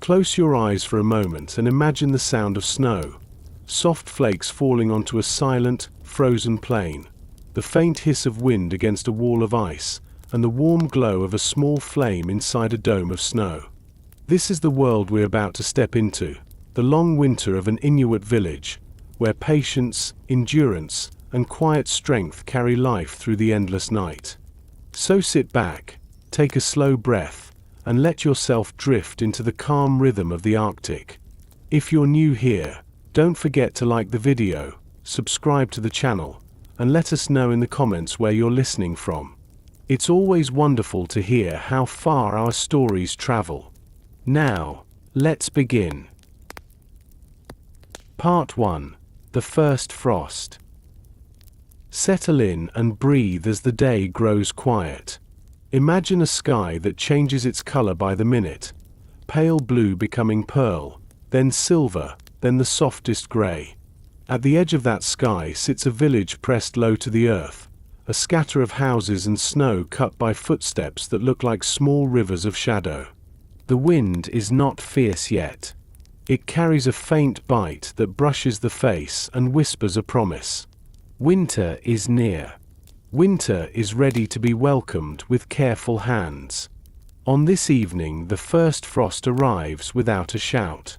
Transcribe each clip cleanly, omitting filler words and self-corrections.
Close your eyes for a moment and imagine the sound of snow. Soft flakes falling onto a silent, frozen plain. The faint hiss of wind against a wall of ice, and the warm glow of a small flame inside a dome of snow. This is the world we're about to step into, the long winter of an Inuit village, where patience, endurance, and quiet strength carry life through the endless night. So sit back, take a slow breath, and let yourself drift into the calm rhythm of the Arctic. If you're new here, don't forget to like the video, subscribe to the channel, and let us know in the comments where you're listening from. It's always wonderful to hear how far our stories travel. Now, let's begin. Part 1. The First Frost. Settle in and breathe as the day grows quiet. Imagine a sky that changes its color by the minute, pale blue becoming pearl, then silver, then the softest gray. At the edge of that sky sits a village pressed low to the earth, a scatter of houses and snow cut by footsteps that look like small rivers of shadow. The wind is not fierce yet. It carries a faint bite that brushes the face and whispers a promise. Winter is near. Winter is ready to be welcomed with careful hands. On this evening, the first frost arrives without a shout.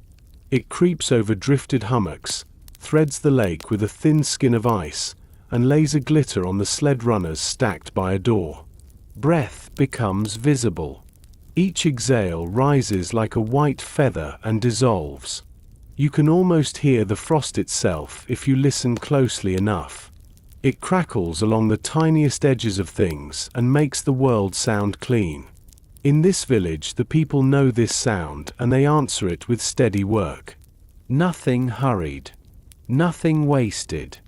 It creeps over drifted hummocks, threads the lake with a thin skin of ice, and lays a glitter on the sled runners stacked by a door. Breath becomes visible. Each exhale rises like a white feather and dissolves. You can almost hear the frost itself if you listen closely enough. It crackles along the tiniest edges of things and makes the world sound clean. In this village, the people know this sound and they answer it with steady work. Nothing hurried. Nothing wasted.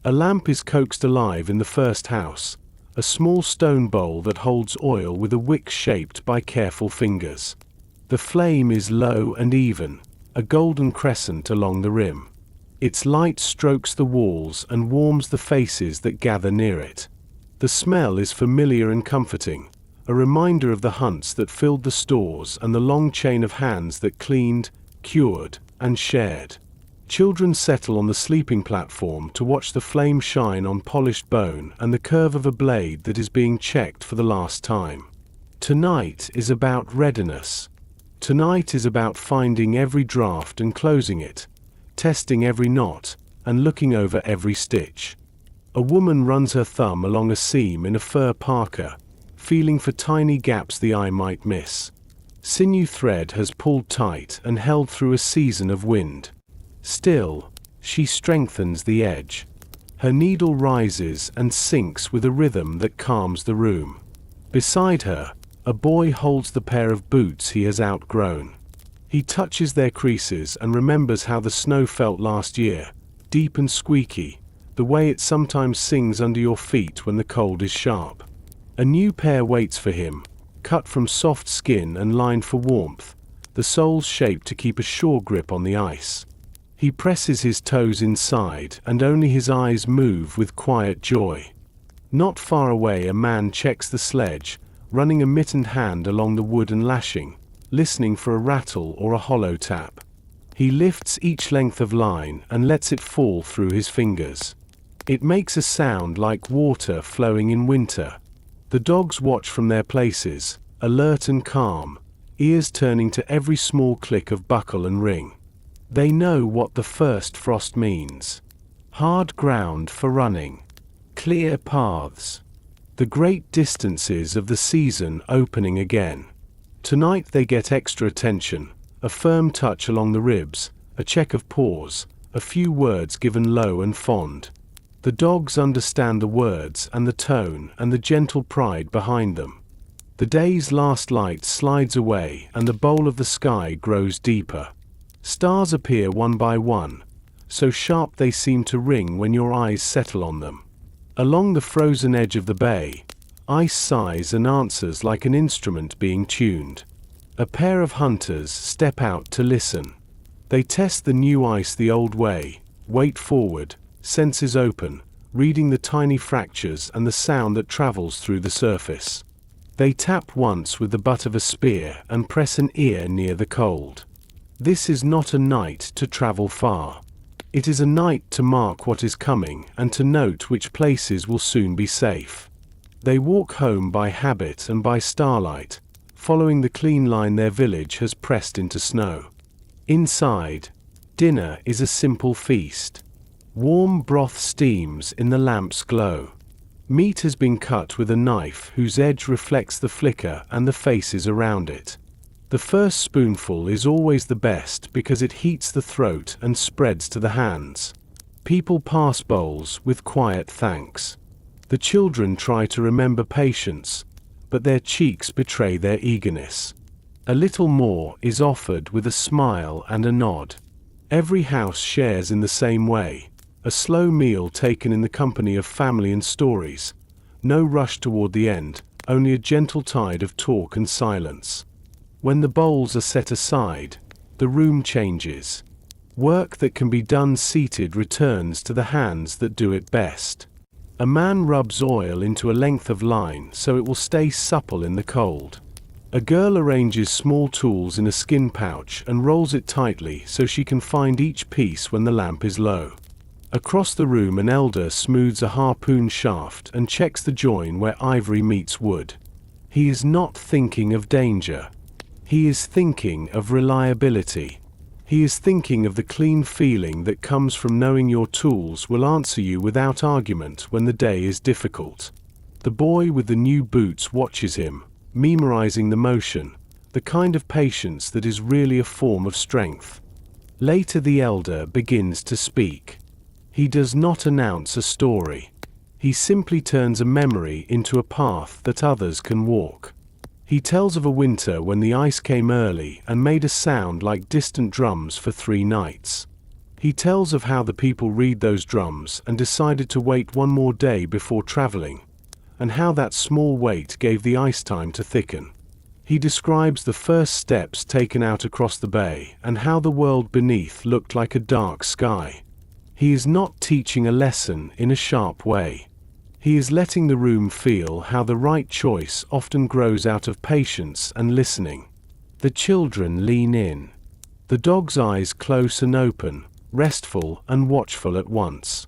A lamp is coaxed alive in the first house, a small stone bowl that holds oil with a wick shaped by careful fingers. The flame is low and even, a golden crescent along the rim. Its light strokes the walls and warms the faces that gather near it. The smell is familiar and comforting, a reminder of the hunts that filled the stores and the long chain of hands that cleaned, cured, and shared. Children settle on the sleeping platform to watch the flame shine on polished bone and the curve of a blade that is being checked for the last time. Tonight is about readiness. Tonight is about finding every draft and closing it, testing every knot, and looking over every stitch. A woman runs her thumb along a seam in a fur parka, feeling for tiny gaps the eye might miss. Sinew thread has pulled tight and held through a season of wind. Still, she strengthens the edge. Her needle rises and sinks with a rhythm that calms the room. Beside her, a boy holds the pair of boots he has outgrown. He touches their creases and remembers how the snow felt last year, deep and squeaky, the way it sometimes sings under your feet when the cold is sharp. A new pair waits for him, cut from soft skin and lined for warmth, the soles shaped to keep a sure grip on the ice. He presses his toes inside and only his eyes move with quiet joy. Not far away, a man checks the sledge, running a mittened hand along the wooden lashing, listening for a rattle or a hollow tap. He lifts each length of line and lets it fall through his fingers. It makes a sound like water flowing in winter. The dogs watch from their places, alert and calm, ears turning to every small click of buckle and ring. They know what the first frost means. Hard ground for running. Clear paths. The great distances of the season opening again. Tonight they get extra attention, a firm touch along the ribs, a check of paws, a few words given low and fond. The dogs understand the words and the tone and the gentle pride behind them. The day's last light slides away and the bowl of the sky grows deeper. Stars appear one by one, so sharp they seem to ring when your eyes settle on them. Along the frozen edge of the bay, ice sighs and answers like an instrument being tuned. A pair of hunters step out to listen. They test the new ice the old way, wait forward, senses open, reading the tiny fractures and the sound that travels through the surface. They tap once with the butt of a spear and press an ear near the cold. This is not a night to travel far. It is a night to mark what is coming and to note which places will soon be safe. They walk home by habit and by starlight, following the clean line their village has pressed into snow. Inside, dinner is a simple feast. Warm broth steams in the lamp's glow. Meat has been cut with a knife whose edge reflects the flicker and the faces around it. The first spoonful is always the best because it heats the throat and spreads to the hands. People pass bowls with quiet thanks. The children try to remember patience, but their cheeks betray their eagerness. A little more is offered with a smile and a nod. Every house shares in the same way, a slow meal taken in the company of family and stories. No rush toward the end, only a gentle tide of talk and silence. When the bowls are set aside, the room changes. Work that can be done seated returns to the hands that do it best. A man rubs oil into a length of line so it will stay supple in the cold. A girl arranges small tools in a skin pouch and rolls it tightly so she can find each piece when the lamp is low. Across the room an elder smooths a harpoon shaft and checks the join where ivory meets wood. He is not thinking of danger. He is thinking of reliability. He is thinking of the clean feeling that comes from knowing your tools will answer you without argument when the day is difficult. The boy with the new boots watches him, memorizing the motion, the kind of patience that is really a form of strength. Later the elder begins to speak. He does not announce a story. He simply turns a memory into a path that others can walk. He tells of a winter when the ice came early and made a sound like distant drums for 3 nights. He tells of how the people read those drums and decided to wait one more day before traveling, and how that small wait gave the ice time to thicken. He describes the first steps taken out across the bay and how the world beneath looked like a dark sky. He is not teaching a lesson in a sharp way. He is letting the room feel how the right choice often grows out of patience and listening. The children lean in. The dog's eyes close and open, restful and watchful at once.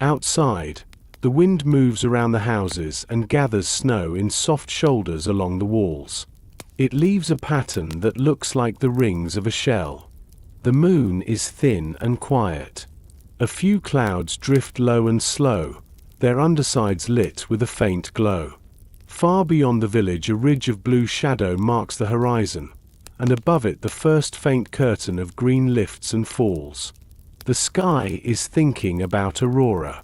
Outside, the wind moves around the houses and gathers snow in soft shoulders along the walls. It leaves a pattern that looks like the rings of a shell. The moon is thin and quiet. A few clouds drift low and slow, their undersides lit with a faint glow. Far beyond the village a ridge of blue shadow marks the horizon, and above it the first faint curtain of green lifts and falls. The sky is thinking about Aurora.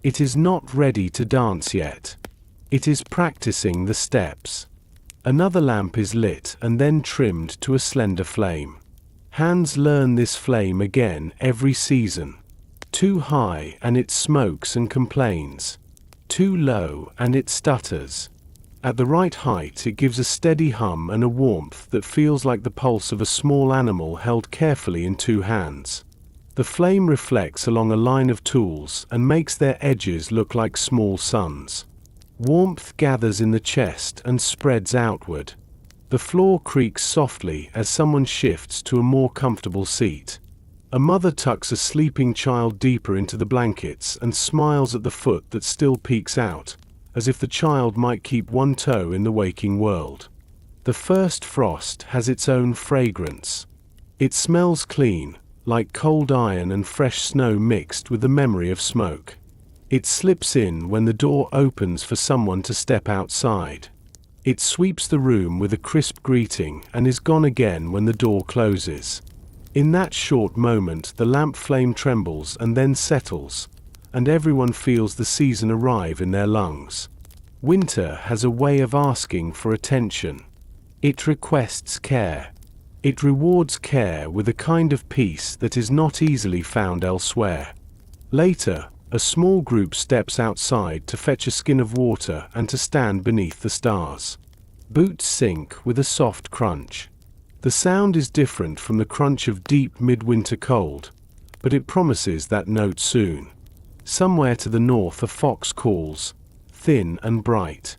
It is not ready to dance yet. It is practicing the steps. Another lamp is lit and then trimmed to a slender flame. Hands learn this flame again every season. Too high and it smokes and complains. Too low and it stutters. At the right height it gives a steady hum and a warmth that feels like the pulse of a small animal held carefully in 2 hands. The flame reflects along a line of tools and makes their edges look like small suns. Warmth gathers in the chest and spreads outward. The floor creaks softly as someone shifts to a more comfortable seat. A mother tucks a sleeping child deeper into the blankets and smiles at the foot that still peeks out, as if the child might keep one toe in the waking world. The first frost has its own fragrance. It smells clean, like cold iron and fresh snow mixed with the memory of smoke. It slips in when the door opens for someone to step outside. It sweeps the room with a crisp greeting and is gone again when the door closes. In that short moment the lamp flame trembles and then settles, and everyone feels the season arrive in their lungs. Winter has a way of asking for attention. It requests care. It rewards care with a kind of peace that is not easily found elsewhere. Later, a small group steps outside to fetch a skin of water and to stand beneath the stars. Boots sink with a soft crunch. The sound is different from the crunch of deep midwinter cold, but it promises that note soon. Somewhere to the north a fox calls, thin and bright.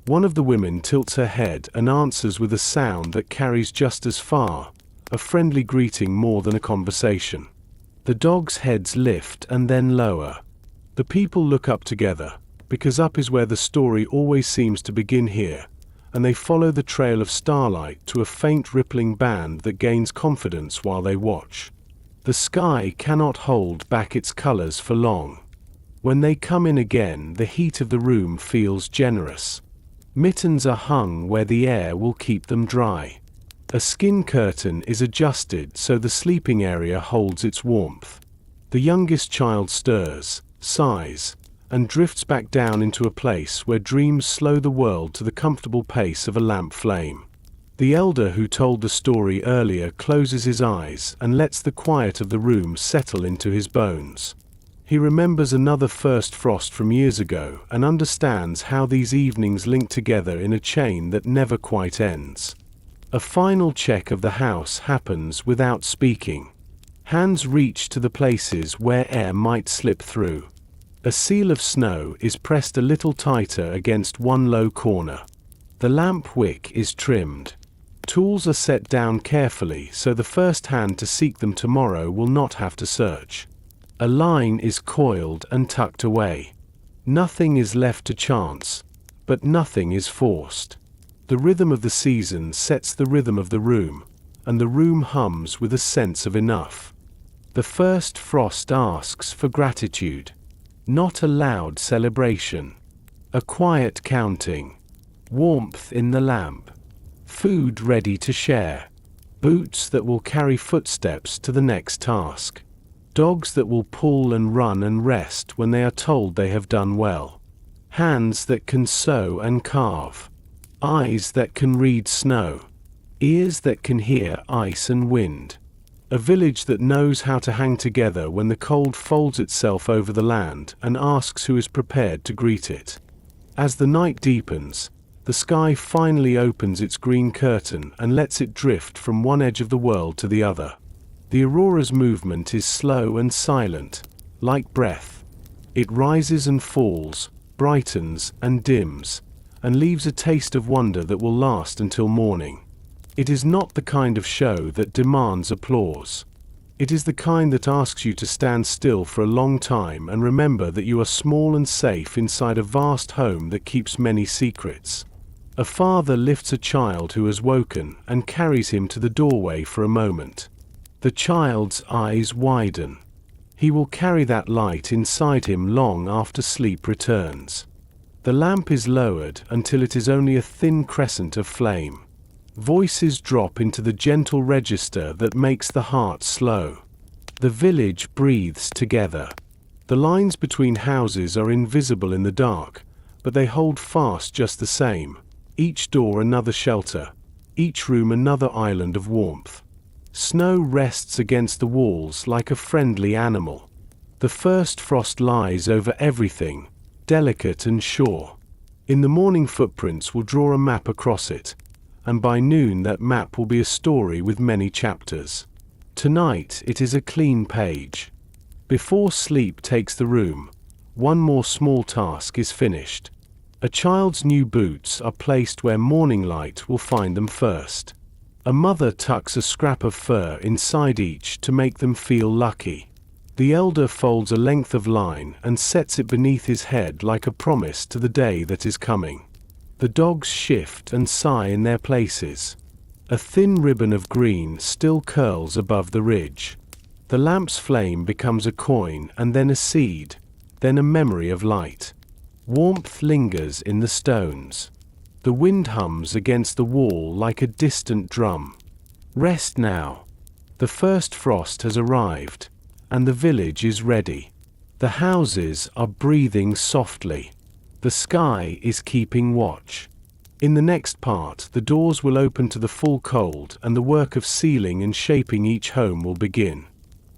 One of the women tilts her head and answers with a sound that carries just as far, a friendly greeting more than a conversation. The dogs' heads lift and then lower. The people look up together, because up is where the story always seems to begin here, and they follow the trail of starlight to a faint rippling band that gains confidence while they watch. The sky cannot hold back its colors for long. When they come in again, the heat of the room feels generous. Mittens are hung where the air will keep them dry. A skin curtain is adjusted so the sleeping area holds its warmth. The youngest child stirs, sighs, and drifts back down into a place where dreams slow the world to the comfortable pace of a lamp flame. The elder who told the story earlier closes his eyes and lets the quiet of the room settle into his bones. He remembers another first frost from years ago and understands how these evenings link together in a chain that never quite ends. A final check of the house happens without speaking. Hands reach to the places where air might slip through. A seal of snow is pressed a little tighter against one low corner. The lamp wick is trimmed. Tools are set down carefully so the first hand to seek them tomorrow will not have to search. A line is coiled and tucked away. Nothing is left to chance, but nothing is forced. The rhythm of the season sets the rhythm of the room, and the room hums with a sense of enough. The first frost asks for gratitude. Not a loud celebration. A quiet counting. Warmth in the lamp. Food ready to share. Boots that will carry footsteps to the next task. Dogs that will pull and run and rest when they are told they have done well. Hands that can sew and carve. Eyes that can read snow. Ears that can hear ice and wind. A village that knows how to hang together when the cold folds itself over the land and asks who is prepared to greet it. As the night deepens, the sky finally opens its green curtain and lets it drift from one edge of the world to the other. The aurora's movement is slow and silent, like breath. It rises and falls, brightens and dims, and leaves a taste of wonder that will last until morning. It is not the kind of show that demands applause. It is the kind that asks you to stand still for a long time and remember that you are small and safe inside a vast home that keeps many secrets. A father lifts a child who has woken and carries him to the doorway for a moment. The child's eyes widen. He will carry that light inside him long after sleep returns. The lamp is lowered until it is only a thin crescent of flame. Voices drop into the gentle register that makes the heart slow. The village breathes together. The lines between houses are invisible in the dark, but they hold fast just the same. Each door another shelter, each room another island of warmth. Snow rests against the walls like a friendly animal. The first frost lies over everything, delicate and sure. In the morning, footprints will draw a map across it, and by noon that map will be a story with many chapters. Tonight it is a clean page. Before sleep takes the room, one more small task is finished. A child's new boots are placed where morning light will find them first. A mother tucks a scrap of fur inside each to make them feel lucky. The elder folds a length of line and sets it beneath his head like a promise to the day that is coming. The dogs shift and sigh in their places. A thin ribbon of green still curls above the ridge. The lamp's flame becomes a coin and then a seed, then a memory of light. Warmth lingers in the stones. The wind hums against the wall like a distant drum. Rest now. The first frost has arrived, and the village is ready. The houses are breathing softly. The sky is keeping watch. In the next part, the doors will open to the full cold and the work of sealing and shaping each home will begin.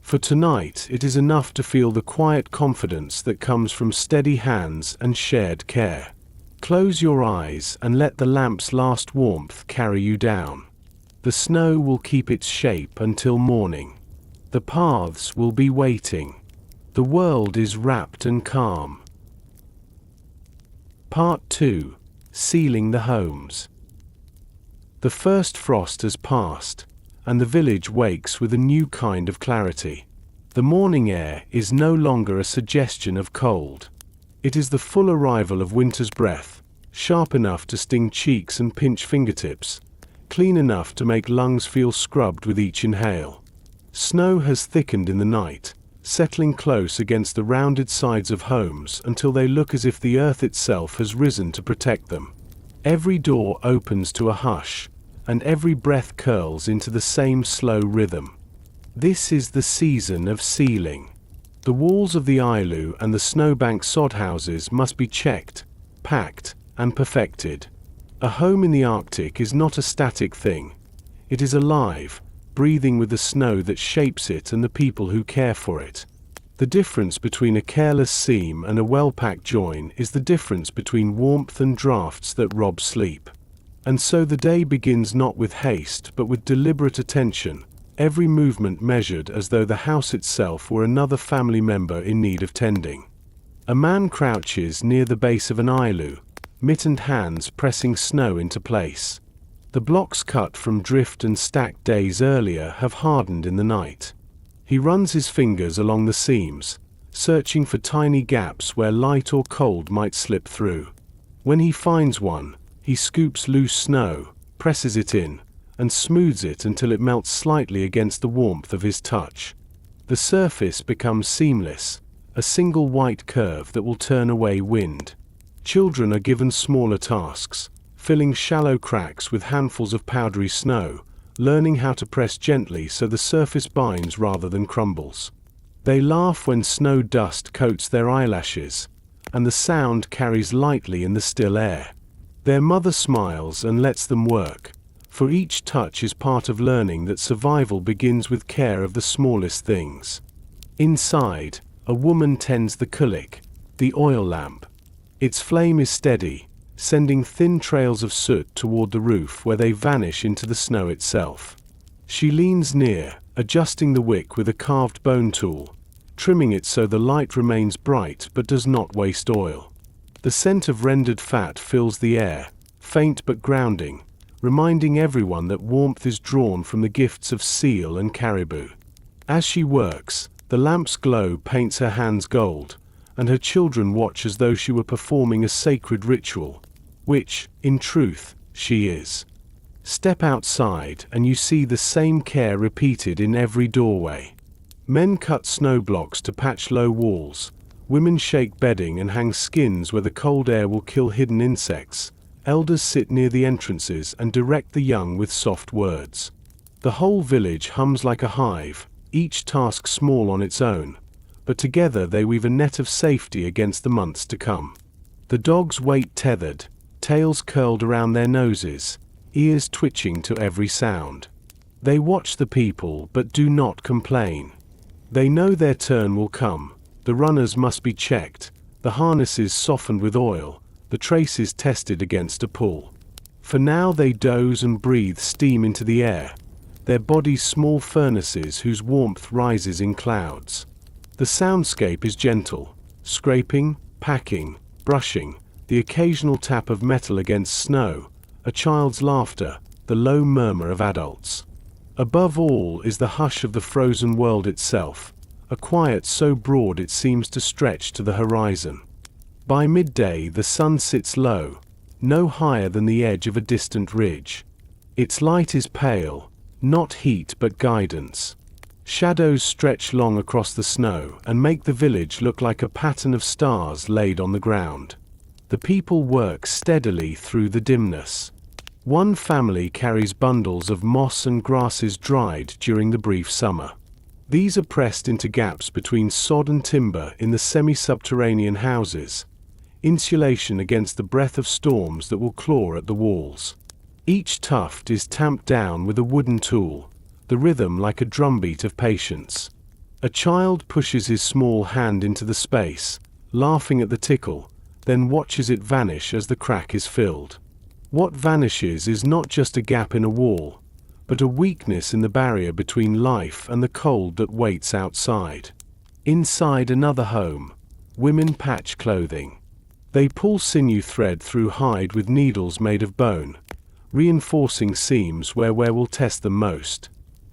For tonight, it is enough to feel the quiet confidence that comes from steady hands and shared care. Close your eyes and let the lamp's last warmth carry you down. The snow will keep its shape until morning. The paths will be waiting. The world is wrapped and calm. Part 2. Sealing the homes. The first frost has passed, and the village wakes with a new kind of clarity. The morning air is no longer a suggestion of cold. It is the full arrival of winter's breath, sharp enough to sting cheeks and pinch fingertips, clean enough to make lungs feel scrubbed with each inhale. Snow has thickened in the night, settling close against the rounded sides of homes until they look as if the earth itself has risen to protect them. Every door opens to a hush, and every breath curls into the same slow rhythm. This is the season of sealing. The walls of the Igloo and the snowbank sod houses must be checked, packed, and perfected. A home in the Arctic is not a static thing. It is alive, breathing with the snow that shapes it and the people who care for it. The difference between a careless seam and a well-packed join is the difference between warmth and drafts that rob sleep. And so the day begins not with haste but with deliberate attention, every movement measured as though the house itself were another family member in need of tending. A man crouches near the base of an Igloo, mittened hands pressing snow into place. The blocks cut from drift and stacked days earlier have hardened in the night. He runs his fingers along the seams, searching for tiny gaps where light or cold might slip through. When he finds one, he scoops loose snow, presses it in, and smooths it until it melts slightly against the warmth of his touch. The surface becomes seamless, a single white curve that will turn away wind. Children are given smaller tasks, filling shallow cracks with handfuls of powdery snow, learning how to press gently so the surface binds rather than crumbles. They laugh when snow dust coats their eyelashes, and the sound carries lightly in the still air. Their mother smiles and lets them work, for each touch is part of learning that survival begins with care of the smallest things. Inside, a woman tends the kulik, the oil lamp. Its flame is steady, sending thin trails of soot toward the roof where they vanish into the snow itself. She leans near, adjusting the wick with a carved bone tool, trimming it so the light remains bright but does not waste oil. The scent of rendered fat fills the air, faint but grounding, reminding everyone that warmth is drawn from the gifts of seal and caribou. As she works, the lamp's glow paints her hands gold, and her children watch as though she were performing a sacred ritual, which, in truth, she is. Step outside and you see the same care repeated in every doorway. Men cut snow blocks to patch low walls, women shake bedding and hang skins where the cold air will kill hidden insects, elders sit near the entrances and direct the young with soft words. The whole village hums like a hive, each task small on its own, but together they weave a net of safety against the months to come. The dogs wait tethered, tails curled around their noses, ears twitching to every sound. They watch the people but do not complain. They know their turn will come, the runners must be checked, the harnesses softened with oil, the traces tested against a pull. For now they doze and breathe steam into the air, their bodies small furnaces whose warmth rises in clouds. The soundscape is gentle, scraping, packing, brushing, the occasional tap of metal against snow, a child's laughter, the low murmur of adults. Above all is the hush of the frozen world itself, a quiet so broad it seems to stretch to the horizon. By midday the sun sits low, no higher than the edge of a distant ridge. Its light is pale, not heat but guidance. Shadows stretch long across the snow and make the village look like a pattern of stars laid on the ground. The people work steadily through the dimness. One family carries bundles of moss and grasses dried during the brief summer. These are pressed into gaps between sod and timber in the semi-subterranean houses, insulation against the breath of storms that will claw at the walls. Each tuft is tamped down with a wooden tool, the rhythm like a drumbeat of patience. A child pushes his small hand into the space, laughing at the tickle, then watches it vanish as the crack is filled. What vanishes is not just a gap in a wall, but a weakness in the barrier between life and the cold that waits outside. Inside another home, women patch clothing. They pull sinew thread through hide with needles made of bone, reinforcing seams where wear will test them most.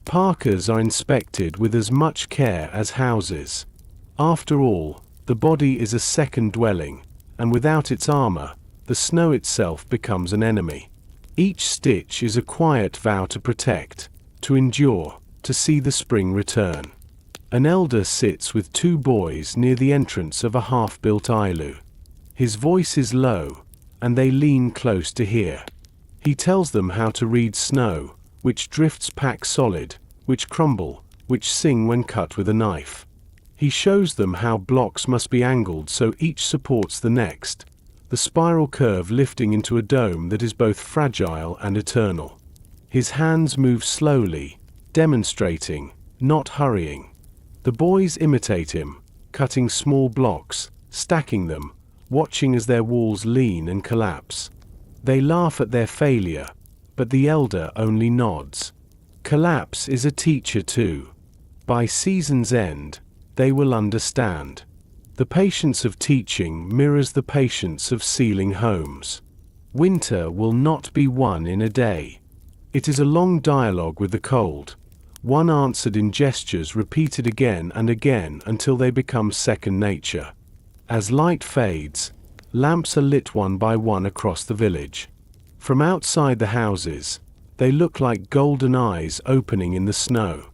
Parkas are inspected with as much care as houses. After all, the body is a second dwelling, and without its armor, the snow itself becomes an enemy. Each stitch is a quiet vow to protect, to endure, to see the spring return. An elder sits with two boys near the entrance of a half-built igloo. His voice is low, and they lean close to hear. He tells them how to read snow, which drifts pack solid, which crumble, which sing when cut with a knife. He shows them how blocks must be angled so each supports the next, the spiral curve lifting into a dome that is both fragile and eternal. His hands move slowly, demonstrating, not hurrying. The boys imitate him, cutting small blocks, stacking them, watching as their walls lean and collapse. They laugh at their failure, but the elder only nods. Collapse is a teacher too. By season's end, they will understand. The patience of teaching mirrors the patience of sealing homes. Winter will not be won in a day. It is a long dialogue with the cold, one answered in gestures repeated again and again until they become second nature. As light fades, lamps are lit one by one across the village. From outside the houses, they look like golden eyes opening in the snow.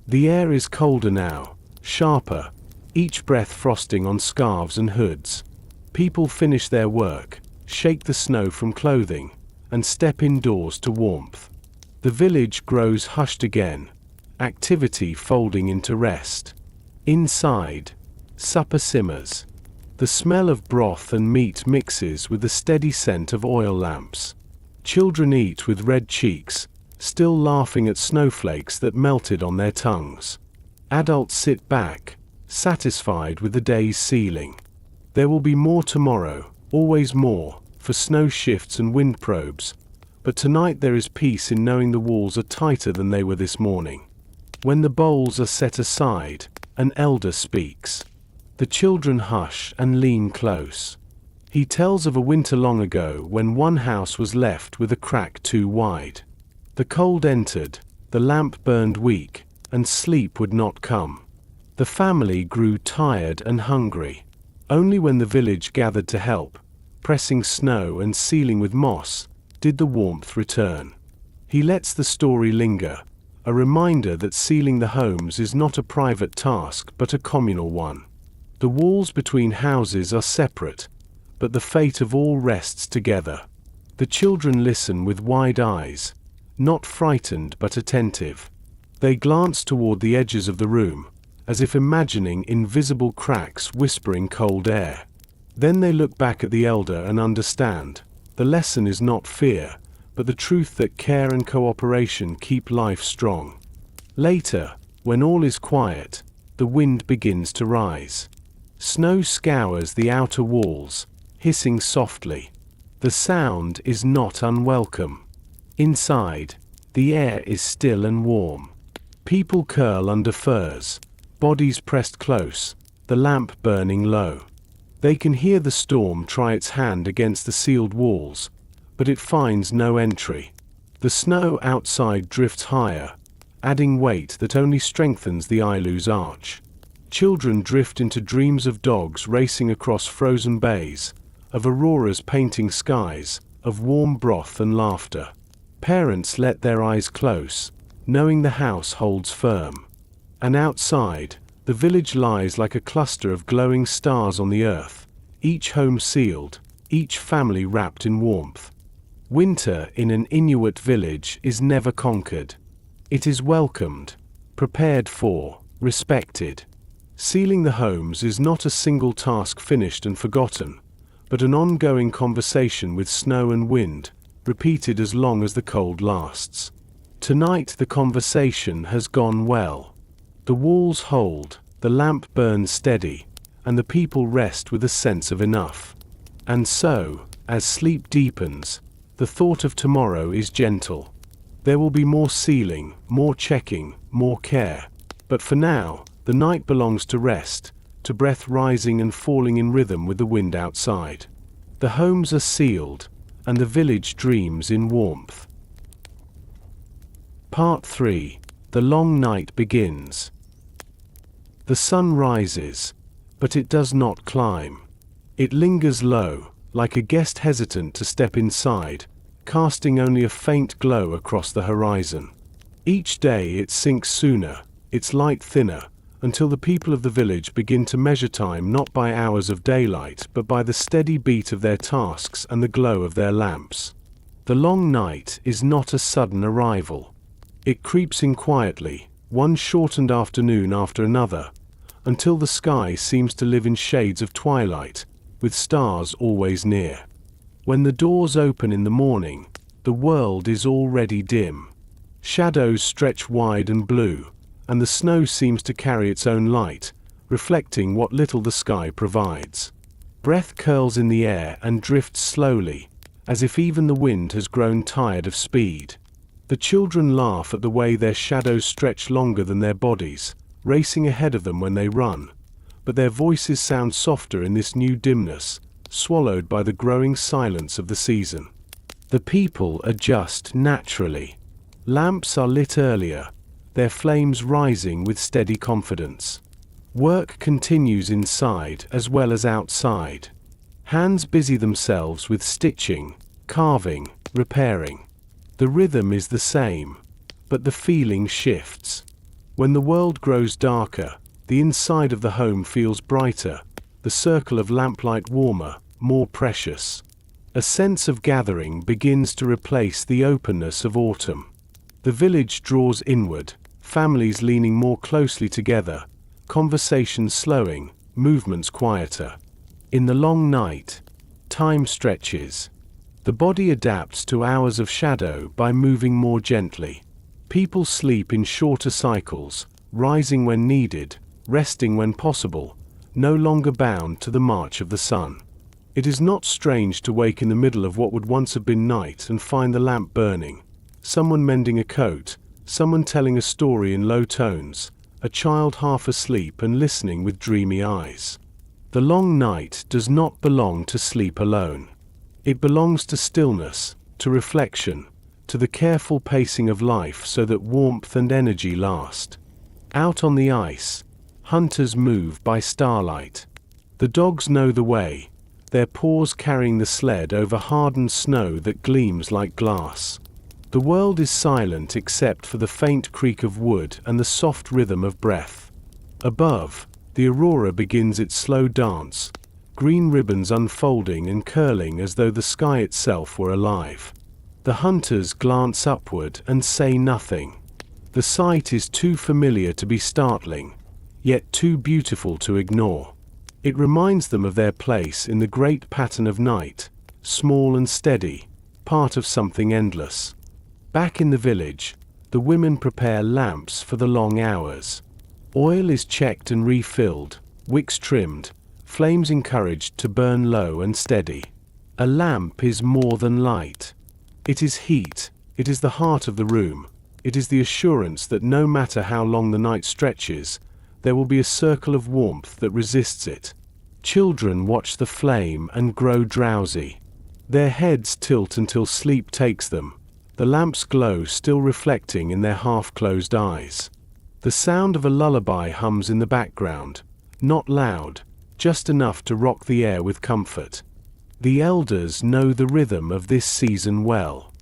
The air is colder now, sharper, each breath frosting on scarves and hoods. People finish their work, shake the snow from clothing, and step indoors to warmth. The village grows hushed again, activity folding into rest. Inside, supper simmers. The smell of broth and meat mixes with the steady scent of oil lamps. Children eat with red cheeks, still laughing at snowflakes that melted on their tongues. Adults sit back, satisfied with the day's sealing. There will be more tomorrow, always more, for snow shifts and wind probes, but tonight there is peace in knowing the walls are tighter than they were this morning. When the bowls are set aside, an elder speaks. The children hush and lean close. He tells of a winter long ago when one house was left with a crack too wide. The cold entered, the lamp burned weak, and sleep would not come. The family grew tired and hungry. Only when the village gathered to help, pressing snow and sealing with moss, did the warmth return. He lets the story linger, a reminder that sealing the homes is not a private task but a communal one. The walls between houses are separate, but the fate of all rests together. The children listen with wide eyes, not frightened but attentive. They glance toward the edges of the room, as if imagining invisible cracks whispering cold air. Then they look back at the elder and understand. The lesson is not fear, but the truth that care and cooperation keep life strong. Later, when all is quiet, the wind begins to rise. Snow scours the outer walls, hissing softly. The sound is not unwelcome. Inside, the air is still and warm. People curl under furs, bodies pressed close, the lamp burning low. They can hear the storm try its hand against the sealed walls, but it finds no entry. The snow outside drifts higher, adding weight that only strengthens the igloo's arch. Children drift into dreams of dogs racing across frozen bays, of auroras painting skies, of warm broth and laughter. Parents let their eyes close, knowing the house holds firm. And outside, the village lies like a cluster of glowing stars on the earth, each home sealed, each family wrapped in warmth. Winter in an Inuit village is never conquered. It is welcomed, prepared for, respected. Sealing the homes is not a single task finished and forgotten, but an ongoing conversation with snow and wind, repeated as long as the cold lasts. Tonight the conversation has gone well. The walls hold, the lamp burns steady, and the people rest with a sense of enough. And so, as sleep deepens, the thought of tomorrow is gentle. There will be more sealing, more checking, more care. But for now, the night belongs to rest, to breath rising and falling in rhythm with the wind outside. The homes are sealed, and the village dreams in warmth. Part 3. The long night begins. The sun rises, but it does not climb. It lingers low, like a guest hesitant to step inside, casting only a faint glow across the horizon. Each day it sinks sooner, its light thinner, until the people of the village begin to measure time not by hours of daylight but by the steady beat of their tasks and the glow of their lamps. The long night is not a sudden arrival. It creeps in quietly, one shortened afternoon after another, until the sky seems to live in shades of twilight, with stars always near. When the doors open in the morning, the world is already dim. Shadows stretch wide and blue, and the snow seems to carry its own light, reflecting what little the sky provides. Breath curls in the air and drifts slowly, as if even the wind has grown tired of speed. The children laugh at the way their shadows stretch longer than their bodies, racing ahead of them when they run, but their voices sound softer in this new dimness, swallowed by the growing silence of the season. The people adjust naturally. Lamps are lit earlier, their flames rising with steady confidence. Work continues inside as well as outside. Hands busy themselves with stitching, carving, repairing. The rhythm is the same, but the feeling shifts. When the world grows darker, the inside of the home feels brighter, the circle of lamplight warmer, more precious. A sense of gathering begins to replace the openness of autumn. The village draws inward, families leaning more closely together, conversations slowing, movements quieter. In the long night, time stretches. The body adapts to hours of shadow by moving more gently. People sleep in shorter cycles, rising when needed, resting when possible, no longer bound to the march of the sun. It is not strange to wake in the middle of what would once have been night and find the lamp burning, someone mending a coat, someone telling a story in low tones, a child half asleep and listening with dreamy eyes. The long night does not belong to sleep alone. It belongs to stillness, to reflection, to the careful pacing of life so that warmth and energy last. Out on the ice, hunters move by starlight. The dogs know the way, their paws carrying the sled over hardened snow that gleams like glass. The world is silent except for the faint creak of wood and the soft rhythm of breath. Above, the Aurora begins its slow dance, green ribbons unfolding and curling as though the sky itself were alive. The hunters glance upward and say nothing. The sight is too familiar to be startling, yet too beautiful to ignore. It reminds them of their place in the great pattern of night, small and steady, part of something endless. Back in the village, the women prepare lamps for the long hours. Oil is checked and refilled, wicks trimmed, flames encouraged to burn low and steady. A lamp is more than light. It is heat, it is the heart of the room, it is the assurance that no matter how long the night stretches, there will be a circle of warmth that resists it. Children watch the flame and grow drowsy. Their heads tilt until sleep takes them, the lamp's glow still reflecting in their half-closed eyes. The sound of a lullaby hums in the background, not loud, just enough to rock the air with comfort. The elders know the rhythm of this season well.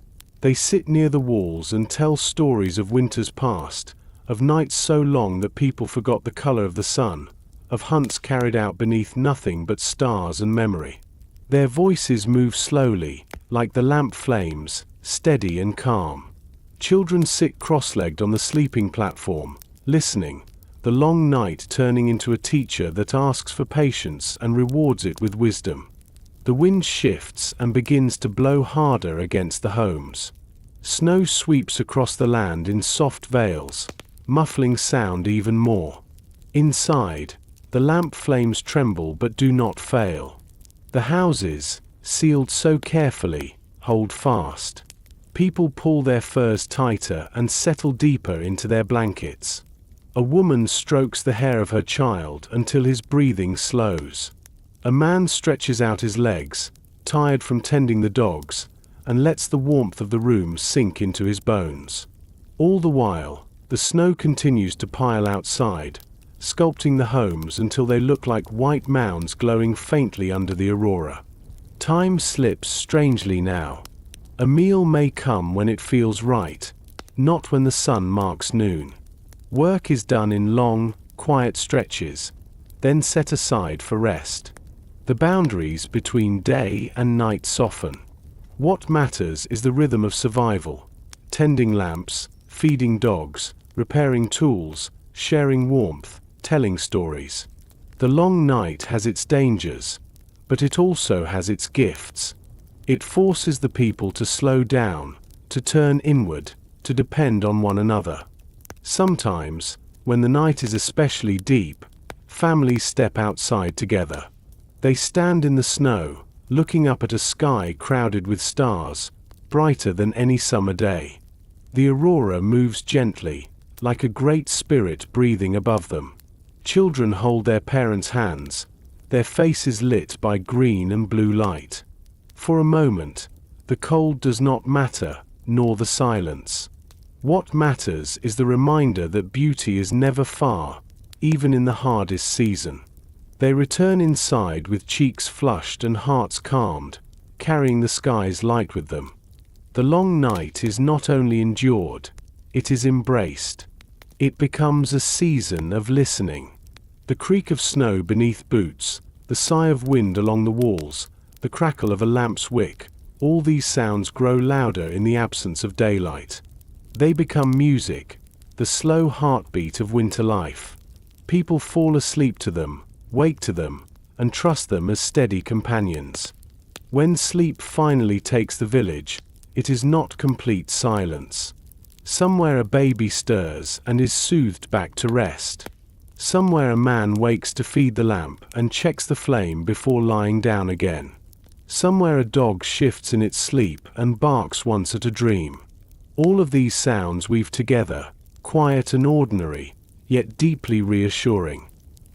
They sit near the walls and tell stories of winters past, of nights so long that people forgot the color of the sun, of hunts carried out beneath nothing but stars and memory. Their voices move slowly, like the lamp flames, steady and calm. Children sit cross-legged on the sleeping platform, listening, the long night turning into a teacher that asks for patience and rewards it with wisdom. The wind shifts and begins to blow harder against the homes. Snow sweeps across the land in soft veils, muffling sound even more. Inside, the lamp flames tremble but do not fail. The houses, sealed so carefully, hold fast. People pull their furs tighter and settle deeper into their blankets. A woman strokes the hair of her child until his breathing slows. A man stretches out his legs, tired from tending the dogs, and lets the warmth of the room sink into his bones. All the while, The snow continues to pile outside, sculpting the homes until they look like white mounds glowing faintly under the aurora. Time slips strangely now. A meal may come when it feels right, not when the sun marks noon. Work is done in long, quiet stretches, then set aside for rest. The boundaries between day and night soften. What matters is the rhythm of survival: tending lamps, feeding dogs, repairing tools, sharing warmth, telling stories. The long night has its dangers, but it also has its gifts. It forces the people to slow down, to turn inward, to depend on one another. Sometimes, when the night is especially deep, families step outside together. They stand in the snow, looking up at a sky crowded with stars, brighter than any summer day. The aurora moves gently, like a great spirit breathing above them. Children hold their parents' hands, their faces lit by green and blue light. For a moment, the cold does not matter, nor the silence. What matters is the reminder that beauty is never far, even in the hardest season. They return inside with cheeks flushed and hearts calmed, carrying the sky's light with them. The long night is not only endured, it is embraced. It becomes a season of listening. The creak of snow beneath boots, the sigh of wind along the walls, the crackle of a lamp's wick, all these sounds grow louder in the absence of daylight. They become music, the slow heartbeat of winter life. People fall asleep to them, wake to them, and trust them as steady companions. When sleep finally takes the village, it is not complete silence. Somewhere a baby stirs and is soothed back to rest. Somewhere a man wakes to feed the lamp and checks the flame before lying down again. Somewhere a dog shifts in its sleep and barks once at a dream. All of these sounds weave together, quiet and ordinary, yet deeply reassuring.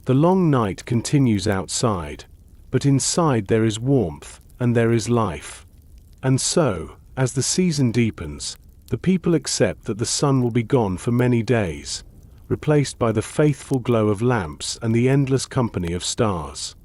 The long night continues outside, but inside there is warmth, and there is life. And so, as the season deepens, the people accept that the sun will be gone for many days, replaced by the faithful glow of lamps and the endless company of stars.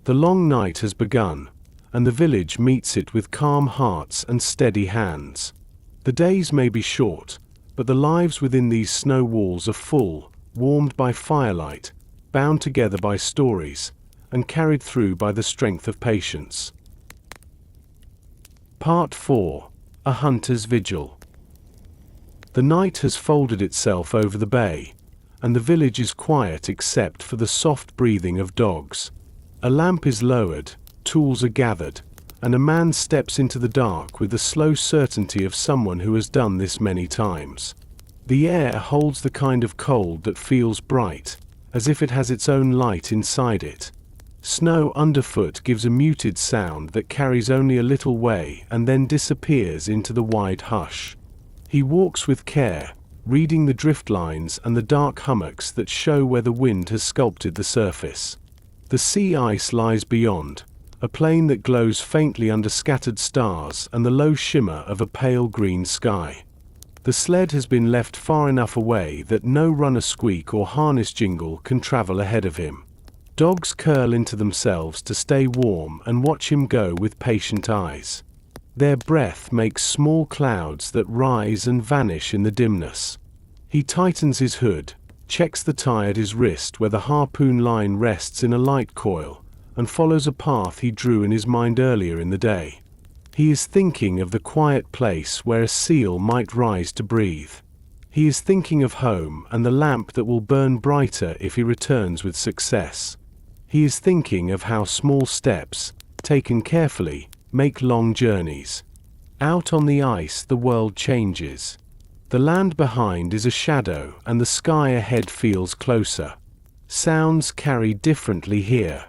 The long night has begun, and the village meets it with calm hearts and steady hands. The days may be short, but the lives within these snow walls are full, warmed by firelight, bound together by stories, and carried through by the strength of patience. Part 4. A Hunter's Vigil. The night has folded itself over the bay, and the village is quiet except for the soft breathing of dogs. A lamp is lowered, tools are gathered, and a man steps into the dark with the slow certainty of someone who has done this many times. The air holds the kind of cold that feels bright, as if it has its own light inside it. Snow underfoot gives a muted sound that carries only a little way and then disappears into the wide hush. He walks with care, reading the drift lines and the dark hummocks that show where the wind has sculpted the surface. The sea ice lies beyond, a plain that glows faintly under scattered stars and the low shimmer of a pale green sky. The sled has been left far enough away that no runner squeak or harness jingle can travel ahead of him. Dogs curl into themselves to stay warm and watch him go with patient eyes. Their breath makes small clouds that rise and vanish in the dimness. He tightens his hood, checks the tie at his wrist where the harpoon line rests in a light coil, and follows a path he drew in his mind earlier in the day. He is thinking of the quiet place where a seal might rise to breathe. He is thinking of home and the lamp that will burn brighter if he returns with success. He is thinking of how small steps, taken carefully, make long journeys. Out on the ice the world changes. The land behind is a shadow and the sky ahead feels closer. Sounds carry differently here.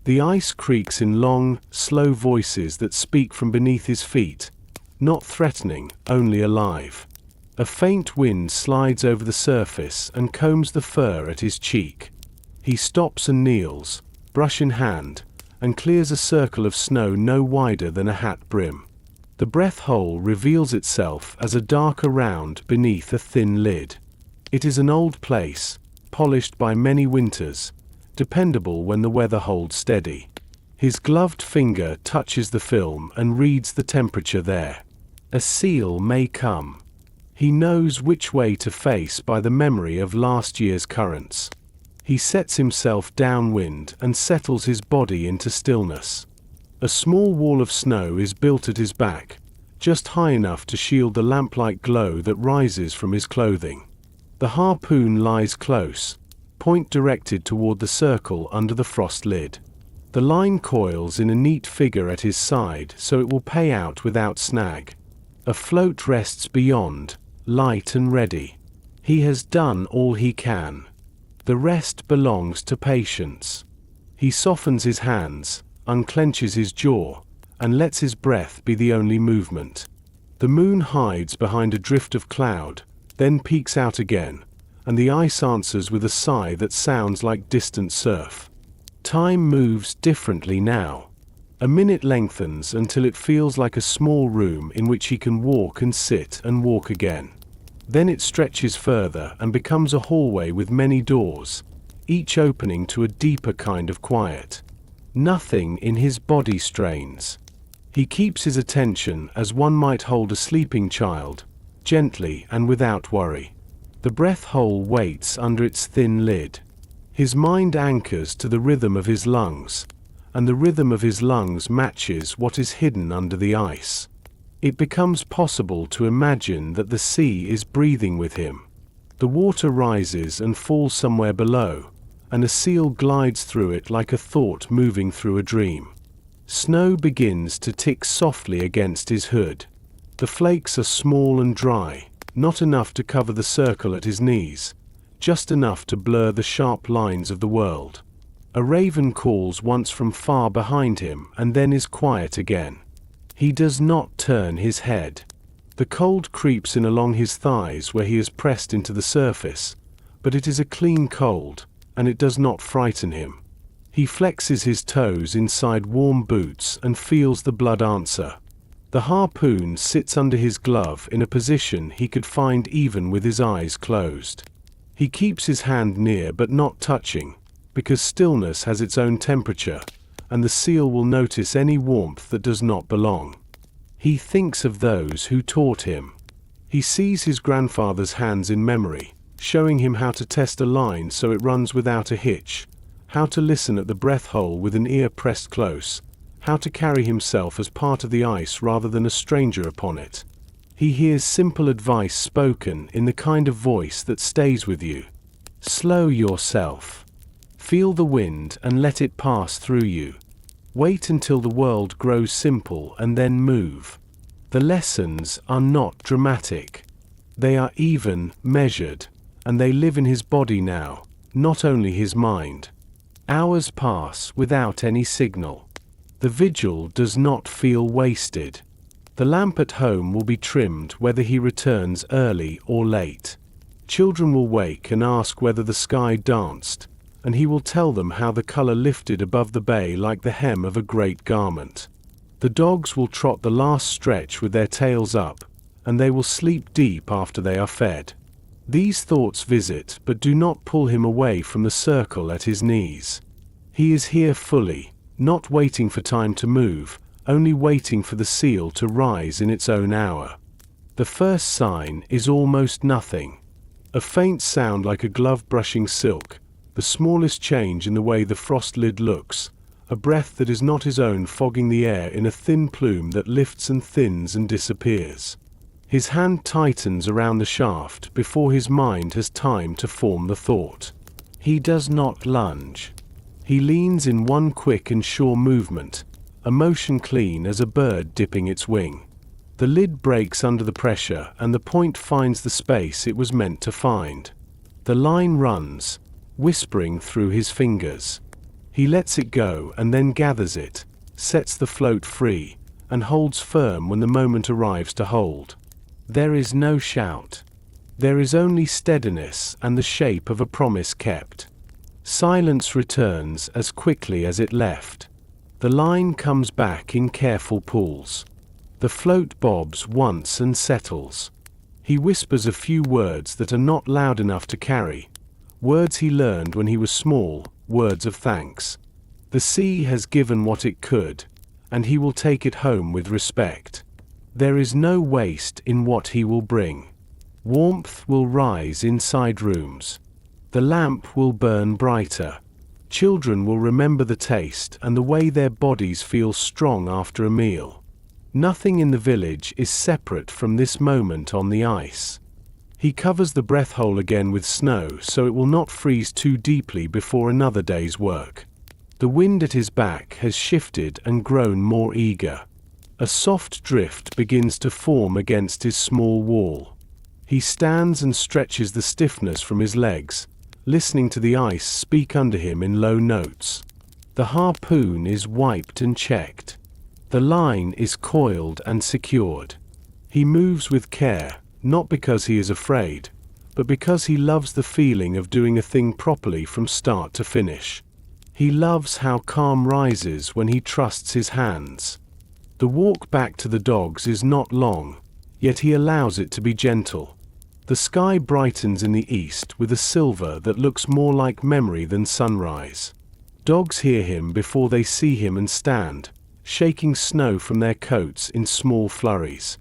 The ice creaks in long, slow voices that speak from beneath his feet, not threatening, only alive. A faint wind slides over the surface and combs the fur at his cheek. He stops and kneels, brush in hand, and clears a circle of snow no wider than a hat brim. The breath hole reveals itself as a darker round beneath a thin lid. It is an old place, polished by many winters, dependable when the weather holds steady. His gloved finger touches the film and reads the temperature there. A seal may come. He knows which way to face by the memory of last year's currents. He sets himself downwind and settles his body into stillness. A small wall of snow is built at his back, just high enough to shield the lamplight glow that rises from his clothing. The harpoon lies close, point directed toward the circle under the frost lid. The line coils in a neat figure at his side so it will pay out without snag. A float rests beyond, light and ready. He has done all he can. The rest belongs to patience. He softens his hands, unclenches his jaw, and lets his breath be the only movement. The moon hides behind a drift of cloud, then peeks out again, and the ice answers with a sigh that sounds like distant surf. Time moves differently now. A minute lengthens until it feels like a small room in which he can walk and sit and walk again. Then it stretches further and becomes a hallway with many doors, each opening to a deeper kind of quiet. Nothing in his body strains. He keeps his attention as one might hold a sleeping child, gently and without worry. The breath hole waits under its thin lid. His mind anchors to the rhythm of his lungs, and the rhythm of his lungs matches what is hidden under the ice. It becomes possible to imagine that the sea is breathing with him. The water rises and falls somewhere below, and a seal glides through it like a thought moving through a dream. Snow begins to tick softly against his hood. The flakes are small and dry, not enough to cover the circle at his knees, just enough to blur the sharp lines of the world. A raven calls once from far behind him and then is quiet again. He does not turn his head. The cold creeps in along his thighs where he is pressed into the surface, but it is a clean cold, and it does not frighten him. He flexes his toes inside warm boots and feels the blood answer. The harpoon sits under his glove in a position he could find even with his eyes closed. He keeps his hand near but not touching, because stillness has its own temperature, and the seal will notice any warmth that does not belong. He thinks of those who taught him. He sees his grandfather's hands in memory, showing him how to test a line so it runs without a hitch, how to listen at the breath hole with an ear pressed close, how to carry himself as part of the ice rather than a stranger upon it. He hears simple advice spoken in the kind of voice that stays with you. Slow yourself. Feel the wind and let it pass through you. Wait until the world grows simple and then move. The lessons are not dramatic. They are even, measured, and they live in his body now, not only his mind. Hours pass without any signal. The vigil does not feel wasted. The lamp at home will be trimmed whether he returns early or late. Children will wake and ask whether the sky danced, and he will tell them how the color lifted above the bay like the hem of a great garment. The dogs will trot the last stretch with their tails up, and they will sleep deep after they are fed. These thoughts visit but do not pull him away from the circle at his knees. He is here fully, not waiting for time to move, only waiting for the seal to rise in its own hour. The first sign is almost nothing. A faint sound like a glove brushing silk, the smallest change in the way the frost lid looks, a breath that is not his own fogging the air in a thin plume that lifts and thins and disappears. His hand tightens around the shaft before his mind has time to form the thought. He does not lunge. He leans in one quick and sure movement, a motion clean as a bird dipping its wing. The lid breaks under the pressure and the point finds the space it was meant to find. The line runs, whispering through his fingers. He lets it go and then gathers it, sets the float free, and holds firm when the moment arrives to hold. There is no shout. There is only steadiness and the shape of a promise kept. Silence returns as quickly as it left. The line comes back in careful pulls. The float bobs once and settles. He whispers a few words that are not loud enough to carry, words he learned when he was small, words of thanks. The sea has given what it could, and he will take it home with respect. There is no waste in what he will bring. Warmth will rise inside rooms. The lamp will burn brighter. Children will remember the taste and the way their bodies feel strong after a meal. Nothing in the village is separate from this moment on the ice. He covers the breath hole again with snow so it will not freeze too deeply before another day's work. The wind at his back has shifted and grown more eager. A soft drift begins to form against his small wall. He stands and stretches the stiffness from his legs, listening to the ice speak under him in low notes. The harpoon is wiped and checked. The line is coiled and secured. He moves with care, not because he is afraid, but because he loves the feeling of doing a thing properly from start to finish. He loves how calm rises when he trusts his hands. The walk back to the dogs is not long, yet he allows it to be gentle. The sky brightens in the east with a silver that looks more like memory than sunrise. Dogs hear him before they see him and stand, shaking snow from their coats in small flurries.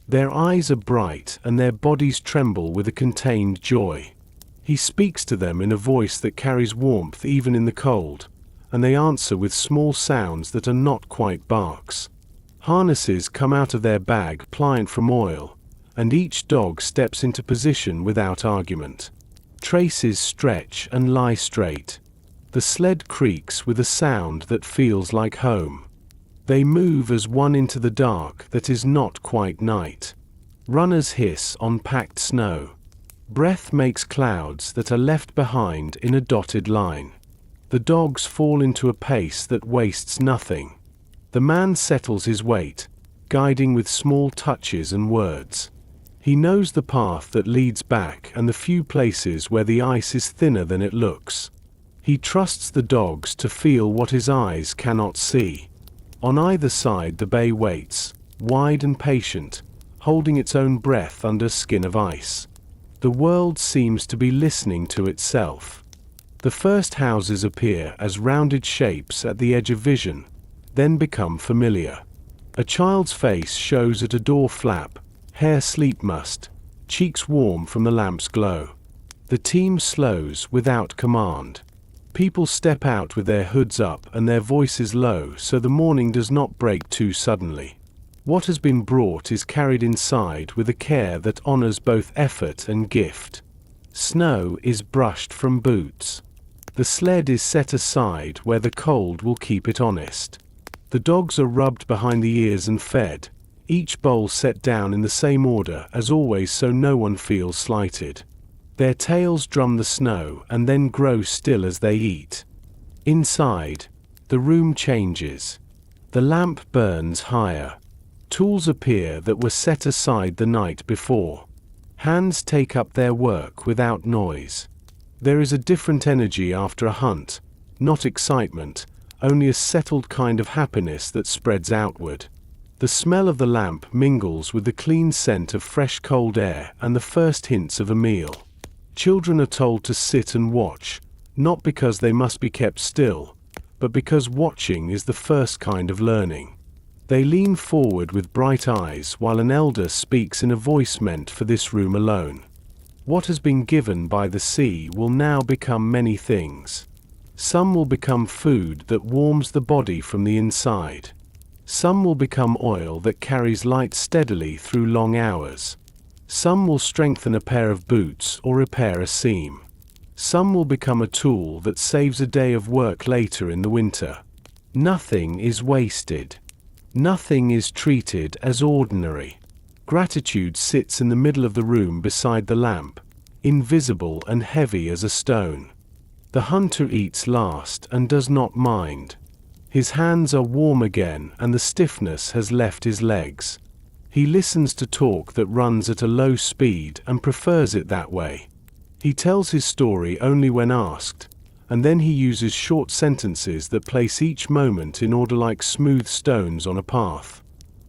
Their eyes are bright and their bodies tremble with a contained joy. He speaks to them in a voice that carries warmth even in the cold, and they answer with small sounds that are not quite barks. Harnesses come out of their bag pliant from oil, and each dog steps into position without argument. Traces stretch and lie straight. The sled creaks with a sound that feels like home. They move as one into the dark that is not quite night. Runners hiss on packed snow. Breath makes clouds that are left behind in a dotted line. The dogs fall into a pace that wastes nothing. The man settles his weight, guiding with small touches and words. He knows the path that leads back and the few places where the ice is thinner than it looks. He trusts the dogs to feel what his eyes cannot see. On either side the bay waits, wide and patient, holding its own breath under skin of ice. The world seems to be listening to itself. The first houses appear as rounded shapes at the edge of vision, then become familiar. A child's face shows at a door flap, hair sleep mussed, cheeks warm from the lamp's glow. The team slows without command. People step out with their hoods up and their voices low so the morning does not break too suddenly. What has been brought is carried inside with a care that honors both effort and gift. Snow is brushed from boots. The sled is set aside where the cold will keep it honest. The dogs are rubbed behind the ears and fed, each bowl set down in the same order as always so no one feels slighted. Their tails drum the snow and then grow still as they eat. Inside, the room changes. The lamp burns higher. Tools appear that were set aside the night before. Hands take up their work without noise. There is a different energy after a hunt, not excitement, only a settled kind of happiness that spreads outward. The smell of the lamp mingles with the clean scent of fresh cold air and the first hints of a meal. Children are told to sit and watch, not because they must be kept still, but because watching is the first kind of learning. They lean forward with bright eyes while an elder speaks in a voice meant for this room alone. What has been given by the sea will now become many things. Some will become food that warms the body from the inside. Some will become oil that carries light steadily through long hours. Some will strengthen a pair of boots or repair a seam. Some will become a tool that saves a day of work later in the winter. Nothing is wasted. Nothing is treated as ordinary. Gratitude sits in the middle of the room beside the lamp, invisible and heavy as a stone. The hunter eats last and does not mind. His hands are warm again and the stiffness has left his legs. He listens to talk that runs at a low speed and prefers it that way. He tells his story only when asked, and then he uses short sentences that place each moment in order like smooth stones on a path.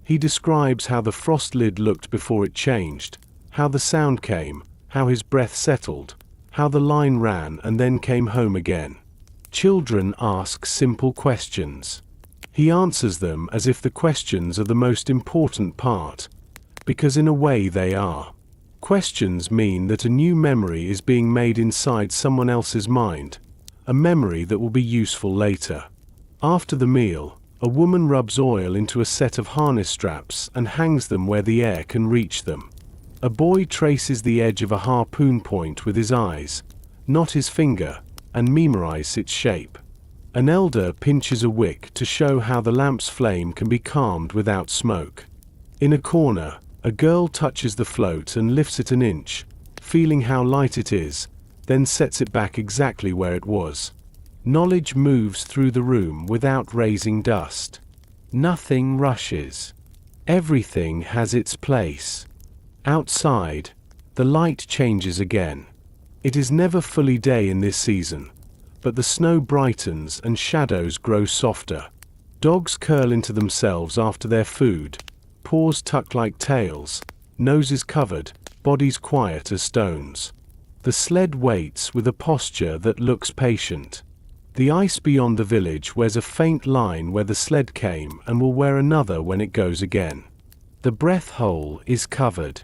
He describes how the frost lid looked before it changed, how the sound came, how his breath settled, how the line ran and then came home again. Children ask simple questions. He answers them as if the questions are the most important part, because in a way they are. Questions mean that a new memory is being made inside someone else's mind, a memory that will be useful later. After the meal, a woman rubs oil into a set of harness straps and hangs them where the air can reach them. A boy traces the edge of a harpoon point with his eyes, not his finger, and memorizes its shape. An elder pinches a wick to show how the lamp's flame can be calmed without smoke. In a corner, a girl touches the float and lifts it an inch, feeling how light it is, then sets it back exactly where it was. Knowledge moves through the room without raising dust. Nothing rushes. Everything has its place. Outside, the light changes again. It is never fully day in this season, but the snow brightens and shadows grow softer. Dogs curl into themselves after their food, paws tucked like tails, noses covered, bodies quiet as stones. The sled waits with a posture that looks patient. The ice beyond the village wears a faint line where the sled came and will wear another when it goes again. The breath hole is covered.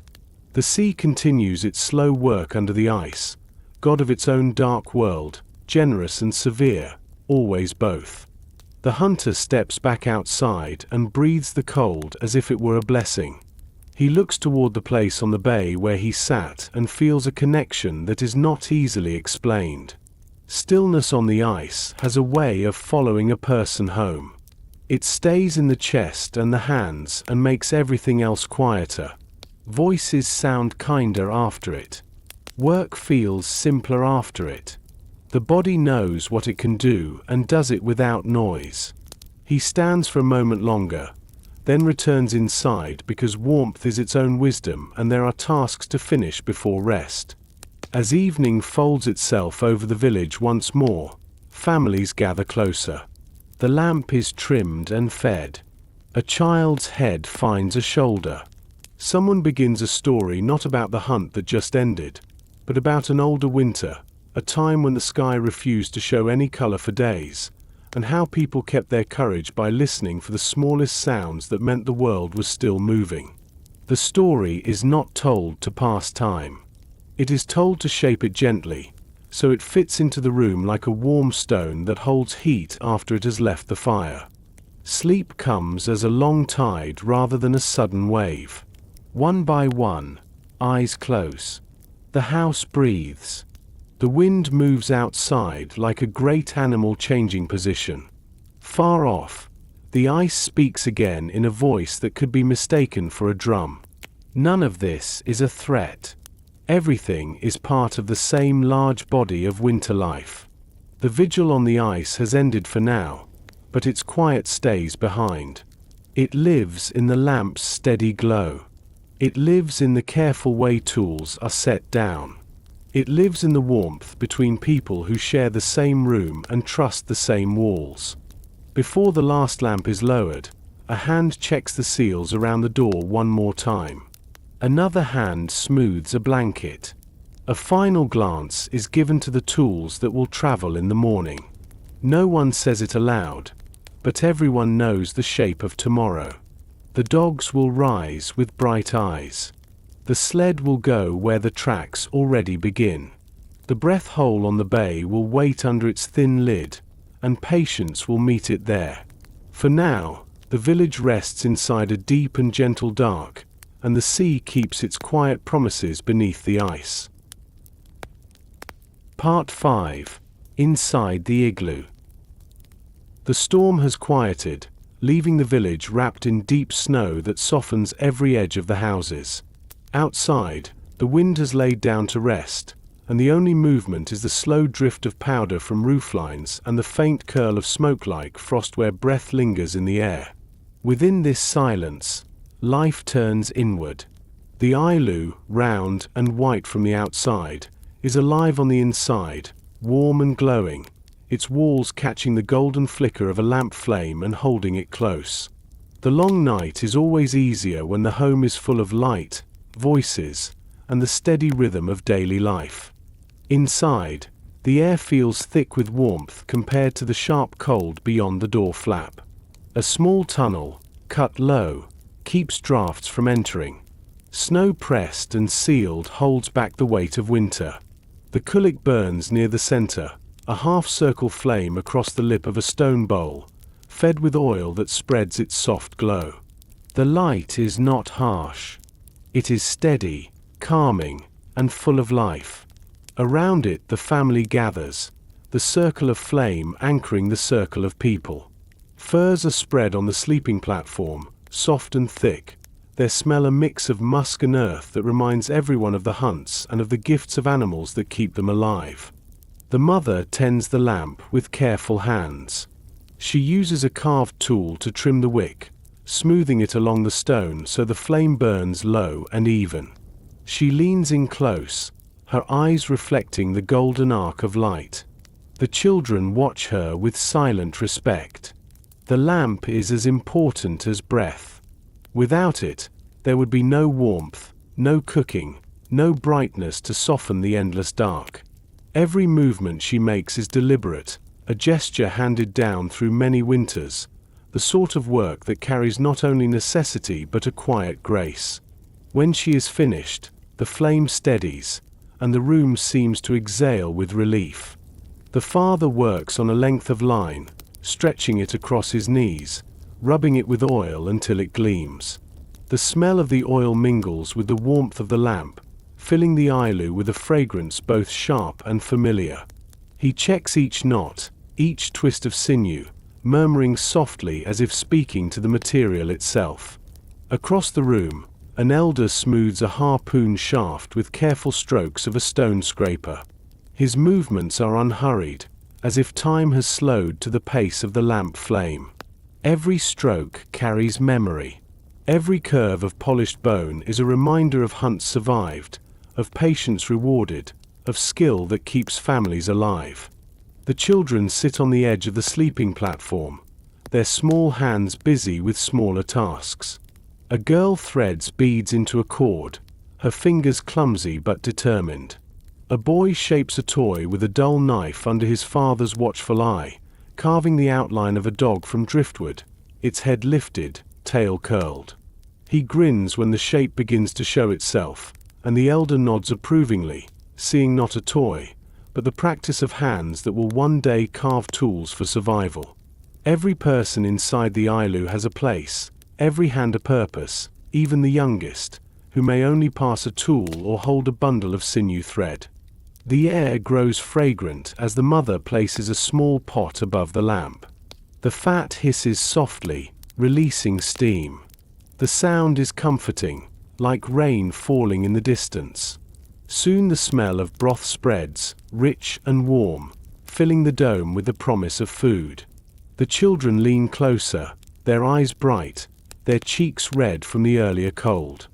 The sea continues its slow work under the ice, god of its own dark world, generous and severe, always both. The hunter steps back outside and breathes the cold as if it were a blessing. He looks toward the place on the bay where he sat and feels a connection that is not easily explained. Stillness on the ice has a way of following a person home. It stays in the chest and the hands and makes everything else quieter. Voices sound kinder after it. Work feels simpler after it. The body knows what it can do and does it without noise. He stands for a moment longer, then returns inside because warmth is its own wisdom and there are tasks to finish before rest. As evening folds itself over the village once more, families gather closer. The lamp is trimmed and fed. A child's head finds a shoulder. Someone begins a story not about the hunt that just ended, but about an older winter, a time when the sky refused to show any color for days, and how people kept their courage by listening for the smallest sounds that meant the world was still moving. The story is not told to pass time. It is told to shape it gently, so it fits into the room like a warm stone that holds heat after it has left the fire. Sleep comes as a long tide rather than a sudden wave. One by one, eyes close. The house breathes. The wind moves outside like a great animal changing position. Far off, the ice speaks again in a voice that could be mistaken for a drum. None of this is a threat. Everything is part of the same large body of winter life. The vigil on the ice has ended for now, but its quiet stays behind. It lives in the lamp's steady glow. It lives in the careful way tools are set down. It lives in the warmth between people who share the same room and trust the same walls. Before the last lamp is lowered, a hand checks the seals around the door one more time. Another hand smooths a blanket. A final glance is given to the tools that will travel in the morning. No one says it aloud, but everyone knows the shape of tomorrow. The dogs will rise with bright eyes. The sled will go where the tracks already begin. The breath hole on the bay will wait under its thin lid, and patience will meet it there. For now, the village rests inside a deep and gentle dark, and the sea keeps its quiet promises beneath the ice. Part 5. Inside the Igloo. The storm has quieted, leaving the village wrapped in deep snow that softens every edge of the houses. Outside, the wind has laid down to rest, and the only movement is the slow drift of powder from roof lines and the faint curl of smoke like frost where breath lingers in the air. Within this silence, life turns inward. The Igloo, round and white from the outside, is alive on the inside, warm and glowing, its walls catching the golden flicker of a lamp flame and holding it close. The long night is always easier when the home is full of light, voices, and the steady rhythm of daily life. Inside, the air feels thick with warmth compared to the sharp cold beyond the door flap. A small tunnel, cut low, keeps drafts from entering. Snow pressed and sealed holds back the weight of winter. The kullik burns near the center, a half-circle flame across the lip of a stone bowl, fed with oil that spreads its soft glow. The light is not harsh. It is steady, calming, and full of life. Around it the family gathers, the circle of flame anchoring the circle of people. Furs are spread on the sleeping platform, soft and thick, their smell a mix of musk and earth that reminds everyone of the hunts and of the gifts of animals that keep them alive. The mother tends the lamp with careful hands. She uses a carved tool to trim the wick, smoothing it along the stone so the flame burns low and even. She leans in close, her eyes reflecting the golden arc of light. The children watch her with silent respect. The lamp is as important as breath. Without it, there would be no warmth, no cooking, no brightness to soften the endless dark. Every movement she makes is deliberate, a gesture handed down through many winters, the sort of work that carries not only necessity but a quiet grace. When she is finished, the flame steadies, and the room seems to exhale with relief. The father works on a length of line, stretching it across his knees, rubbing it with oil until it gleams. The smell of the oil mingles with the warmth of the lamp, filling the igloo with a fragrance both sharp and familiar. He checks each knot, each twist of sinew, murmuring softly as if speaking to the material itself. Across the room, an elder smooths a harpoon shaft with careful strokes of a stone scraper. His movements are unhurried, as if time has slowed to the pace of the lamp flame. Every stroke carries memory. Every curve of polished bone is a reminder of hunts survived, of patience rewarded, of skill that keeps families alive. The children sit on the edge of the sleeping platform, their small hands busy with smaller tasks. A girl threads beads into a cord, her fingers clumsy but determined. A boy shapes a toy with a dull knife under his father's watchful eye, carving the outline of a dog from driftwood, its head lifted, tail curled. He grins when the shape begins to show itself, and the elder nods approvingly, seeing not a toy, but the practice of hands that will one day carve tools for survival. Every person inside the igloo has a place, every hand a purpose, even the youngest, who may only pass a tool or hold a bundle of sinew thread. The air grows fragrant as the mother places a small pot above the lamp. The fat hisses softly, releasing steam. The sound is comforting, like rain falling in the distance. Soon the smell of broth spreads, rich and warm, filling the dome with the promise of food. The children lean closer, their eyes bright, their cheeks red from the earlier cold.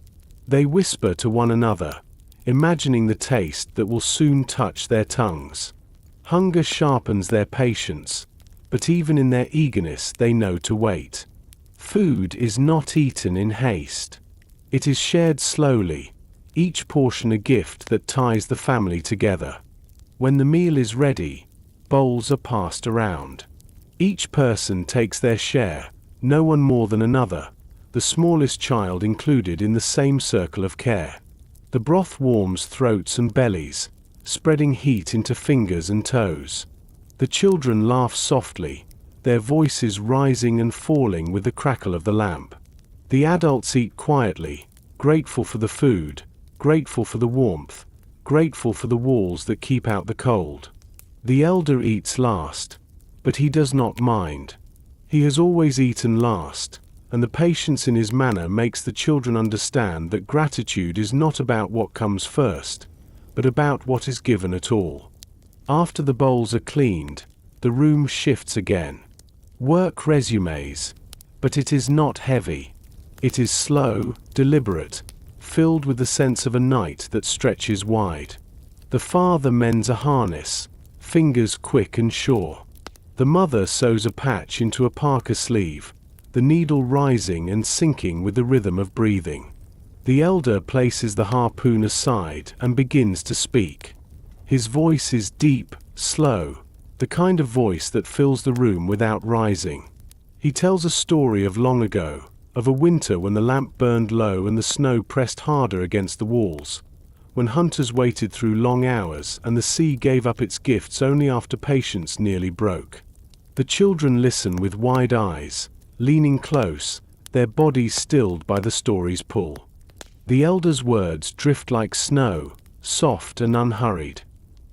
They whisper to one another, imagining the taste that will soon touch their tongues. Hunger sharpens their patience, but even in their eagerness they know to wait. Food is not eaten in haste. It is shared slowly, each portion a gift that ties the family together. When the meal is ready, bowls are passed around. Each person takes their share, no one more than another, the smallest child included in the same circle of care. The broth warms throats and bellies, spreading heat into fingers and toes. The children laugh softly, their voices rising and falling with the crackle of the lamp. The adults eat quietly, grateful for the food, grateful for the warmth, grateful for the walls that keep out the cold. The elder eats last, but he does not mind. He has always eaten last, and the patience in his manner makes the children understand that gratitude is not about what comes first, but about what is given at all. After the bowls are cleaned, the room shifts again. Work resumes, but it is not heavy. It is slow, deliberate, filled with the sense of a night that stretches wide. The father mends a harness, fingers quick and sure. The mother sews a patch into a parka sleeve, the needle rising and sinking with the rhythm of breathing. The elder places the harpoon aside and begins to speak. His voice is deep, slow, the kind of voice that fills the room without rising. He tells a story of long ago, of a winter when the lamp burned low and the snow pressed harder against the walls, when hunters waited through long hours and the sea gave up its gifts only after patience nearly broke. The children listen with wide eyes, leaning close, their bodies stilled by the story's pull. The elder's words drift like snow, soft and unhurried.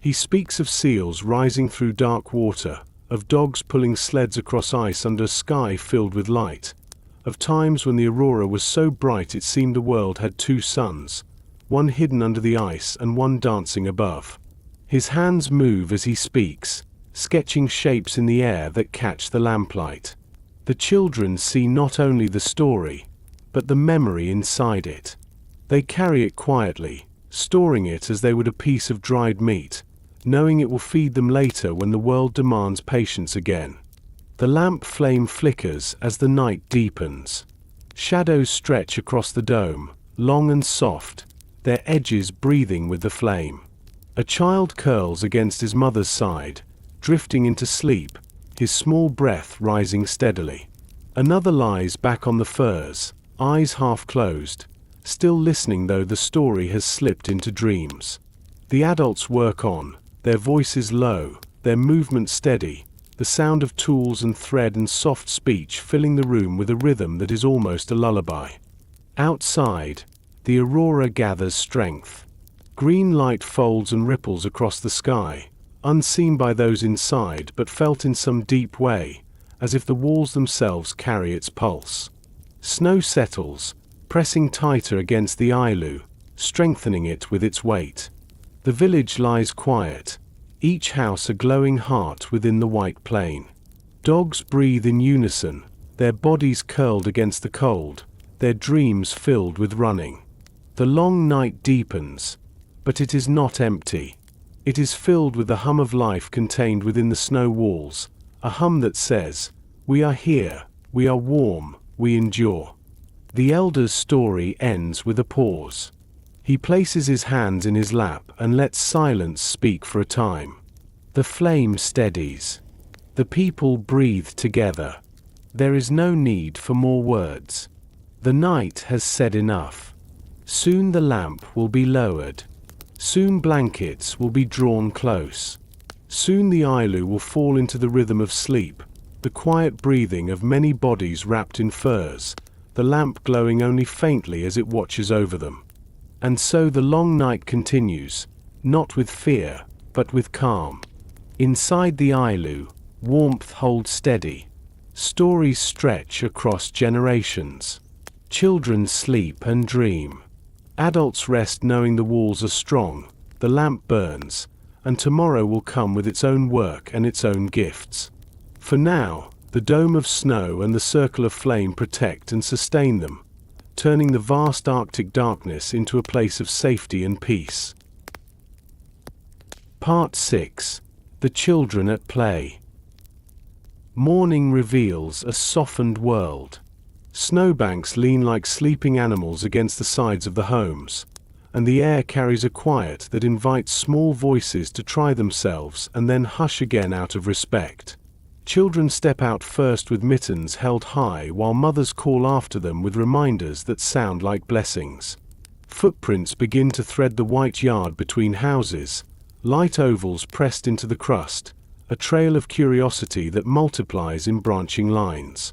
He speaks of seals rising through dark water, of dogs pulling sleds across ice under a sky filled with light, of times when the aurora was so bright it seemed the world had two suns, one hidden under the ice and one dancing above. His hands move as he speaks, sketching shapes in the air that catch the lamplight. The children see not only the story, but the memory inside it. They carry it quietly, storing it as they would a piece of dried meat, knowing it will feed them later when the world demands patience again. The lamp flame flickers as the night deepens. Shadows stretch across the dome, long and soft, their edges breathing with the flame. A child curls against his mother's side, drifting into sleep, his small breath rising steadily. Another lies back on the furs, eyes half closed, still listening though the story has slipped into dreams. The adults work on, their voices low, their movement steady, the sound of tools and thread and soft speech filling the room with a rhythm that is almost a lullaby. Outside, the aurora gathers strength. Green light folds and ripples across the sky, unseen by those inside but felt in some deep way, as if the walls themselves carry its pulse. Snow settles, pressing tighter against the Igloo, strengthening it with its weight. The village lies quiet, each house a glowing heart within the white plain. Dogs breathe in unison, their bodies curled against the cold, their dreams filled with running. The long night deepens, but it is not empty. It is filled with the hum of life contained within the snow walls, a hum that says, "We are here, we are warm, we endure." The elder's story ends with a pause. He places his hands in his lap and lets silence speak for a time. The flame steadies. The people breathe together. There is no need for more words. The night has said enough. Soon the lamp will be lowered. Soon blankets will be drawn close. Soon the Igloo will fall into the rhythm of sleep, the quiet breathing of many bodies wrapped in furs, the lamp glowing only faintly as it watches over them. And so the long night continues, not with fear, but with calm. Inside the Igloo, warmth holds steady. Stories stretch across generations. Children sleep and dream. Adults rest knowing the walls are strong, the lamp burns, and tomorrow will come with its own work and its own gifts. For now, the dome of snow and the circle of flame protect and sustain them, turning the vast Arctic darkness into a place of safety and peace. Part 6. The Children at Play. Morning reveals a softened world. Snowbanks lean like sleeping animals against the sides of the homes, and the air carries a quiet that invites small voices to try themselves and then hush again out of respect. Children step out first with mittens held high while mothers call after them with reminders that sound like blessings. Footprints begin to thread the white yard between houses, light ovals pressed into the crust, a trail of curiosity that multiplies in branching lines.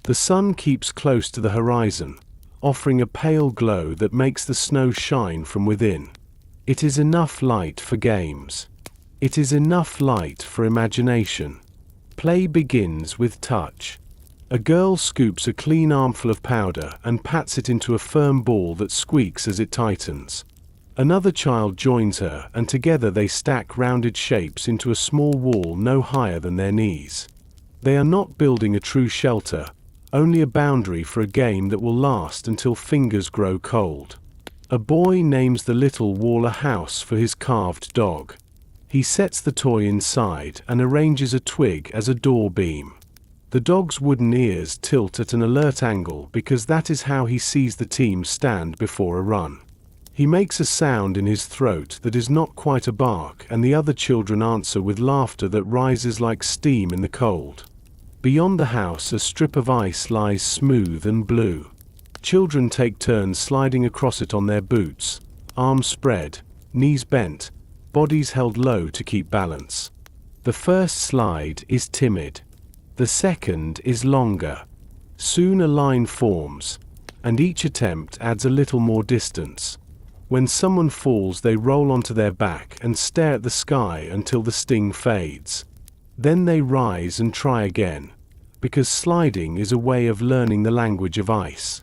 The sun keeps close to the horizon, offering a pale glow that makes the snow shine from within. It is enough light for games. It is enough light for imagination. Play begins with touch. A girl scoops a clean armful of powder and pats it into a firm ball that squeaks as it tightens. Another child joins her, and together they stack rounded shapes into a small wall no higher than their knees. They are not building a true shelter, only a boundary for a game that will last until fingers grow cold. A boy names the little wall a house for his carved dog. He sets the toy inside and arranges a twig as a door beam. The dog's wooden ears tilt at an alert angle because that is how he sees the team stand before a run. He makes a sound in his throat that is not quite a bark, and the other children answer with laughter that rises like steam in the cold. Beyond the house, a strip of ice lies smooth and blue. Children take turns sliding across it on their boots, arms spread, knees bent, bodies held low to keep balance. The first slide is timid. The second is longer. Soon a line forms, and each attempt adds a little more distance. When someone falls, they roll onto their back and stare at the sky until the sting fades. Then they rise and try again, because sliding is a way of learning the language of ice.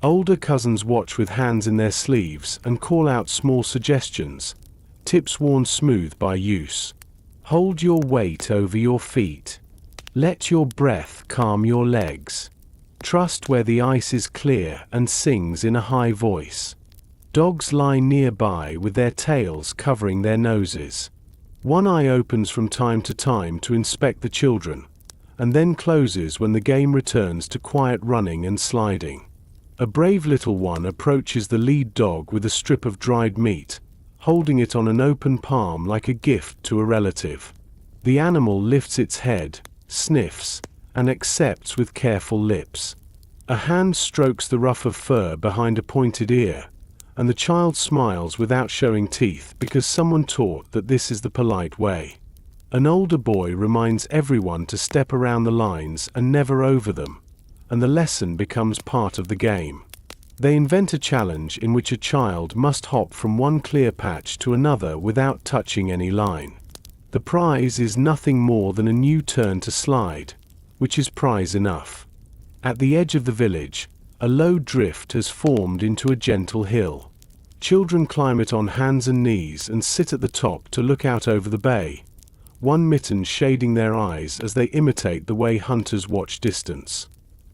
Older cousins watch with hands in their sleeves and call out small suggestions, tips worn smooth by use. Hold your weight over your feet. Let your breath calm your legs. Trust where the ice is clear, and sings in a high voice. Dogs lie nearby with their tails covering their noses. One eye opens from time to time to inspect the children, and then closes when the game returns to quiet running and sliding. A brave little one approaches the lead dog with a strip of dried meat, holding it on an open palm like a gift to a relative. The animal lifts its head, sniffs, and accepts with careful lips. A hand strokes the ruff of fur behind a pointed ear, and the child smiles without showing teeth because someone taught that this is the polite way. An older boy reminds everyone to step around the lines and never over them, and the lesson becomes part of the game. They invent a challenge in which a child must hop from one clear patch to another without touching any line. The prize is nothing more than a new turn to slide, which is prize enough. At the edge of the village, a low drift has formed into a gentle hill. Children climb it on hands and knees and sit at the top to look out over the bay, one mitten shading their eyes as they imitate the way hunters watch distance.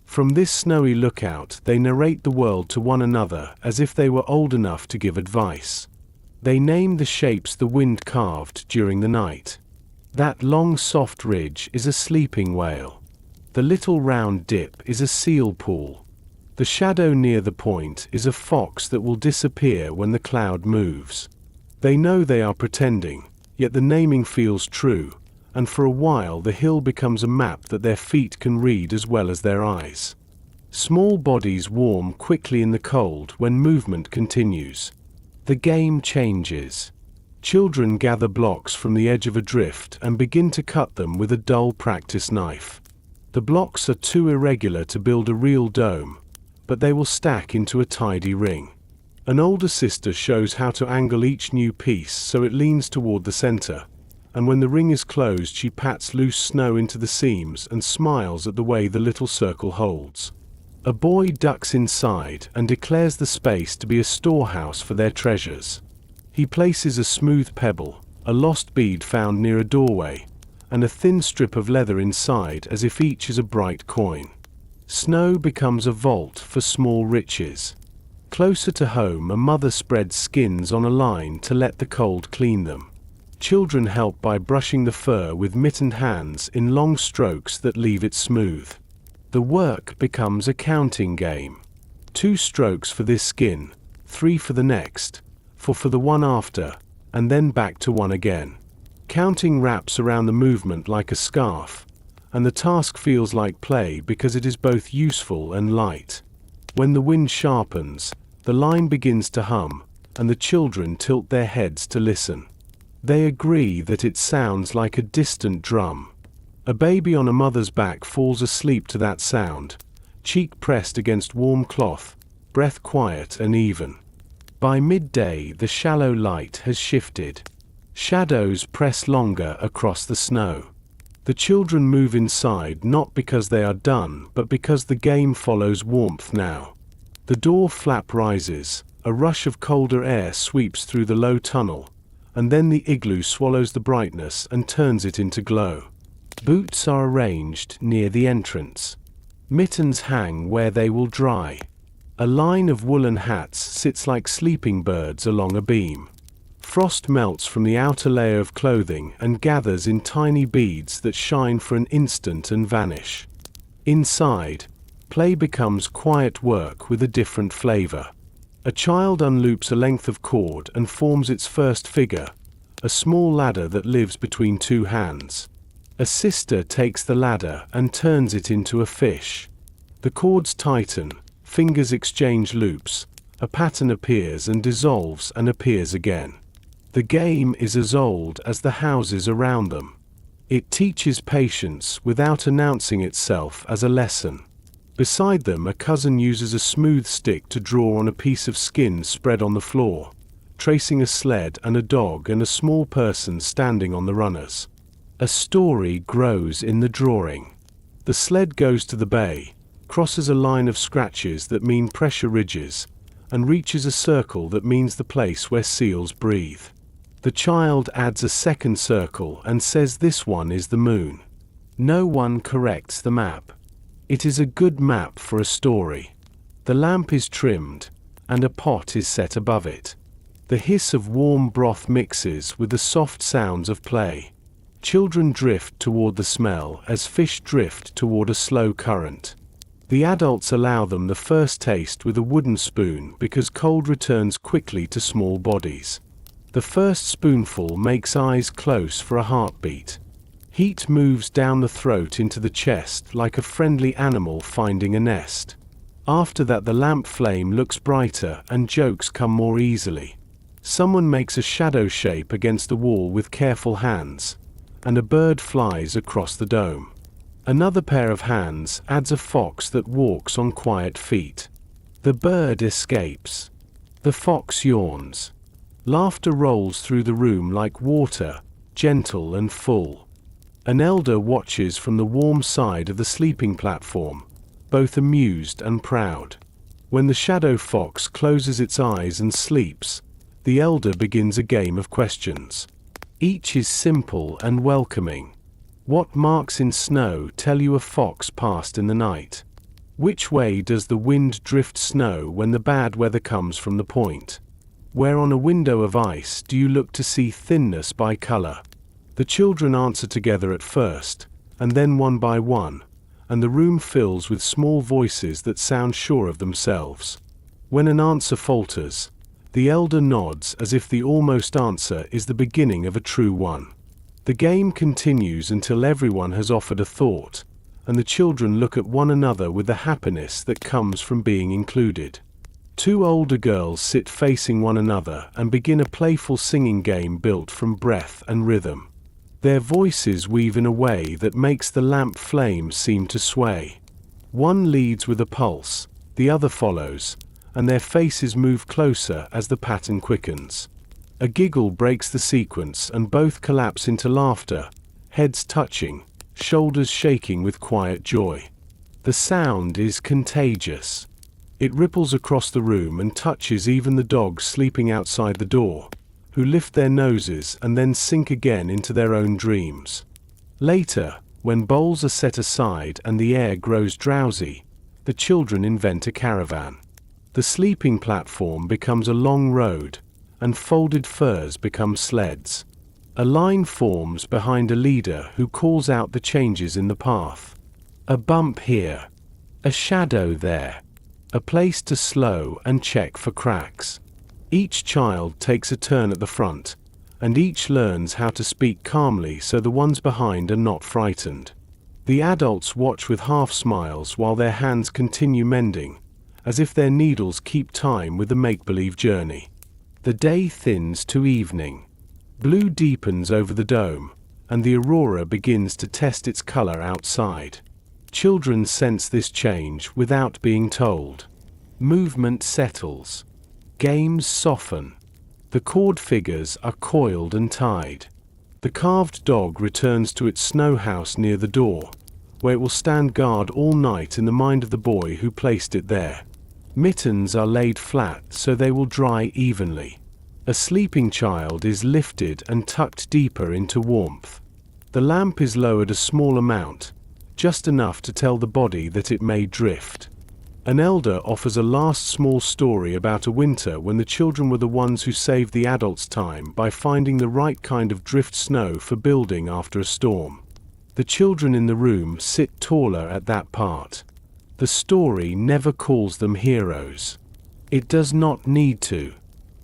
From this snowy lookout, they narrate the world to one another as if they were old enough to give advice. They name the shapes the wind carved during the night. That long soft ridge is a sleeping whale. The little round dip is a seal pool. The shadow near the point is a fox that will disappear when the cloud moves. They know they are pretending, yet the naming feels true, and for a while the hill becomes a map that their feet can read as well as their eyes. Small bodies warm quickly in the cold when movement continues. The game changes. Children gather blocks from the edge of a drift and begin to cut them with a dull practice knife. The blocks are too irregular to build a real dome, but they will stack into a tidy ring. An older sister shows how to angle each new piece so it leans toward the center, and when the ring is closed she pats loose snow into the seams and smiles at the way the little circle holds. A boy ducks inside and declares the space to be a storehouse for their treasures. He places a smooth pebble, a lost bead found near a doorway, and a thin strip of leather inside as if each is a bright coin. Snow becomes a vault for small riches. Closer to home, a mother spreads skins on a line to let the cold clean them. Children help by brushing the fur with mittened hands in long strokes that leave it smooth. The work becomes a counting game. 2 strokes for this skin, 3 for the next, 4 for the one after, and then back to 1 again. Counting wraps around the movement like a scarf, and the task feels like play because it is both useful and light. When the wind sharpens, the line begins to hum, and the children tilt their heads to listen. They agree that it sounds like a distant drum. A baby on a mother's back falls asleep to that sound, cheek pressed against warm cloth, breath quiet and even. By midday, the shallow light has shifted. Shadows press longer across the snow. The children move inside not because they are done, but because the game follows warmth now. The door flap rises, a rush of colder air sweeps through the low tunnel, and then the igloo swallows the brightness and turns it into glow. Boots are arranged near the entrance. Mittens hang where they will dry. A line of woolen hats sits like sleeping birds along a beam. Frost melts from the outer layer of clothing and gathers in tiny beads that shine for an instant and vanish. Inside, play becomes quiet work with a different flavor. A child unloops a length of cord and forms its first figure, a small ladder that lives between two hands. A sister takes the ladder and turns it into a fish. The cords tighten, fingers exchange loops, a pattern appears and dissolves and appears again. The game is as old as the houses around them. It teaches patience without announcing itself as a lesson. Beside them, a cousin uses a smooth stick to draw on a piece of skin spread on the floor, tracing a sled and a dog and a small person standing on the runners. A story grows in the drawing. The sled goes to the bay, crosses a line of scratches that mean pressure ridges, and reaches a circle that means the place where seals breathe. The child adds a second circle and says this one is the moon. No one corrects the map. It is a good map for a story. The lamp is trimmed, and a pot is set above it. The hiss of warm broth mixes with the soft sounds of play. Children drift toward the smell as fish drift toward a slow current. The adults allow them the first taste with a wooden spoon because cold returns quickly to small bodies. The first spoonful makes eyes close for a heartbeat. Heat moves down the throat into the chest like a friendly animal finding a nest. After that, the lamp flame looks brighter and jokes come more easily. Someone makes a shadow shape against the wall with careful hands, and a bird flies across the dome. Another pair of hands adds a fox that walks on quiet feet. The bird escapes. The fox yawns. Laughter rolls through the room like water, gentle and full. An elder watches from the warm side of the sleeping platform, both amused and proud. When the shadow fox closes its eyes and sleeps, the elder begins a game of questions. Each is simple and welcoming. What marks in snow tell you a fox passed in the night? Which way does the wind drift snow when the bad weather comes from the point? Where on a window of ice do you look to see thinness by color? The children answer together at first, and then one by one, and the room fills with small voices that sound sure of themselves. When an answer falters, the elder nods as if the almost answer is the beginning of a true one. The game continues until everyone has offered a thought, and the children look at one another with the happiness that comes from being included. Two older girls sit facing one another and begin a playful singing game built from breath and rhythm. Their voices weave in a way that makes the lamp flame seem to sway. One leads with a pulse, the other follows, and their faces move closer as the pattern quickens. A giggle breaks the sequence and both collapse into laughter, heads touching, shoulders shaking with quiet joy. The sound is contagious. It ripples across the room and touches even the dogs sleeping outside the door, who lift their noses and then sink again into their own dreams. Later, when bowls are set aside and the air grows drowsy, the children invent a caravan. The sleeping platform becomes a long road, and folded furs become sleds. A line forms behind a leader who calls out the changes in the path. A bump here, a shadow there, a place to slow and check for cracks. Each child takes a turn at the front, and each learns how to speak calmly so the ones behind are not frightened. The adults watch with half smiles while their hands continue mending, as if their needles keep time with the make-believe journey. The day thins to evening. Blue deepens over the dome, and the aurora begins to test its color outside. Children sense this change without being told. Movement settles. Games soften. The cord figures are coiled and tied. The carved dog returns to its snow house near the door, where it will stand guard all night in the mind of the boy who placed it there. Mittens are laid flat so they will dry evenly. A sleeping child is lifted and tucked deeper into warmth. The lamp is lowered a small amount, just enough to tell the body that it may drift. An elder offers a last small story about a winter when the children were the ones who saved the adults' time by finding the right kind of drift snow for building after a storm. The children in the room sit taller at that part. The story never calls them heroes. It does not need to.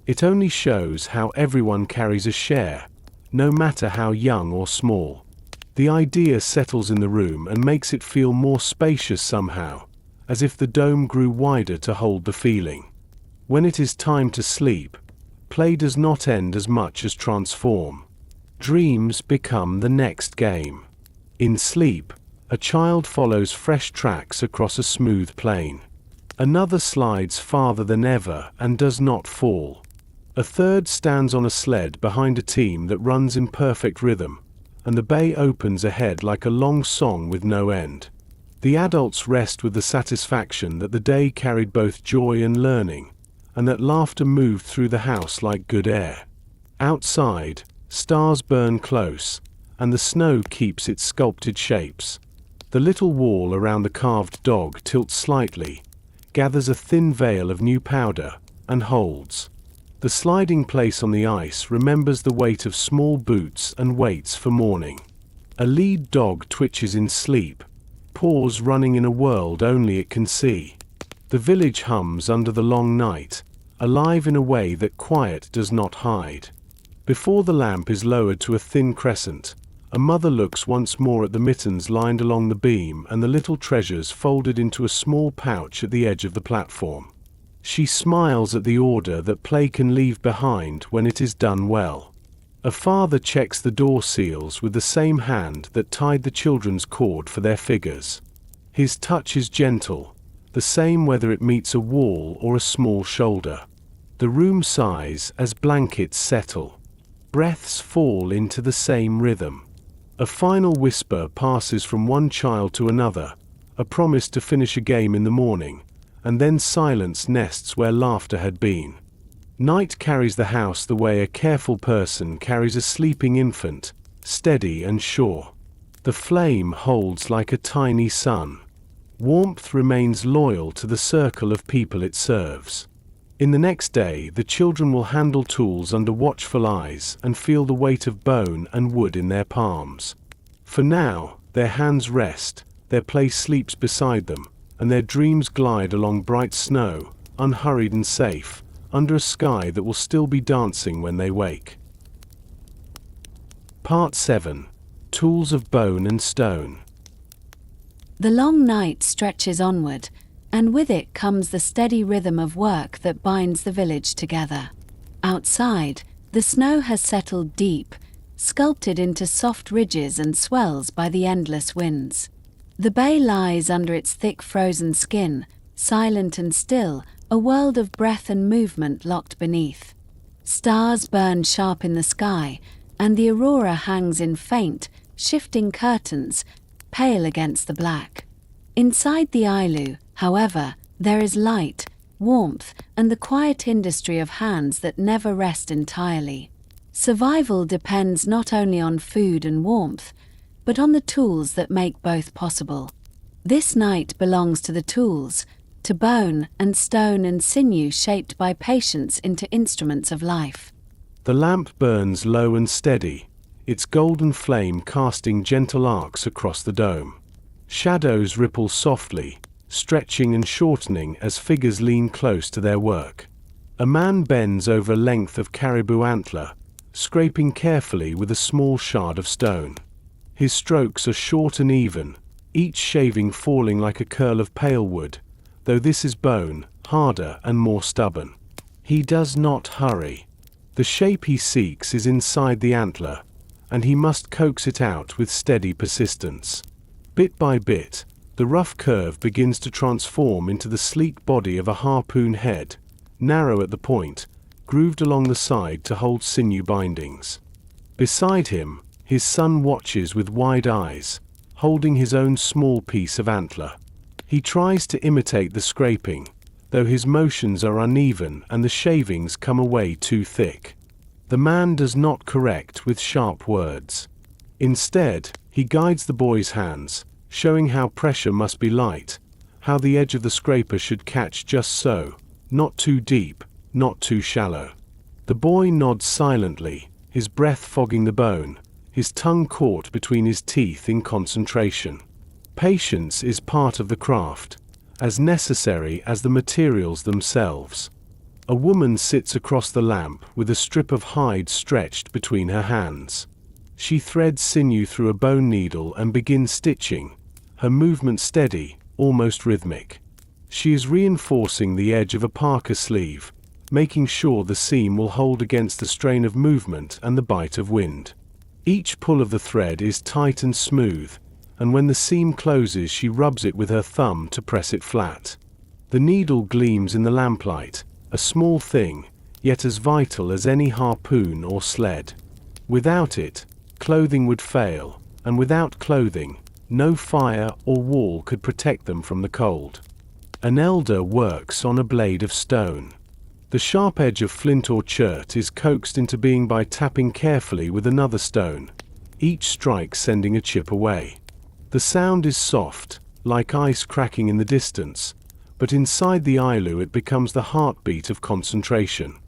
It only shows how everyone carries a share, no matter how young or small. The idea settles in the room and makes it feel more spacious somehow, as if the dome grew wider to hold the feeling. When it is time to sleep, play does not end as much as transform. Dreams become the next game. In sleep, a child follows fresh tracks across a smooth plain. Another slides farther than ever and does not fall. A third stands on a sled behind a team that runs in perfect rhythm, and the bay opens ahead like a long song with no end. The adults rest with the satisfaction that the day carried both joy and learning, and that laughter moved through the house like good air. Outside, stars burn close, and the snow keeps its sculpted shapes. The little wall around the carved dog tilts slightly, gathers a thin veil of new powder, and holds. The sliding place on the ice remembers the weight of small boots and waits for morning. A lead dog twitches in sleep, paws running in a world only it can see. The village hums under the long night, alive in a way that quiet does not hide. Before the lamp is lowered to a thin crescent, a mother looks once more at the mittens lined along the beam and the little treasures folded into a small pouch at the edge of the platform. She smiles at the order that play can leave behind when it is done well. A father checks the door seals with the same hand that tied the children's cord for their figures. His touch is gentle, the same whether it meets a wall or a small shoulder. The room sighs as blankets settle. Breaths fall into the same rhythm. A final whisper passes from one child to another, a promise to finish a game in the morning, and then silence nests where laughter had been. Night carries the house the way a careful person carries a sleeping infant, steady and sure. The flame holds like a tiny sun. Warmth remains loyal to the circle of people it serves. In the next day, the children will handle tools under watchful eyes and feel the weight of bone and wood in their palms. For now, their hands rest, their play sleeps beside them, and their dreams glide along bright snow, unhurried and safe, under a sky that will still be dancing when they wake. Part 7. Tools of Bone and Stone. The long night stretches onward, and with it comes the steady rhythm of work that binds the village together. Outside, the snow has settled deep, sculpted into soft ridges and swells by the endless winds. The bay lies under its thick frozen skin, silent and still, a world of breath and movement locked beneath. Stars burn sharp in the sky, and the Aurora hangs in faint, shifting curtains, pale against the black. Inside the Igloo, however, there is light, warmth, and the quiet industry of hands that never rest entirely. Survival depends not only on food and warmth, but on the tools that make both possible. This night belongs to the tools, to bone and stone and sinew shaped by patience into instruments of life. The lamp burns low and steady, its golden flame casting gentle arcs across the dome. Shadows ripple softly, stretching and shortening as figures lean close to their work. A man bends over a length of caribou antler, scraping carefully with a small shard of stone. His strokes are short and even, each shaving falling like a curl of pale wood, though this is bone, harder and more stubborn. He does not hurry. The shape he seeks is inside the antler, and he must coax it out with steady persistence. Bit by bit, the rough curve begins to transform into the sleek body of a harpoon head, narrow at the point, grooved along the side to hold sinew bindings. Beside him, his son watches with wide eyes, holding his own small piece of antler. He tries to imitate the scraping, though his motions are uneven and the shavings come away too thick. The man does not correct with sharp words. Instead, he guides the boy's hands, showing how pressure must be light, how the edge of the scraper should catch just so, not too deep, not too shallow. The boy nods silently, his breath fogging the bone, his tongue caught between his teeth in concentration. Patience is part of the craft, as necessary as the materials themselves. A woman sits across the lamp with a strip of hide stretched between her hands. She threads sinew through a bone needle and begins stitching, her movement steady, almost rhythmic. She is reinforcing the edge of a parka sleeve, making sure the seam will hold against the strain of movement and the bite of wind. Each pull of the thread is tight and smooth, and when the seam closes she rubs it with her thumb to press it flat. The needle gleams in the lamplight, a small thing, yet as vital as any harpoon or sled. Without it, clothing would fail, and without clothing, no fire or wall could protect them from the cold. An elder works on a blade of stone. The sharp edge of flint or chert is coaxed into being by tapping carefully with another stone, each strike sending a chip away. The sound is soft, like ice cracking in the distance, but inside the Igloo it becomes the heartbeat of concentration.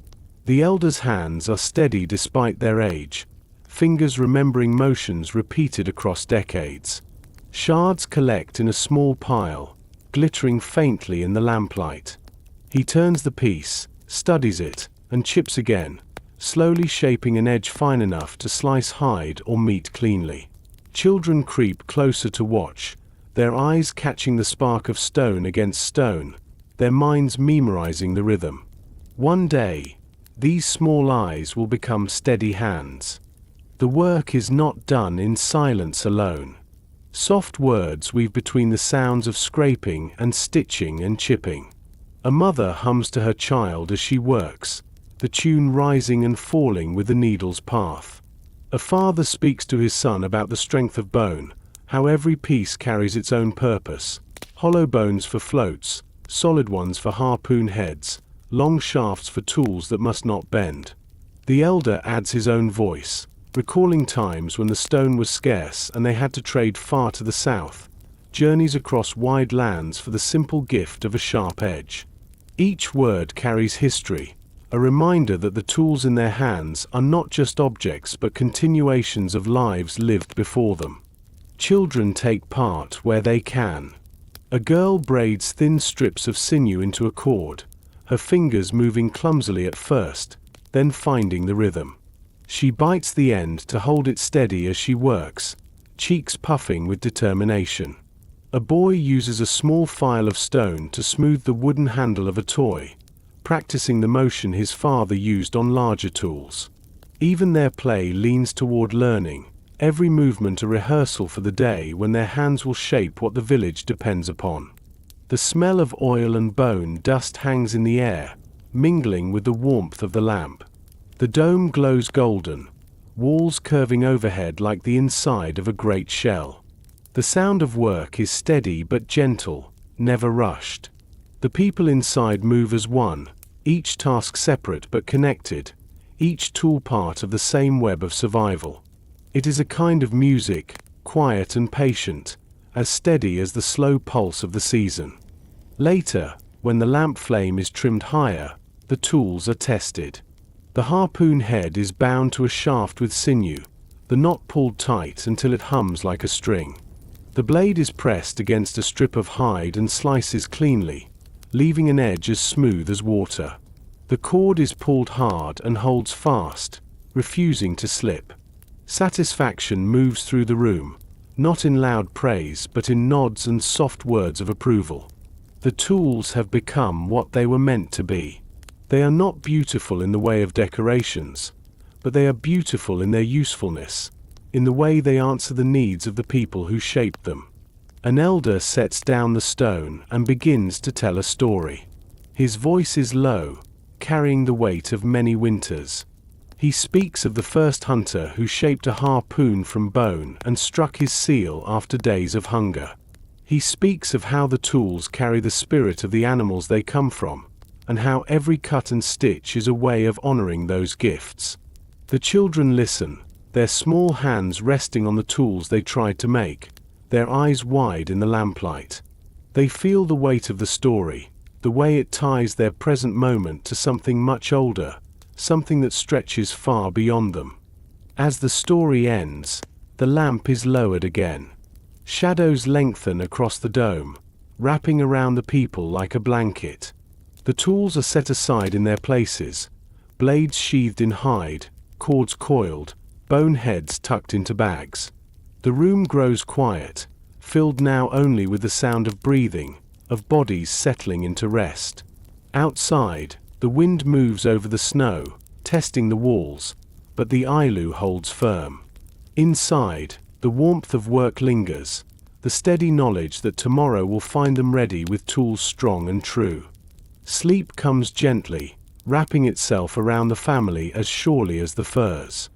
The elder's hands are steady despite their age, fingers remembering motions repeated across decades. Shards collect in a small pile, glittering faintly in the lamplight. He turns the piece, studies it, and chips again, slowly shaping an edge fine enough to slice hide or meat cleanly. Children creep closer to watch, their eyes catching the spark of stone against stone, their minds memorizing the rhythm. One day, these small eyes will become steady hands. The work is not done in silence alone. Soft words weave between the sounds of scraping and stitching and chipping. A mother hums to her child as she works, the tune rising and falling with the needle's path. A father speaks to his son about the strength of bone, how every piece carries its own purpose. Hollow bones for floats, solid ones for harpoon heads, long shafts for tools that must not bend. The elder adds his own voice, recalling times when the stone was scarce and they had to trade far to the south, journeys across wide lands for the simple gift of a sharp edge. Each word carries history, a reminder that the tools in their hands are not just objects but continuations of lives lived before them. Children take part where they can. A girl braids thin strips of sinew into a cord, her fingers moving clumsily at first, then finding the rhythm. She bites the end to hold it steady as she works, cheeks puffing with determination. A boy uses a small file of stone to smooth the wooden handle of a toy, practicing the motion his father used on larger tools. Even their play leans toward learning, every movement a rehearsal for the day when their hands will shape what the village depends upon. The smell of oil and bone dust hangs in the air, mingling with the warmth of the lamp. The dome glows golden, walls curving overhead like the inside of a great shell. The sound of work is steady but gentle, never rushed. The people inside move as one, each task separate but connected, each tool part of the same web of survival. It is a kind of music, quiet and patient, as steady as the slow pulse of the season. Later, when the lamp flame is trimmed higher, the tools are tested. The harpoon head is bound to a shaft with sinew, the knot pulled tight until it hums like a string. The blade is pressed against a strip of hide and slices cleanly, leaving an edge as smooth as water. The cord is pulled hard and holds fast, refusing to slip. Satisfaction moves through the room, not in loud praise but in nods and soft words of approval. The tools have become what they were meant to be. They are not beautiful in the way of decorations, but they are beautiful in their usefulness, in the way they answer the needs of the people who shaped them. An elder sets down the stone and begins to tell a story. His voice is low, carrying the weight of many winters. He speaks of the first hunter who shaped a harpoon from bone and struck his seal after days of hunger. He speaks of how the tools carry the spirit of the animals they come from, and how every cut and stitch is a way of honoring those gifts. The children listen, their small hands resting on the tools they tried to make, their eyes wide in the lamplight. They feel the weight of the story, the way it ties their present moment to something much older, something that stretches far beyond them. As the story ends, the lamp is lowered again. Shadows lengthen across the dome, wrapping around the people like a blanket. The tools are set aside in their places, blades sheathed in hide, cords coiled, bone heads tucked into bags. The room grows quiet, filled now only with the sound of breathing, of bodies settling into rest. Outside, the wind moves over the snow, testing the walls, but the Igloo holds firm. Inside, the warmth of work lingers, the steady knowledge that tomorrow will find them ready with tools strong and true. Sleep comes gently, wrapping itself around the family as surely as the furs.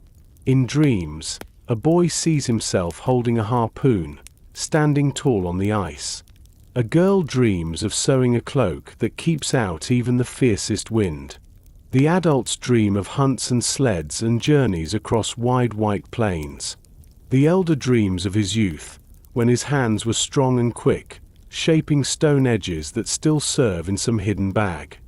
In dreams, a boy sees himself holding a harpoon, standing tall on the ice. A girl dreams of sewing a cloak that keeps out even the fiercest wind. The adults dream of hunts and sleds and journeys across wide white plains. The elder dreams of his youth, when his hands were strong and quick, shaping stone edges that still serve in some hidden bag.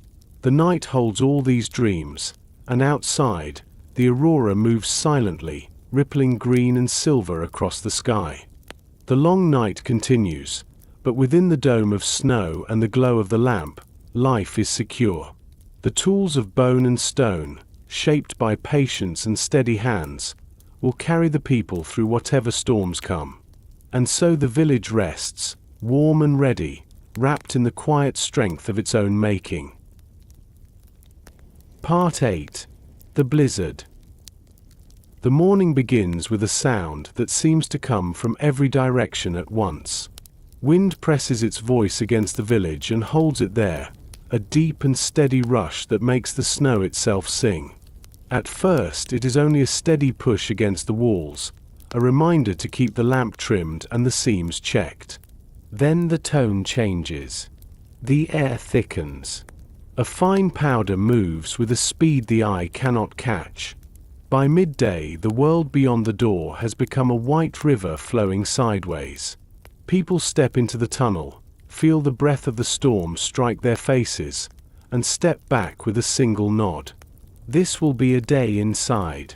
The night holds all these dreams, and outside, the Aurora moves silently, rippling green and silver across the sky. The long night continues, but within the dome of snow and the glow of the lamp, life is secure. The tools of bone and stone, shaped by patience and steady hands, will carry the people through whatever storms come. And so the village rests, warm and ready, wrapped in the quiet strength of its own making. Part 8. The Blizzard. The morning begins with a sound that seems to come from every direction at once. Wind presses its voice against the village and holds it there, a deep and steady rush that makes the snow itself sing. At first it is only a steady push against the walls, a reminder to keep the lamp trimmed and the seams checked. Then the tone changes. The air thickens. A fine powder moves with a speed the eye cannot catch. By midday, the world beyond the door has become a white river flowing sideways. People step into the tunnel, feel the breath of the storm strike their faces, and step back with a single nod. This will be a day inside.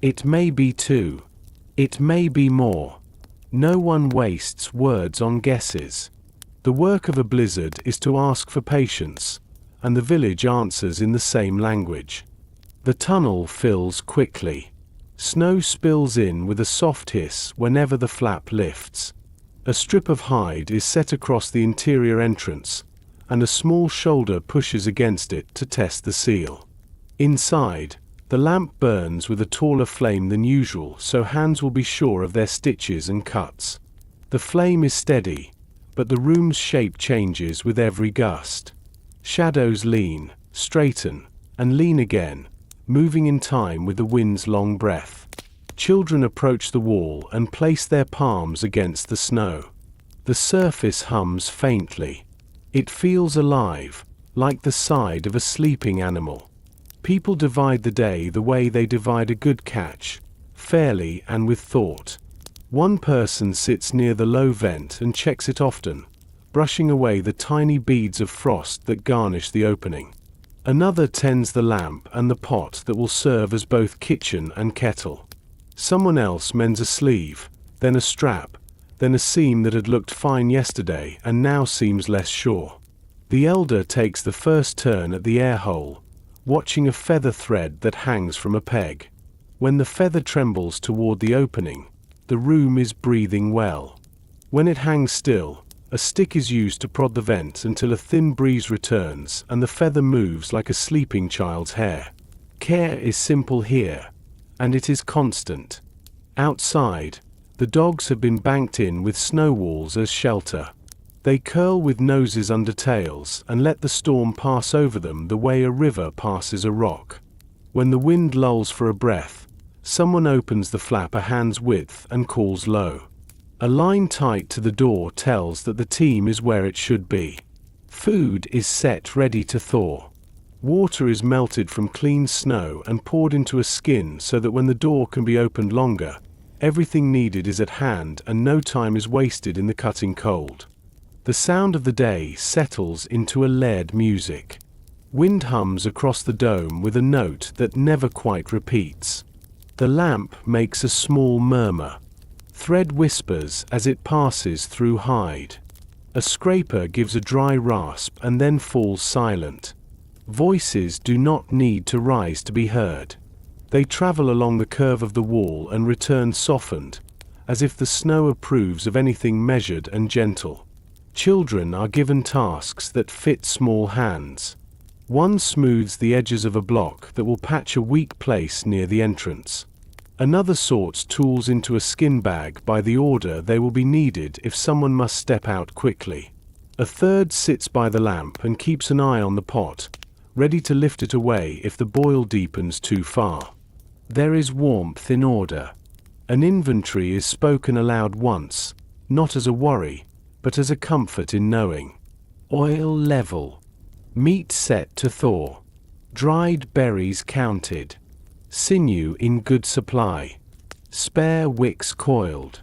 It may be 2. It may be more. No one wastes words on guesses. The work of a blizzard is to ask for patience, and the village answers in the same language. The tunnel fills quickly. Snow spills in with a soft hiss whenever the flap lifts. A strip of hide is set across the interior entrance, and a small shoulder pushes against it to test the seal. Inside, the lamp burns with a taller flame than usual, so hands will be sure of their stitches and cuts. The flame is steady, but the room's shape changes with every gust. Shadows lean, straighten, and lean again, moving in time with the wind's long breath. Children approach the wall and place their palms against the snow. The surface hums faintly. It feels alive, like the side of a sleeping animal. People divide the day the way they divide a good catch, fairly and with thought. One person sits near the low vent and checks it often, brushing away the tiny beads of frost that garnish the opening. Another tends the lamp and the pot that will serve as both kitchen and kettle. Someone else mends a sleeve, then a strap, then a seam that had looked fine yesterday and now seems less sure. The elder takes the first turn at the air hole, watching a feather thread that hangs from a peg. When the feather trembles toward the opening, the room is breathing well. When it hangs still, a stick is used to prod the vent until a thin breeze returns and the feather moves like a sleeping child's hair. Care is simple here, and it is constant. Outside, the dogs have been banked in with snow walls as shelter. They curl with noses under tails and let the storm pass over them the way a river passes a rock. When the wind lulls for a breath, someone opens the flap a hand's width and calls low. A line tight to the door tells that the team is where it should be. Food is set ready to thaw. Water is melted from clean snow and poured into a skin so that when the door can be opened longer, everything needed is at hand and no time is wasted in the cutting cold. The sound of the day settles into a layered music. Wind hums across the dome with a note that never quite repeats. The lamp makes a small murmur. Thread whispers as it passes through hide. A scraper gives a dry rasp and then falls silent. Voices do not need to rise to be heard. They travel along the curve of the wall and return softened, as if the snow approves of anything measured and gentle. Children are given tasks that fit small hands. One smooths the edges of a block that will patch a weak place near the entrance. Another sorts tools into a skin bag by the order they will be needed if someone must step out quickly. A third sits by the lamp and keeps an eye on the pot, ready to lift it away if the boil deepens too far. There is warmth in order. An inventory is spoken aloud once, not as a worry, but as a comfort in knowing. Oil level. Meat set to thaw. Dried berries counted. Sinew in good supply. Spare wicks coiled.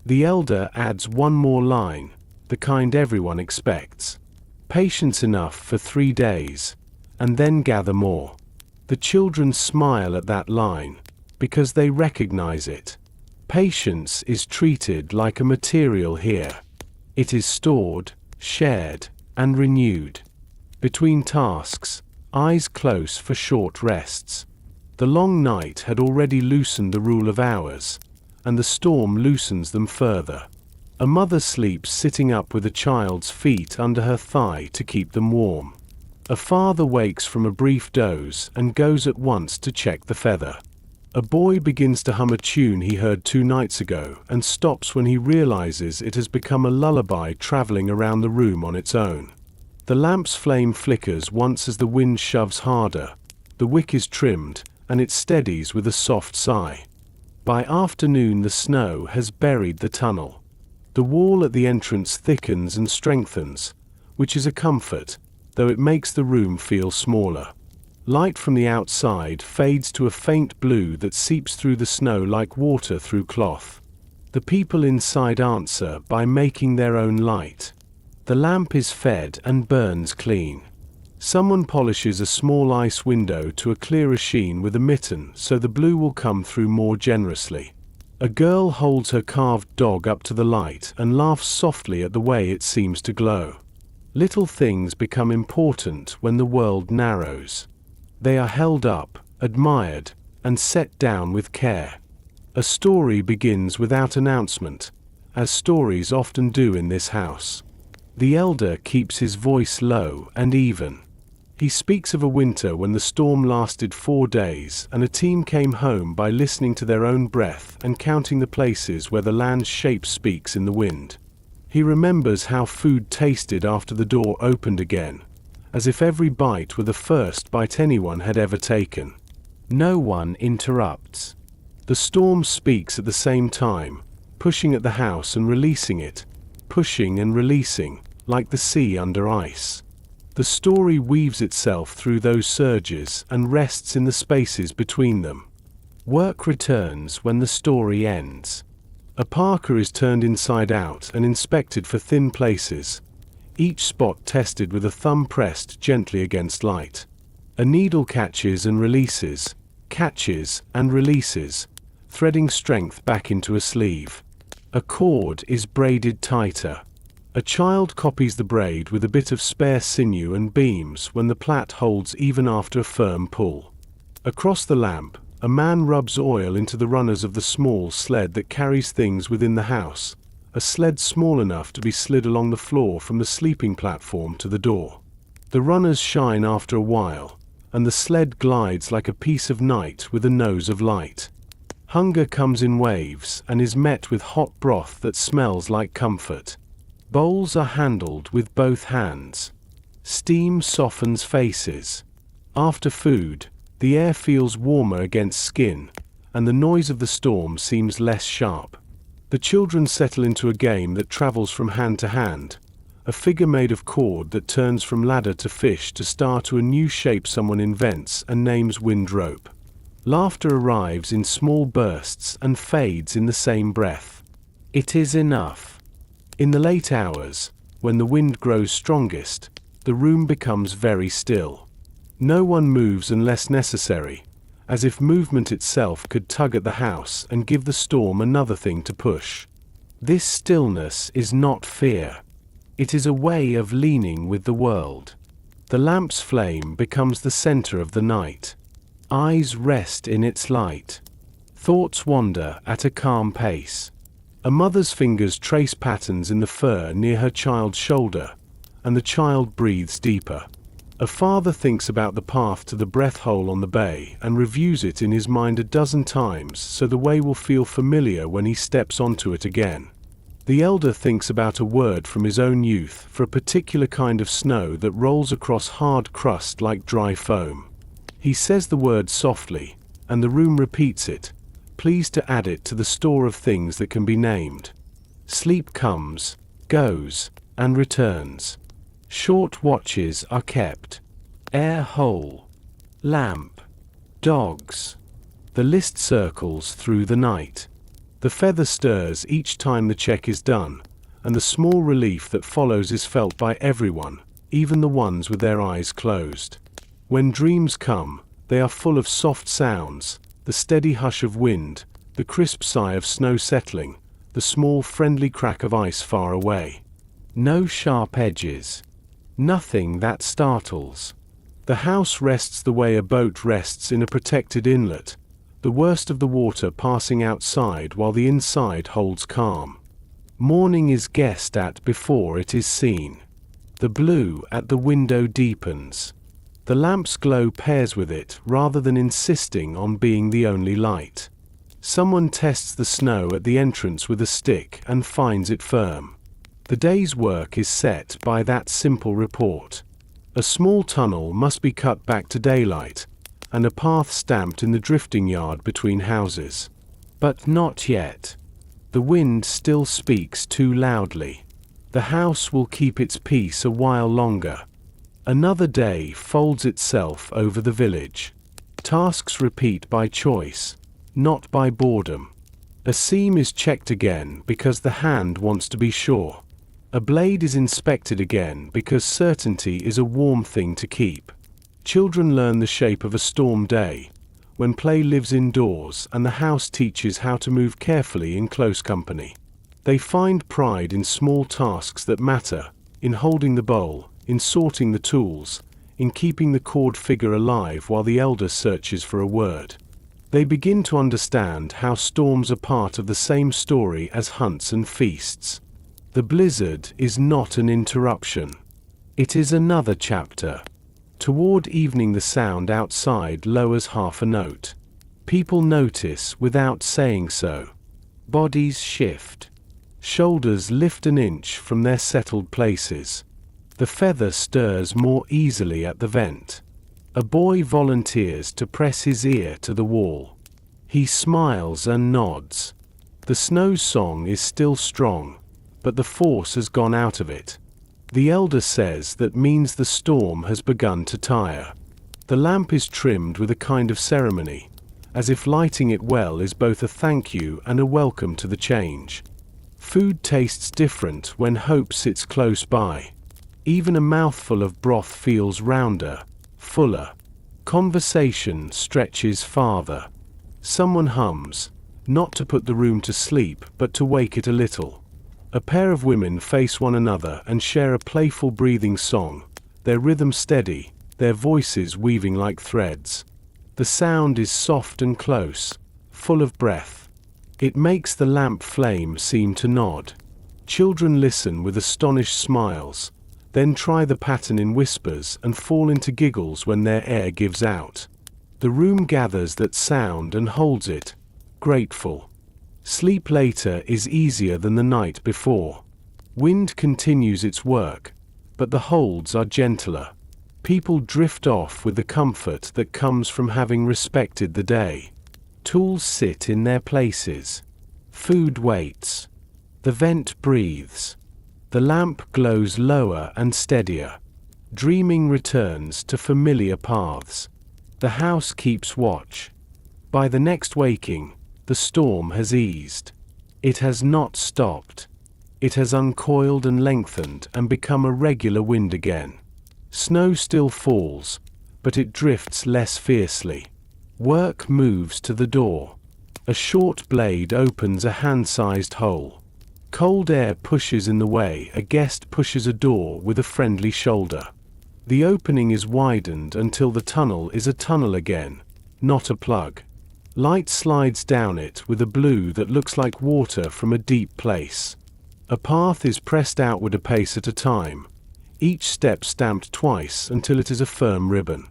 The elder adds one more line, the kind everyone expects. Patience enough for 3 days, and then gather more. The children smile at that line, because they recognize it. Patience is treated like a material here. It is stored, shared, and renewed. Between tasks, eyes close for short rests. The long night had already loosened the rule of hours, and the storm loosens them further. A mother sleeps sitting up with a child's feet under her thigh to keep them warm. A father wakes from a brief doze and goes at once to check the feather. A boy begins to hum a tune he heard 2 nights ago and stops when he realizes it has become a lullaby traveling around the room on its own. The lamp's flame flickers once as the wind shoves harder. The wick is trimmed, and it steadies with a soft sigh. By afternoon the snow has buried the tunnel. The wall at the entrance thickens and strengthens, which is a comfort, though it makes the room feel smaller. Light from the outside fades to a faint blue that seeps through the snow like water through cloth. The people inside answer by making their own light. The lamp is fed and burns clean. Someone polishes a small ice window to a clearer sheen with a mitten so the blue will come through more generously. A girl holds her carved dog up to the light and laughs softly at the way it seems to glow. Little things become important when the world narrows. They are held up, admired, and set down with care. A story begins without announcement, as stories often do in this house. The elder keeps his voice low and even. He speaks of a winter when the storm lasted 4 days and a team came home by listening to their own breath and counting the places where the land's shape speaks in the wind. He remembers how food tasted after the door opened again, as if every bite were the first bite anyone had ever taken. No one interrupts. The storm speaks at the same time, pushing at the house and releasing it, pushing and releasing, like the sea under ice. The story weaves itself through those surges and rests in the spaces between them. Work returns when the story ends. A parka is turned inside out and inspected for thin places, each spot tested with a thumb pressed gently against light. A needle catches and releases, threading strength back into a sleeve. A cord is braided tighter. A child copies the braid with a bit of spare sinew and beams when the plait holds even after a firm pull. Across the lamp, a man rubs oil into the runners of the small sled that carries things within the house, a sled small enough to be slid along the floor from the sleeping platform to the door. The runners shine after a while, and the sled glides like a piece of night with a nose of light. Hunger comes in waves and is met with hot broth that smells like comfort. Bowls are handled with both hands. Steam softens faces. After food, the air feels warmer against skin, and the noise of the storm seems less sharp. The children settle into a game that travels from hand to hand, a figure made of cord that turns from ladder to fish to star to a new shape someone invents and names wind rope. Laughter arrives in small bursts and fades in the same breath. It is enough. In the late hours, when the wind grows strongest, the room becomes very still. No one moves unless necessary, as if movement itself could tug at the house and give the storm another thing to push. This stillness is not fear. It is a way of leaning with the world. The lamp's flame becomes the center of the night. Eyes rest in its light. Thoughts wander at a calm pace. A mother's fingers trace patterns in the fur near her child's shoulder, and the child breathes deeper. A father thinks about the path to the breath hole on the bay and reviews it in his mind a dozen times so the way will feel familiar when he steps onto it again. The elder thinks about a word from his own youth for a particular kind of snow that rolls across hard crust like dry foam. He says the word softly, and the room repeats it, pleased to add it to the store of things that can be named. Sleep comes, goes, and returns. Short watches are kept. Air hole. Lamp. Dogs. The list circles through the night. The feather stirs each time the check is done, and the small relief that follows is felt by everyone, even the ones with their eyes closed. When dreams come, they are full of soft sounds, the steady hush of wind, the crisp sigh of snow settling, the small friendly crack of ice far away. No sharp edges. Nothing that startles. The house rests the way a boat rests in a protected inlet, the worst of the water passing outside while the inside holds calm. Morning is guessed at before it is seen. The blue at the window deepens. The lamp's glow pairs with it rather than insisting on being the only light. Someone tests the snow at the entrance with a stick and finds it firm. The day's work is set by that simple report. A small tunnel must be cut back to daylight, and a path stamped in the drifting yard between houses. But not yet. The wind still speaks too loudly. The house will keep its peace a while longer. Another day folds itself over the village. Tasks repeat by choice, not by boredom. A seam is checked again because the hand wants to be sure. A blade is inspected again because certainty is a warm thing to keep. Children learn the shape of a storm day, when play lives indoors and the house teaches how to move carefully in close company. They find pride in small tasks that matter, in holding the bowl, in sorting the tools, in keeping the cord figure alive while the elder searches for a word. They begin to understand how storms are part of the same story as hunts and feasts. The blizzard is not an interruption. It is another chapter. Toward evening the sound outside lowers half a note. People notice without saying so. Bodies shift. Shoulders lift an inch from their settled places. The feather stirs more easily at the vent. A boy volunteers to press his ear to the wall. He smiles and nods. The snow's song is still strong, but the force has gone out of it. The elder says that means the storm has begun to tire. The lamp is trimmed with a kind of ceremony, as if lighting it well is both a thank you and a welcome to the change. Food tastes different when hope sits close by. Even a mouthful of broth feels rounder, fuller. Conversation stretches farther. Someone hums, not to put the room to sleep, but to wake it a little. A pair of women face one another and share a playful breathing song, their rhythm steady, their voices weaving like threads. The sound is soft and close, full of breath. It makes the lamp flame seem to nod. Children listen with astonished smiles, then try the pattern in whispers and fall into giggles when their air gives out. The room gathers that sound and holds it, grateful. Sleep later is easier than the night before. Wind continues its work, but the holds are gentler. People drift off with the comfort that comes from having respected the day. Tools sit in their places. Food waits. The vent breathes. The lamp glows lower and steadier. Dreaming returns to familiar paths. The house keeps watch. By the next waking, the storm has eased. It has not stopped. It has uncoiled and lengthened and become a regular wind again. Snow still falls, but it drifts less fiercely. Work moves to the door. A short blade opens a hand-sized hole. Cold air pushes in the way. A guest pushes a door with a friendly shoulder. The opening is widened until the tunnel is a tunnel again, not a plug. Light slides down it with a blue that looks like water from a deep place. A path is pressed outward a pace at a time, each step stamped twice until it is a firm ribbon.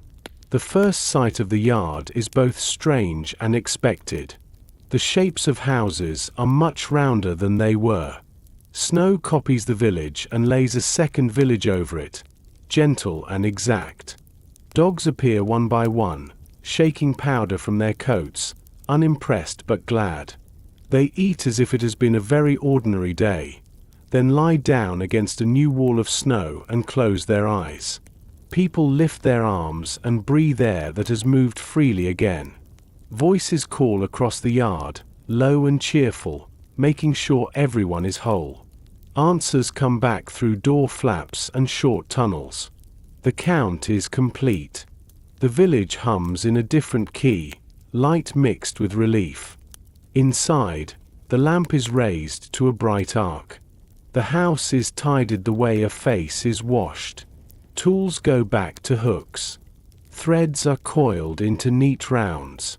The first sight of the yard is both strange and expected. The shapes of houses are much rounder than they were. Snow copies the village and lays a second village over it, gentle and exact. Dogs appear one by one, shaking powder from their coats, unimpressed but glad. They eat as if it has been a very ordinary day, then lie down against a new wall of snow and close their eyes. People lift their arms and breathe air that has moved freely again. Voices call across the yard, low and cheerful, making sure everyone is whole. Answers come back through door flaps and short tunnels. The count is complete. The village hums in a different key, light mixed with relief. Inside, the lamp is raised to a bright arc. The house is tidied the way a face is washed. Tools go back to hooks. Threads are coiled into neat rounds.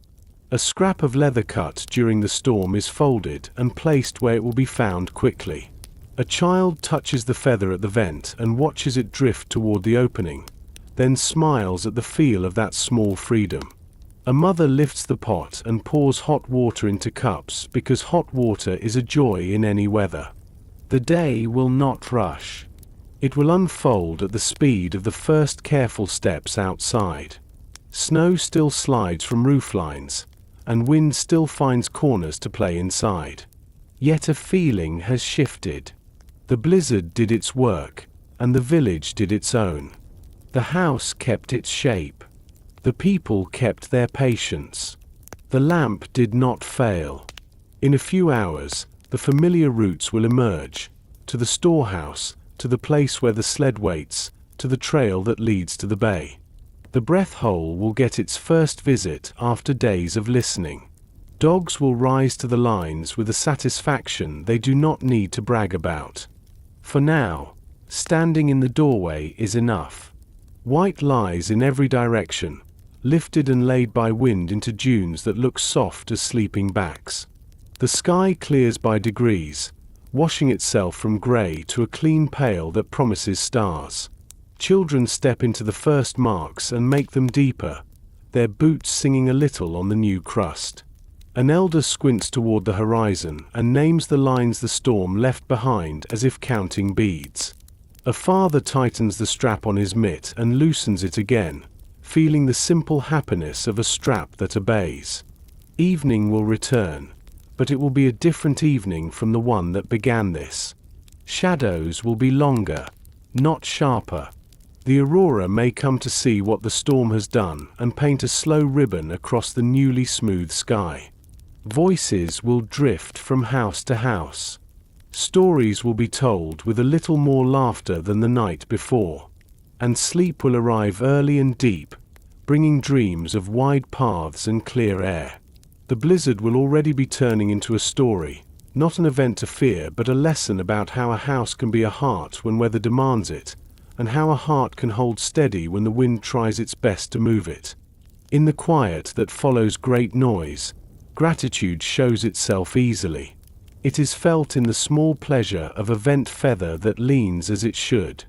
A scrap of leather cut during the storm is folded and placed where it will be found quickly. A child touches the feather at the vent and watches it drift toward the opening, then smiles at the feel of that small freedom. A mother lifts the pot and pours hot water into cups because hot water is a joy in any weather. The day will not rush. It will unfold at the speed of the first careful steps outside. Snow still slides from rooflines, and wind still finds corners to play inside. Yet a feeling has shifted. The blizzard did its work, and the village did its own. The house kept its shape. The people kept their patience. The lamp did not fail. In a few hours, the familiar routes will emerge, to the storehouse, to the place where the sled waits, to the trail that leads to the bay. The breath hole will get its first visit after days of listening. Dogs will rise to the lines with a satisfaction they do not need to brag about. For now, standing in the doorway is enough. White lies in every direction, lifted and laid by wind into dunes that look soft as sleeping backs. The sky clears by degrees, washing itself from grey to a clean pale that promises stars. Children step into the first marks and make them deeper, their boots singing a little on the new crust. An elder squints toward the horizon and names the lines the storm left behind as if counting beads. A father tightens the strap on his mitt and loosens it again, feeling the simple happiness of a strap that obeys. Evening will return, but it will be a different evening from the one that began this. Shadows will be longer, not sharper. The Aurora may come to see what the storm has done and paint a slow ribbon across the newly smooth sky. Voices will drift from house to house. Stories will be told with a little more laughter than the night before. And sleep will arrive early and deep, bringing dreams of wide paths and clear air. The blizzard will already be turning into a story, not an event to fear but a lesson about how a house can be a heart when weather demands it, and how a heart can hold steady when the wind tries its best to move it. In the quiet that follows great noise, gratitude shows itself easily. It is felt in the small pleasure of a vent feather that leans as it should.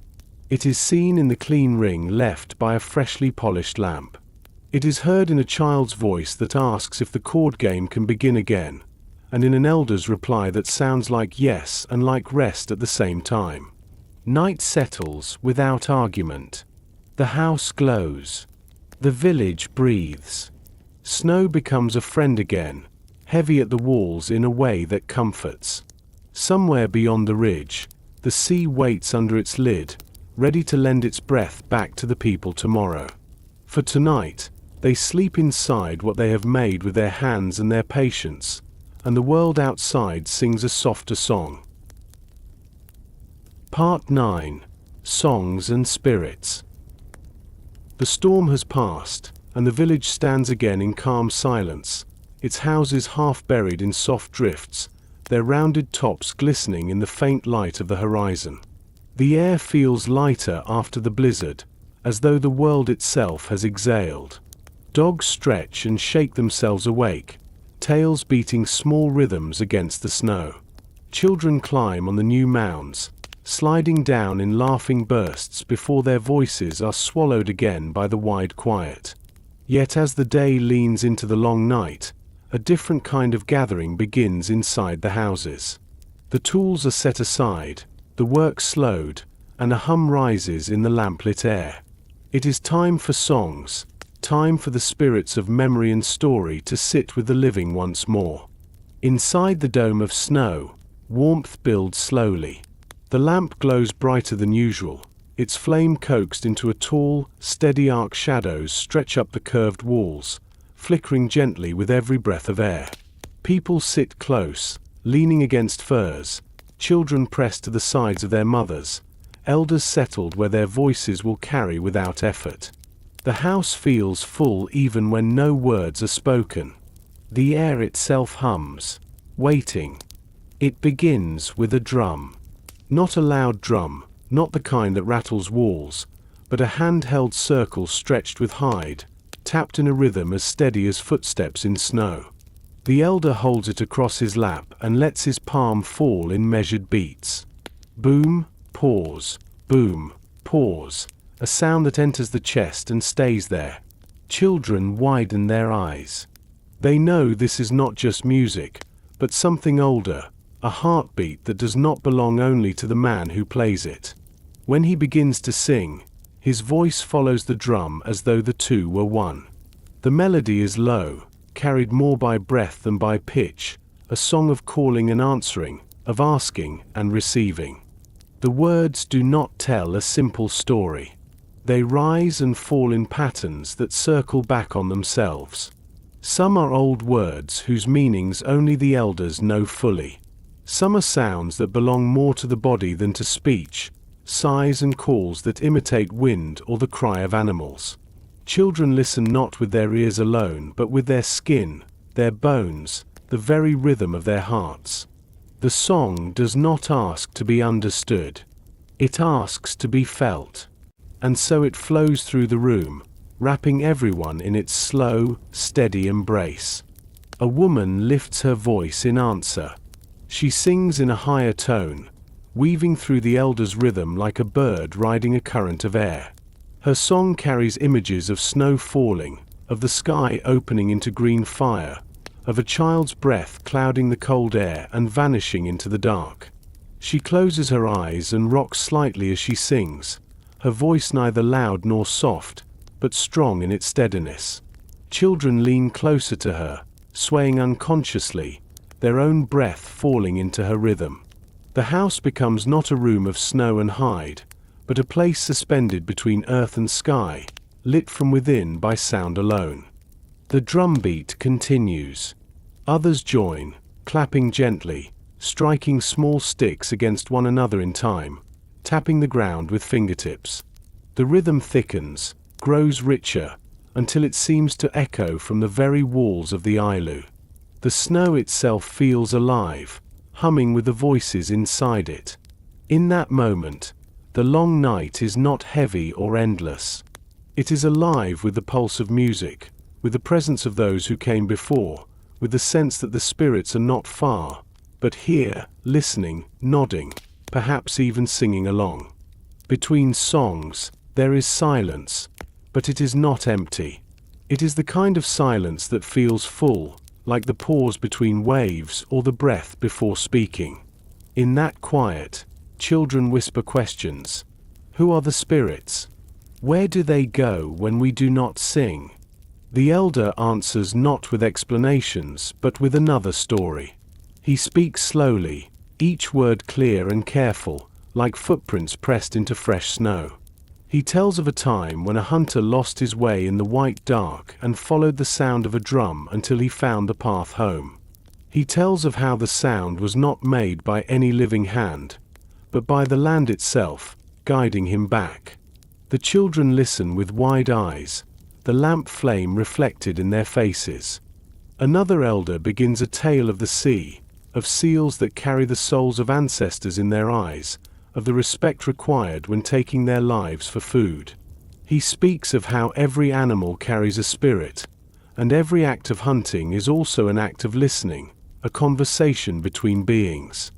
It is seen in the clean ring left by a freshly polished lamp. It is heard in a child's voice that asks if the chord game can begin again, and in an elder's reply that sounds like yes and like rest at the same time. Night settles without argument. The house glows. The village breathes. Snow becomes a friend again, heavy at the walls in a way that comforts. Somewhere beyond the ridge, the sea waits under its lid, ready to lend its breath back to the people tomorrow. For tonight, they sleep inside what they have made with their hands and their patience, and the world outside sings a softer song. Part 9. Songs and Spirits. The storm has passed, and the village stands again in calm silence, its houses half buried in soft drifts, their rounded tops glistening in the faint light of the horizon. The air feels lighter after the blizzard, as though the world itself has exhaled. Dogs stretch and shake themselves awake, tails beating small rhythms against the snow. Children climb on the new mounds, sliding down in laughing bursts before their voices are swallowed again by the wide quiet. Yet as the day leans into the long night, a different kind of gathering begins inside the houses. The tools are set aside, the work slowed, and a hum rises in the lamplit air. It is time for songs, time for the spirits of memory and story to sit with the living once more. Inside the dome of snow, warmth builds slowly. The lamp glows brighter than usual, its flame coaxed into a tall, steady arc. Shadows stretch up the curved walls, flickering gently with every breath of air. People sit close, leaning against furs, children pressed to the sides of their mothers, elders settled where their voices will carry without effort. The house feels full even when no words are spoken. The air itself hums, waiting. It begins with a drum. Not a loud drum, not the kind that rattles walls, but a handheld circle stretched with hide, tapped in a rhythm as steady as footsteps in snow. The elder holds it across his lap and lets his palm fall in measured beats. Boom, pause, boom, pause, a sound that enters the chest and stays there. Children widen their eyes. They know this is not just music, but something older, a heartbeat that does not belong only to the man who plays it. When he begins to sing, his voice follows the drum as though the two were one. The melody is low, carried more by breath than by pitch, a song of calling and answering, of asking and receiving. The words do not tell a simple story. They rise and fall in patterns that circle back on themselves. Some are old words whose meanings only the elders know fully. Some are sounds that belong more to the body than to speech, sighs and calls that imitate wind or the cry of animals. Children listen not with their ears alone but with their skin, their bones, the very rhythm of their hearts. The song does not ask to be understood. It asks to be felt. And so it flows through the room, wrapping everyone in its slow, steady embrace. A woman lifts her voice in answer. She sings in a higher tone, weaving through the elder's rhythm like a bird riding a current of air. Her song carries images of snow falling, of the sky opening into green fire, of a child's breath clouding the cold air and vanishing into the dark. She closes her eyes and rocks slightly as she sings, her voice neither loud nor soft, but strong in its steadiness. Children lean closer to her, swaying unconsciously, their own breath falling into her rhythm. The house becomes not a room of snow and hide, but a place suspended between earth and sky, lit from within by sound alone. The drumbeat continues. Others join, clapping gently, striking small sticks against one another in time, tapping the ground with fingertips. The rhythm thickens, grows richer, until it seems to echo from the very walls of the Igloo. The snow itself feels alive, humming with the voices inside it. In that moment, the long night is not heavy or endless. It is alive with the pulse of music, with the presence of those who came before, with the sense that the spirits are not far, but here, listening, nodding, perhaps even singing along. Between songs, there is silence, but it is not empty. It is the kind of silence that feels full, like the pause between waves or the breath before speaking. In that quiet, children whisper questions. Who are the spirits? Where do they go when we do not sing? The elder answers not with explanations, but with another story. He speaks slowly, each word clear and careful, like footprints pressed into fresh snow. He tells of a time when a hunter lost his way in the white dark and followed the sound of a drum until he found the path home. He tells of how the sound was not made by any living hand, but by the land itself, guiding him back. The children listen with wide eyes, the lamp flame reflected in their faces. Another elder begins a tale of the sea, of seals that carry the souls of ancestors in their eyes, of the respect required when taking their lives for food. He speaks of how every animal carries a spirit, and every act of hunting is also an act of listening, a conversation between beings.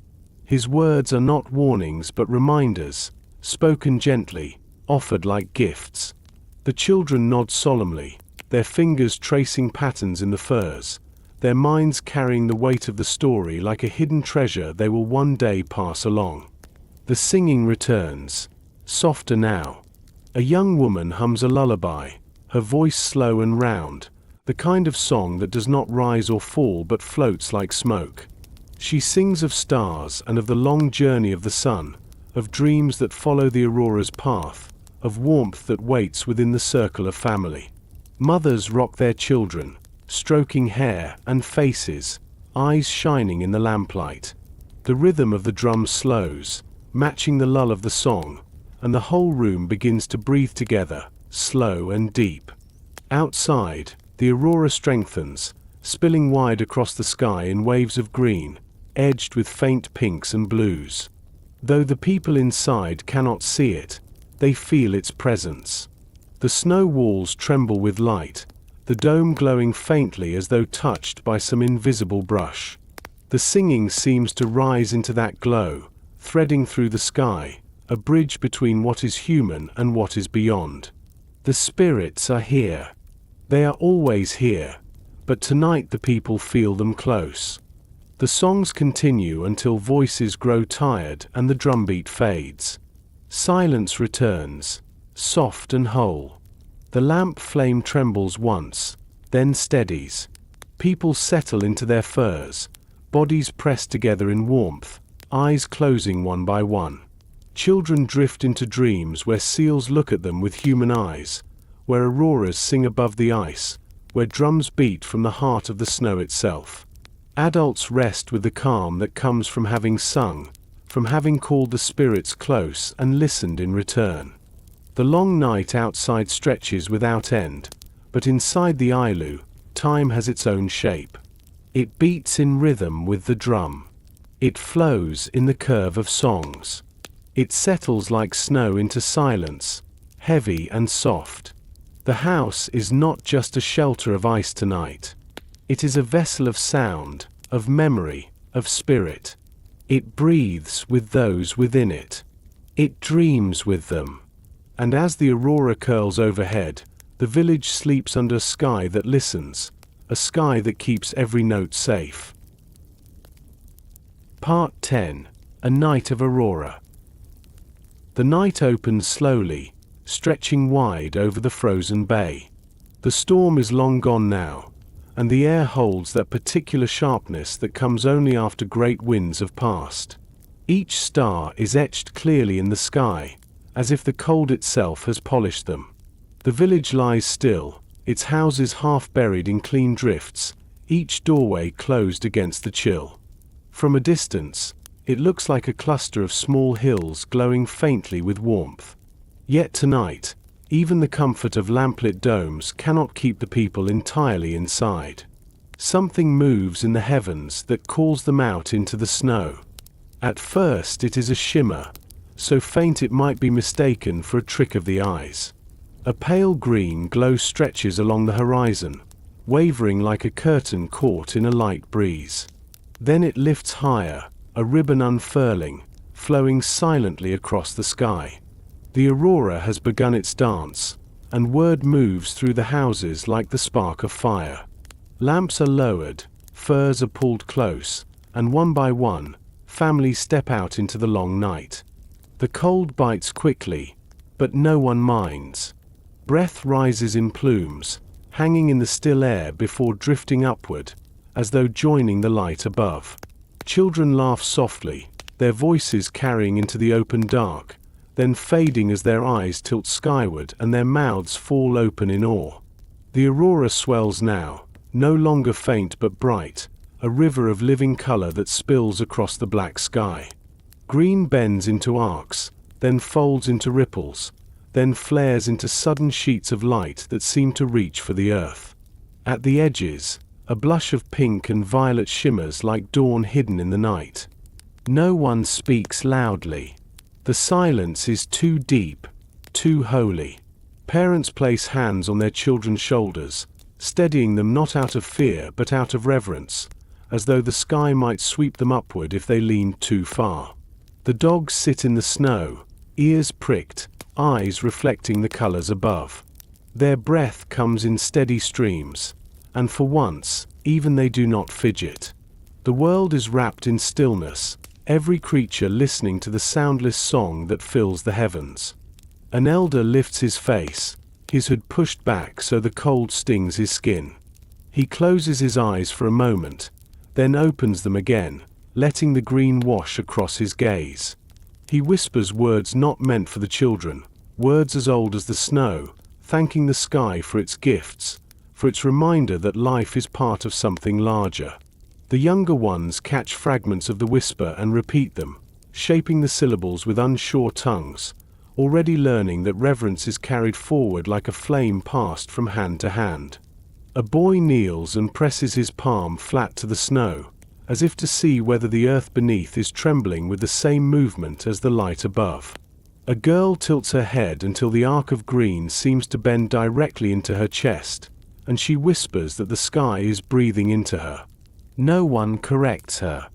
His words are not warnings but reminders, spoken gently, offered like gifts. The children nod solemnly, their fingers tracing patterns in the furs, their minds carrying the weight of the story like a hidden treasure they will one day pass along. The singing returns, softer now. A young woman hums a lullaby, her voice slow and round, the kind of song that does not rise or fall but floats like smoke. She sings of stars and of the long journey of the sun, of dreams that follow the aurora's path, of warmth that waits within the circle of family. Mothers rock their children, stroking hair and faces, eyes shining in the lamplight. The rhythm of the drum slows, matching the lull of the song, and the whole room begins to breathe together, slow and deep. Outside, the aurora strengthens, spilling wide across the sky in waves of green, edged with faint pinks and blues. Though the people inside cannot see it, they feel its presence. The snow walls tremble with light, the dome glowing faintly as though touched by some invisible brush. The singing seems to rise into that glow, threading through the sky, a bridge between what is human and what is beyond. The spirits are here. They are always here, but tonight the people feel them close. The songs continue until voices grow tired and the drumbeat fades. Silence returns, soft and whole. The lamp flame trembles once, then steadies. People settle into their furs, bodies pressed together in warmth, eyes closing one by one. Children drift into dreams where seals look at them with human eyes, where auroras sing above the ice, where drums beat from the heart of the snow itself. Adults rest with the calm that comes from having sung, from having called the spirits close and listened in return. The long night outside stretches without end, but inside the Igloo, time has its own shape. It beats in rhythm with the drum. It flows in the curve of songs. It settles like snow into silence, heavy and soft. The house is not just a shelter of ice tonight. It is a vessel of sound, of memory, of spirit. It breathes with those within it. It dreams with them. And as the aurora curls overhead, the village sleeps under a sky that listens, a sky that keeps every note safe. Part 10. A Night of Aurora. The night opens slowly, stretching wide over the frozen bay. The storm is long gone now, and the air holds that particular sharpness that comes only after great winds have passed. Each star is etched clearly in the sky, as if the cold itself has polished them. The village lies still, its houses half buried in clean drifts, each doorway closed against the chill. From a distance, it looks like a cluster of small hills glowing faintly with warmth. Yet tonight, even the comfort of lamplit domes cannot keep the people entirely inside. Something moves in the heavens that calls them out into the snow. At first it is a shimmer, so faint it might be mistaken for a trick of the eyes. A pale green glow stretches along the horizon, wavering like a curtain caught in a light breeze. Then it lifts higher, a ribbon unfurling, flowing silently across the sky. The aurora has begun its dance, and word moves through the houses like the spark of fire. Lamps are lowered, furs are pulled close, and one by one, families step out into the long night. The cold bites quickly, but no one minds. Breath rises in plumes, hanging in the still air before drifting upward, as though joining the light above. Children laugh softly, their voices carrying into the open dark, then fading as their eyes tilt skyward and their mouths fall open in awe. The aurora swells now, no longer faint but bright, a river of living color that spills across the black sky. Green bends into arcs, then folds into ripples, then flares into sudden sheets of light that seem to reach for the earth. At the edges, a blush of pink and violet shimmers like dawn hidden in the night. No one speaks loudly. The silence is too deep, too holy. Parents place hands on their children's shoulders, steadying them not out of fear but out of reverence, as though the sky might sweep them upward if they leaned too far. The dogs sit in the snow, ears pricked, eyes reflecting the colors above. Their breath comes in steady streams, and for once, even they do not fidget. The world is wrapped in stillness, every creature listening to the soundless song that fills the heavens. An elder lifts his face, his hood pushed back so the cold stings his skin. He closes his eyes for a moment, then opens them again, letting the green wash across his gaze. He whispers words not meant for the children, words as old as the snow, thanking the sky for its gifts, for its reminder that life is part of something larger. The younger ones catch fragments of the whisper and repeat them, shaping the syllables with unsure tongues, already learning that reverence is carried forward like a flame passed from hand to hand. A boy kneels and presses his palm flat to the snow, as if to see whether the earth beneath is trembling with the same movement as the light above. A girl tilts her head until the arc of green seems to bend directly into her chest, and she whispers that the sky is breathing into her. No one corrects her.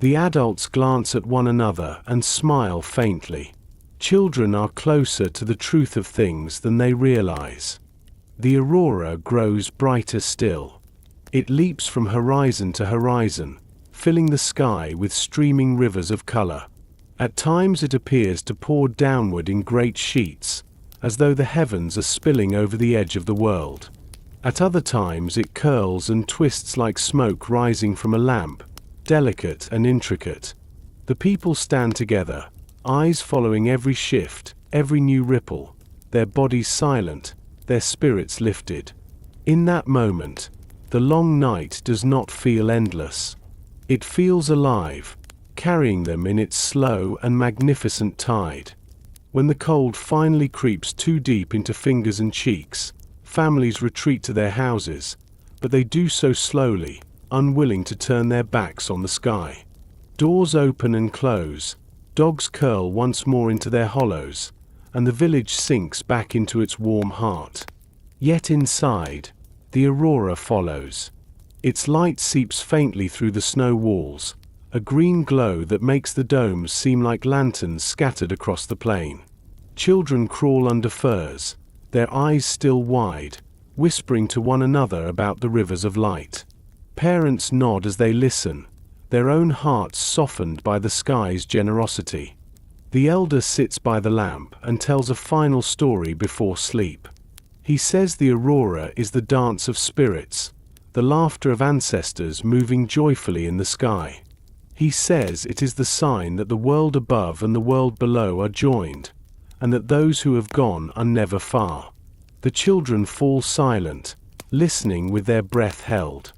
The adults glance at one another and smile faintly. Children are closer to the truth of things than they realize. The aurora grows brighter still. It leaps from horizon to horizon, filling the sky with streaming rivers of color. At times it appears to pour downward in great sheets, as though the heavens are spilling over the edge of the world. At other times it curls and twists like smoke rising from a lamp, delicate and intricate. The people stand together, eyes following every shift, every new ripple, their bodies silent, their spirits lifted. In that moment, the long night does not feel endless. It feels alive, carrying them in its slow and magnificent tide. When the cold finally creeps too deep into fingers and cheeks, families retreat to their houses, but they do so slowly, unwilling to turn their backs on the sky. Doors open and close, dogs curl once more into their hollows, and the village sinks back into its warm heart. Yet inside, the aurora follows. Its light seeps faintly through the snow walls, a green glow that makes the domes seem like lanterns scattered across the plain. Children crawl under furs, their eyes still wide, whispering to one another about the rivers of light. Parents nod as they listen, their own hearts softened by the sky's generosity. The elder sits by the lamp and tells a final story before sleep. He says the aurora is the dance of spirits, the laughter of ancestors moving joyfully in the sky. He says it is the sign that the world above and the world below are joined, and that those who have gone are never far. The children fall silent, listening with their breath held.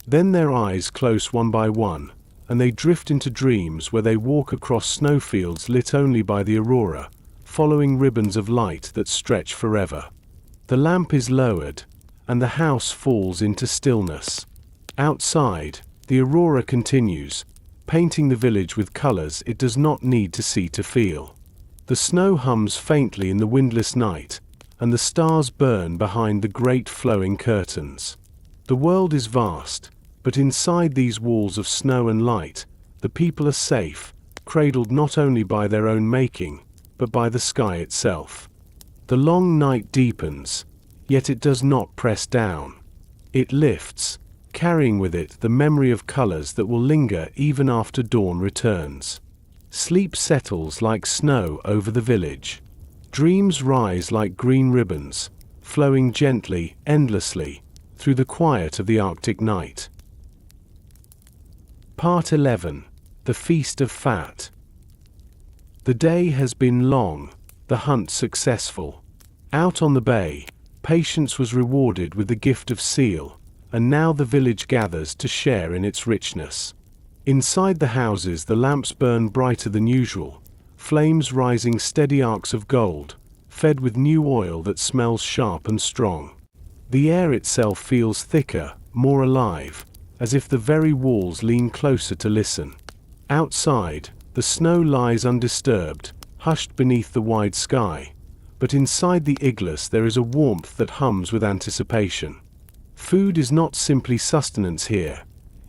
Then their eyes close one by one, and they drift into dreams where they walk across snowfields lit only by the aurora, following ribbons of light that stretch forever. The lamp is lowered, and the house falls into stillness. Outside, the aurora continues, painting the village with colors it does not need to see to feel. The snow hums faintly in the windless night, and the stars burn behind the great flowing curtains. The world is vast, but inside these walls of snow and light, the people are safe, cradled not only by their own making, but by the sky itself. The long night deepens, yet it does not press down. It lifts, carrying with it the memory of colors that will linger even after dawn returns. Sleep settles like snow over the village. Dreams rise like green ribbons, flowing gently, endlessly, through the quiet of the Arctic night. Part 11. The Feast of Fat. The day has been long, the hunt successful. Out on the bay, patience was rewarded with the gift of seal, and now the village gathers to share in its richness. Inside the houses the lamps burn brighter than usual, flames rising steady arcs of gold, fed with new oil that smells sharp and strong. The air itself feels thicker, more alive, as if the very walls lean closer to listen. Outside, the snow lies undisturbed, hushed beneath the wide sky, but inside the igloo there is a warmth that hums with anticipation. Food is not simply sustenance here.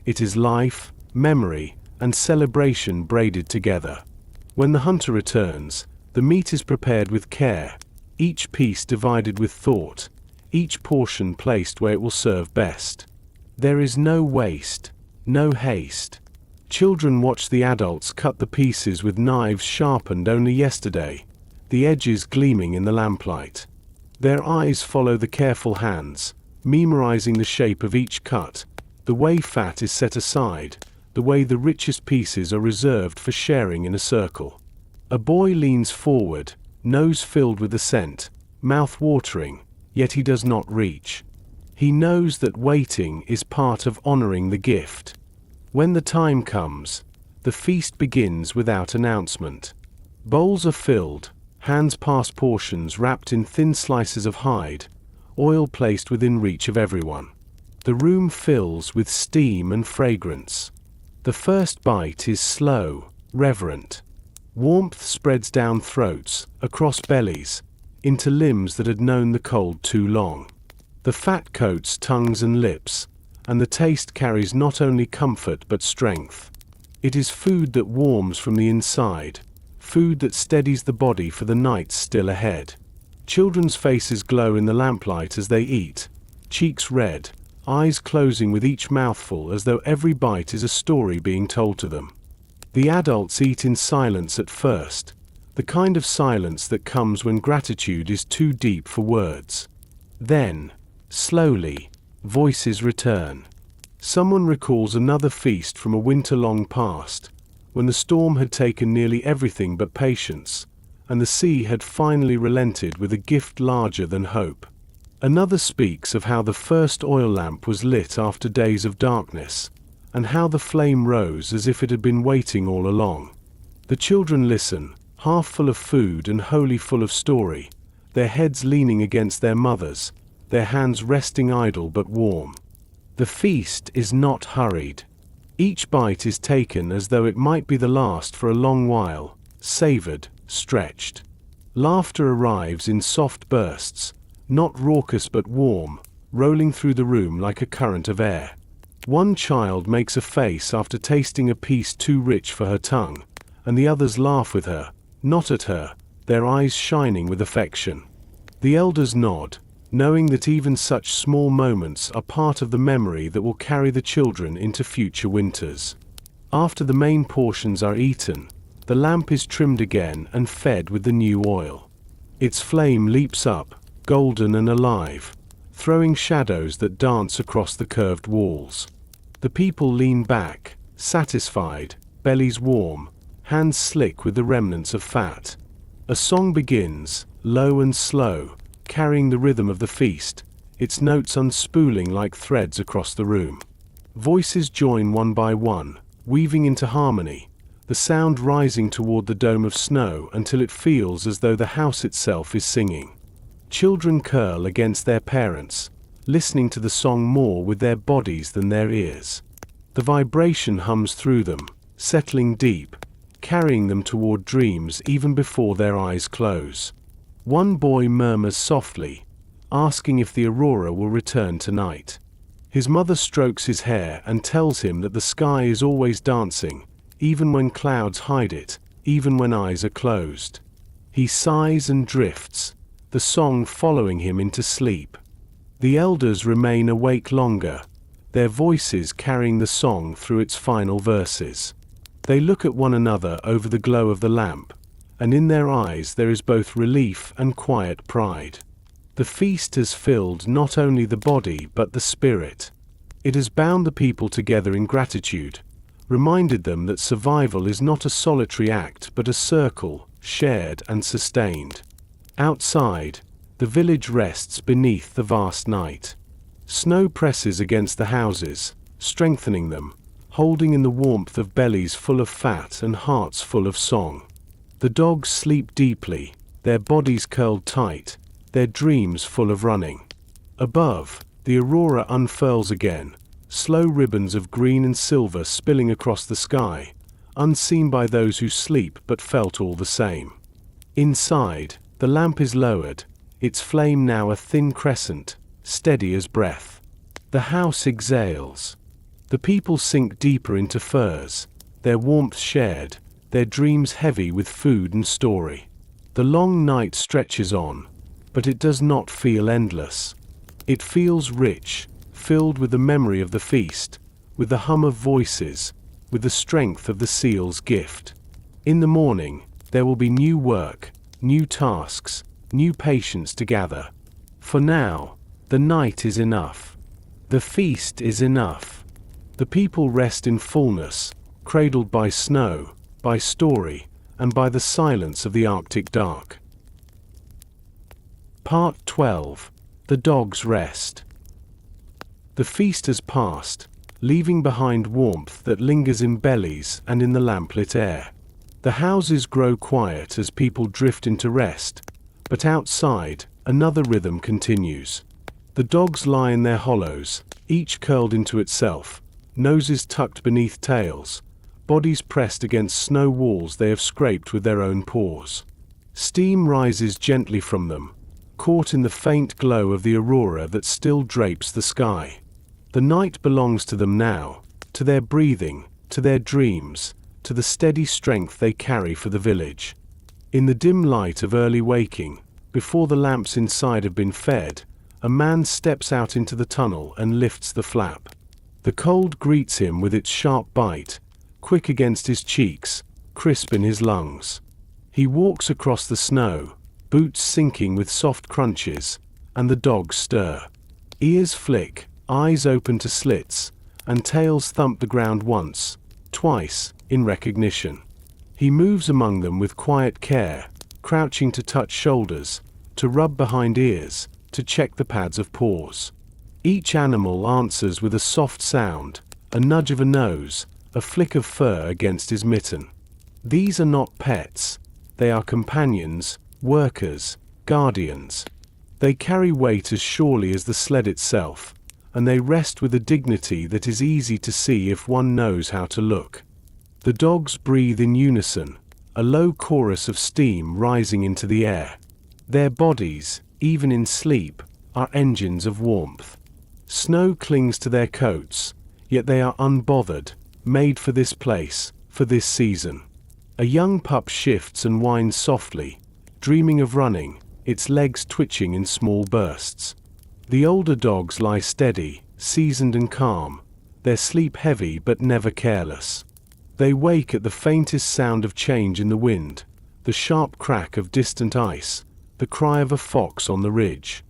It is life, memory, and celebration braided together. When the hunter returns, the meat is prepared with care, each piece divided with thought, each portion placed where it will serve best. There is no waste, no haste. Children watch the adults cut the pieces with knives sharpened only yesterday, the edges gleaming in the lamplight. Their eyes follow the careful hands, memorizing the shape of each cut, the way fat is set aside, the way the richest pieces are reserved for sharing in a circle. A boy leans forward, nose filled with the scent, mouth watering, yet he does not reach. He knows that waiting is part of honoring the gift. When the time comes, the feast begins without announcement. Bowls are filled, hands pass portions wrapped in thin slices of hide, oil placed within reach of everyone. The room fills with steam and fragrance. The first bite is slow, reverent. Warmth spreads down throats, across bellies, into limbs that had known the cold too long. The fat coats tongues and lips, and the taste carries not only comfort but strength. It is food that warms from the inside, food that steadies the body for the night still ahead. Children's faces glow in the lamplight as they eat, cheeks red, eyes closing with each mouthful as though every bite is a story being told to them. The adults eat in silence at first, the kind of silence that comes when gratitude is too deep for words. Then, slowly, voices return. Someone recalls another feast from a winter long past, when the storm had taken nearly everything but patience, and the sea had finally relented with a gift larger than hope. Another speaks of how the first oil lamp was lit after days of darkness, and how the flame rose as if it had been waiting all along. The children listen, half full of food and wholly full of story, their heads leaning against their mothers, their hands resting idle but warm. The feast is not hurried. Each bite is taken as though it might be the last for a long while, savored, stretched. Laughter arrives in soft bursts, not raucous but warm, rolling through the room like a current of air. One child makes a face after tasting a piece too rich for her tongue, and the others laugh with her, not at her, their eyes shining with affection. The elders nod, knowing that even such small moments are part of the memory that will carry the children into future winters. After the main portions are eaten, the lamp is trimmed again and fed with the new oil. Its flame leaps up, golden and alive, throwing shadows that dance across the curved walls. The people lean back, satisfied, bellies warm, hands slick with the remnants of fat. A song begins, low and slow, carrying the rhythm of the feast, its notes unspooling like threads across the room. Voices join one by one, weaving into harmony, the sound rising toward the dome of snow until it feels as though the house itself is singing. Children curl against their parents, listening to the song more with their bodies than their ears. The vibration hums through them, settling deep, carrying them toward dreams even before their eyes close. One boy murmurs softly, asking if the Aurora will return tonight. His mother strokes his hair and tells him that the sky is always dancing, even when clouds hide it, even when eyes are closed. He sighs and drifts, the song following him into sleep. The elders remain awake longer, their voices carrying the song through its final verses. They look at one another over the glow of the lamp, and in their eyes there is both relief and quiet pride. The feast has filled not only the body but the spirit. It has bound the people together in gratitude, reminded them that survival is not a solitary act but a circle, shared and sustained. Outside, the village rests beneath the vast night. Snow presses against the houses, strengthening them, holding in the warmth of bellies full of fat and hearts full of song. The dogs sleep deeply, their bodies curled tight, their dreams full of running. Above, the aurora unfurls again, slow ribbons of green and silver spilling across the sky, unseen by those who sleep but felt all the same. Inside, the lamp is lowered, its flame now a thin crescent, steady as breath. The house exhales. The people sink deeper into furs, their warmth shared, their dreams heavy with food and story. The long night stretches on, but it does not feel endless. It feels rich, filled with the memory of the feast, with the hum of voices, with the strength of the seal's gift. In the morning, there will be new work, new tasks, new patience to gather. For now, the night is enough. The feast is enough. The people rest in fullness, cradled by snow, by story, and by the silence of the Arctic dark. Part 12. The Dog's Rest. The feast has passed, leaving behind warmth that lingers in bellies and in the lamplit air. The houses grow quiet as people drift into rest, but outside, another rhythm continues. The dogs lie in their hollows, each curled into itself, noses tucked beneath tails, bodies pressed against snow walls they have scraped with their own paws. Steam rises gently from them, caught in the faint glow of the aurora that still drapes the sky. The night belongs to them now, to their breathing, to their dreams, to the steady strength they carry for the village. In the dim light of early waking, before the lamps inside have been fed, a man steps out into the tunnel and lifts the flap. The cold greets him with its sharp bite, quick against his cheeks, crisp in his lungs. He walks across the snow, boots sinking with soft crunches, and the dogs stir. Ears flick, eyes open to slits, and tails thump the ground once, twice, in recognition. He moves among them with quiet care, crouching to touch shoulders, to rub behind ears, to check the pads of paws. Each animal answers with a soft sound, a nudge of a nose, a flick of fur against his mitten. These are not pets. They are companions, workers, guardians. They carry weight as surely as the sled itself, and they rest with a dignity that is easy to see if one knows how to look. The dogs breathe in unison, a low chorus of steam rising into the air. Their bodies, even in sleep, are engines of warmth. Snow clings to their coats, yet they are unbothered, made for this place, for this season. A young pup shifts and whines softly, dreaming of running, its legs twitching in small bursts. The older dogs lie steady, seasoned and calm, their sleep heavy but never careless. They wake at the faintest sound of change in the wind, the sharp crack of distant ice, the cry of a fox on the ridge.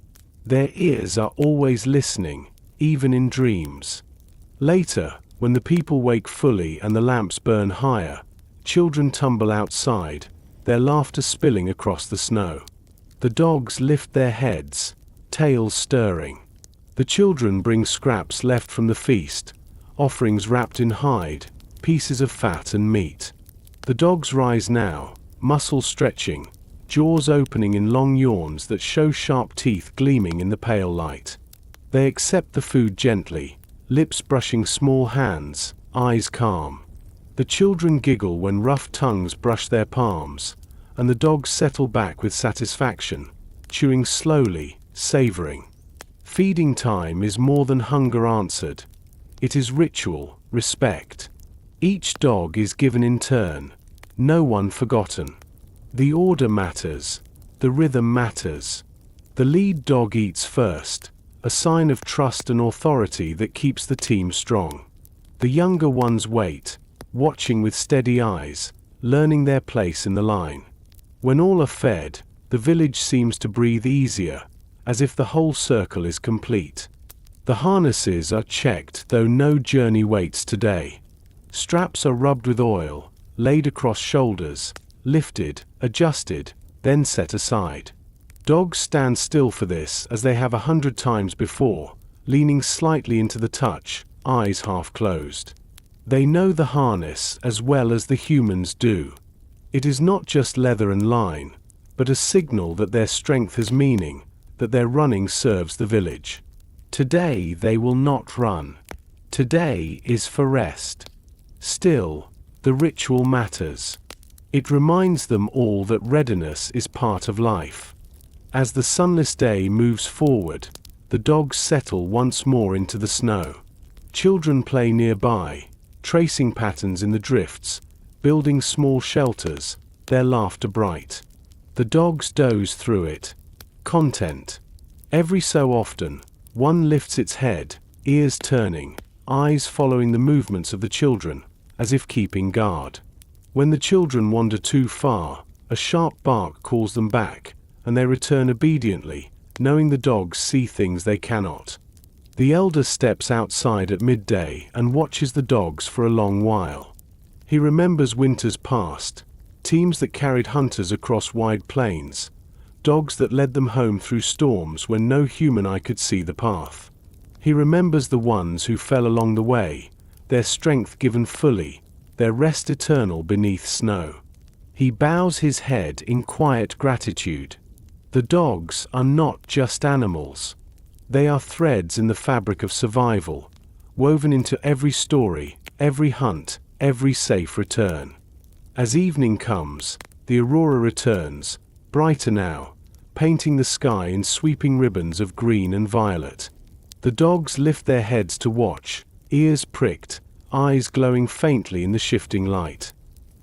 Their ears are always listening, even in dreams. Later, when the people wake fully and the lamps burn higher, children tumble outside, their laughter spilling across the snow. The dogs lift their heads, tails stirring. The children bring scraps left from the feast, offerings wrapped in hide, pieces of fat and meat. The dogs rise now, muscles stretching, jaws opening in long yawns that show sharp teeth gleaming in the pale light. They accept the food gently, lips brushing small hands, eyes calm. The children giggle when rough tongues brush their palms, and the dogs settle back with satisfaction, chewing slowly, savoring. Feeding time is more than hunger answered. It is ritual, respect. Each dog is given in turn, no one forgotten. The order matters, the rhythm matters. The lead dog eats first, a sign of trust and authority that keeps the team strong. The younger ones wait, watching with steady eyes, learning their place in the line. When all are fed, the village seems to breathe easier, as if the whole circle is complete. The harnesses are checked, though no journey waits today. Straps are rubbed with oil, laid across shoulders, lifted, adjusted, then set aside. Dogs stand still for this as they have 100 times before, leaning slightly into the touch, eyes half closed. They know the harness as well as the humans do. It is not just leather and line, but a signal that their strength has meaning, that their running serves the village. Today they will not run. Today is for rest. Still, the ritual matters. It reminds them all that readiness is part of life. As the sunless day moves forward, the dogs settle once more into the snow. Children play nearby, tracing patterns in the drifts, building small shelters, their laughter bright. The dogs doze through it. Content. Every so often, one lifts its head, ears turning, eyes following the movements of the children, as if keeping guard. When the children wander too far, a sharp bark calls them back, and they return obediently, knowing the dogs see things they cannot. The elder steps outside at midday and watches the dogs for a long while. He remembers winters past, teams that carried hunters across wide plains, dogs that led them home through storms when no human eye could see the path. He remembers the ones who fell along the way, their strength given fully, their rest eternal beneath snow. He bows his head in quiet gratitude. The dogs are not just animals. They are threads in the fabric of survival, woven into every story, every hunt, every safe return. As evening comes, the Aurora returns, brighter now, painting the sky in sweeping ribbons of green and violet. The dogs lift their heads to watch, ears pricked, eyes glowing faintly in the shifting light.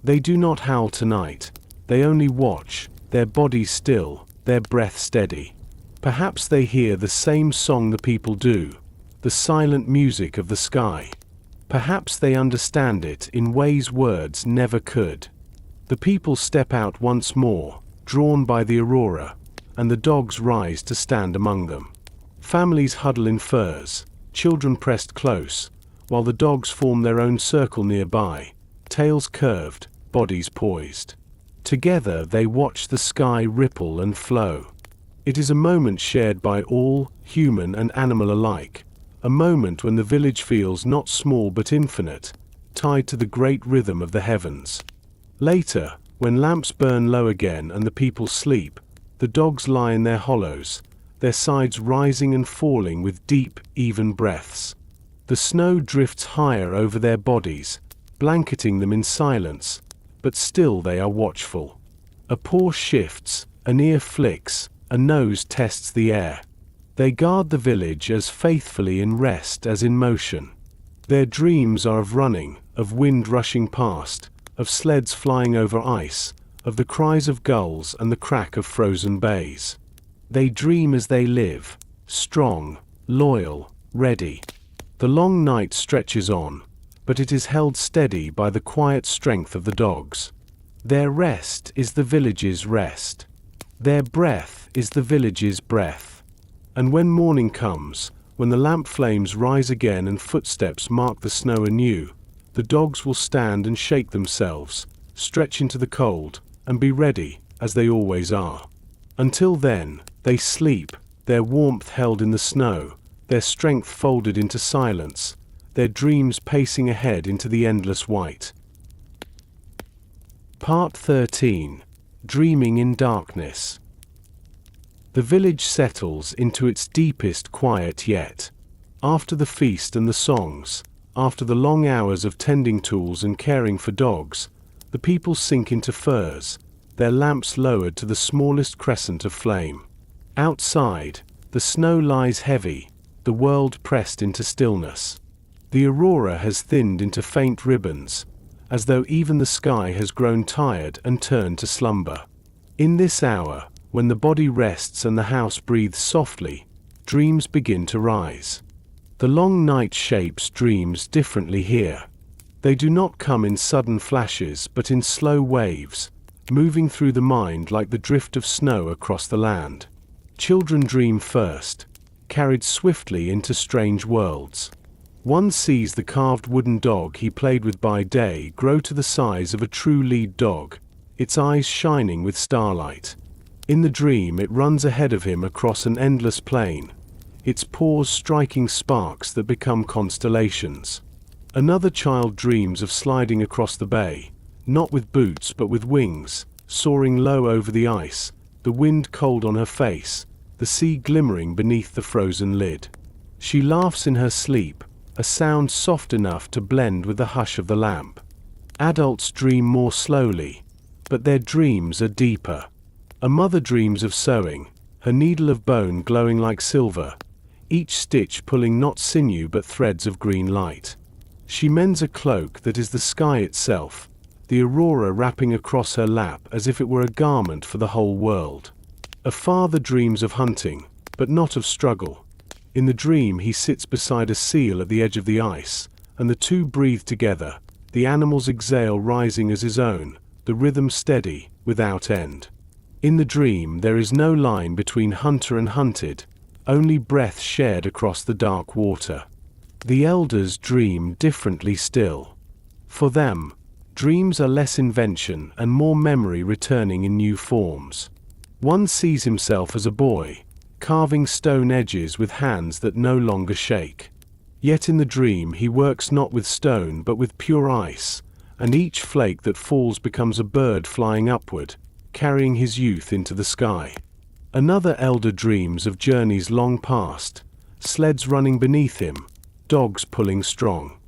They do not howl tonight, they only watch, their bodies still, their breath steady. Perhaps they hear the same song the people do, the silent music of the sky. Perhaps they understand it in ways words never could. The people step out once more, drawn by the Aurora, and the dogs rise to stand among them. Families huddle in furs, children pressed close, while the dogs form their own circle nearby, tails curved, bodies poised. Together they watch the sky ripple and flow. It is a moment shared by all, human and animal alike, a moment when the village feels not small but infinite, tied to the great rhythm of the heavens. Later, when lamps burn low again and the people sleep, the dogs lie in their hollows, their sides rising and falling with deep, even breaths. The snow drifts higher over their bodies, blanketing them in silence, but still they are watchful. A paw shifts, an ear flicks, a nose tests the air. They guard the village as faithfully in rest as in motion. Their dreams are of running, of wind rushing past, of sleds flying over ice, of the cries of gulls and the crack of frozen bays. They dream as they live, strong, loyal, ready. The long night stretches on, but it is held steady by the quiet strength of the dogs. Their rest is the village's rest. Their breath is the village's breath. And when morning comes, when the lamp flames rise again and footsteps mark the snow anew, the dogs will stand and shake themselves, stretch into the cold, and be ready, as they always are. Until then, they sleep, their warmth held in the snow, their strength folded into silence, their dreams pacing ahead into the endless white. Part 13. Dreaming in Darkness. The village settles into its deepest quiet yet. After the feast and the songs, after the long hours of tending tools and caring for dogs, the people sink into furs, their lamps lowered to the smallest crescent of flame. Outside, the snow lies heavy, the world pressed into stillness. The aurora has thinned into faint ribbons, as though even the sky has grown tired and turned to slumber. In this hour, when the body rests and the house breathes softly, dreams begin to rise. The long night shapes dreams differently here. They do not come in sudden flashes but in slow waves, moving through the mind like the drift of snow across the land. Children dream first, carried swiftly into strange worlds. One sees the carved wooden dog he played with by day grow to the size of a true lead dog, its eyes shining with starlight. In the dream it runs ahead of him across an endless plain, its paws striking sparks that become constellations. Another child dreams of sliding across the bay, not with boots but with wings, soaring low over the ice, the wind cold on her face, the sea glimmering beneath the frozen lid. She laughs in her sleep, a sound soft enough to blend with the hush of the lamp. Adults dream more slowly, but their dreams are deeper. A mother dreams of sewing, her needle of bone glowing like silver, each stitch pulling not sinew but threads of green light. She mends a cloak that is the sky itself, the aurora wrapping across her lap as if it were a garment for the whole world. A father dreams of hunting, but not of struggle. In the dream he sits beside a seal at the edge of the ice, and the two breathe together, the animal's exhale rising as his own, the rhythm steady, without end. In the dream there is no line between hunter and hunted, only breath shared across the dark water. The elders dream differently still. For them, dreams are less invention and more memory returning in new forms. One sees himself as a boy, carving stone edges with hands that no longer shake. Yet in the dream he works not with stone but with pure ice, and each flake that falls becomes a bird flying upward, carrying his youth into the sky. Another elder dreams of journeys long past, sleds running beneath him, dogs pulling strong.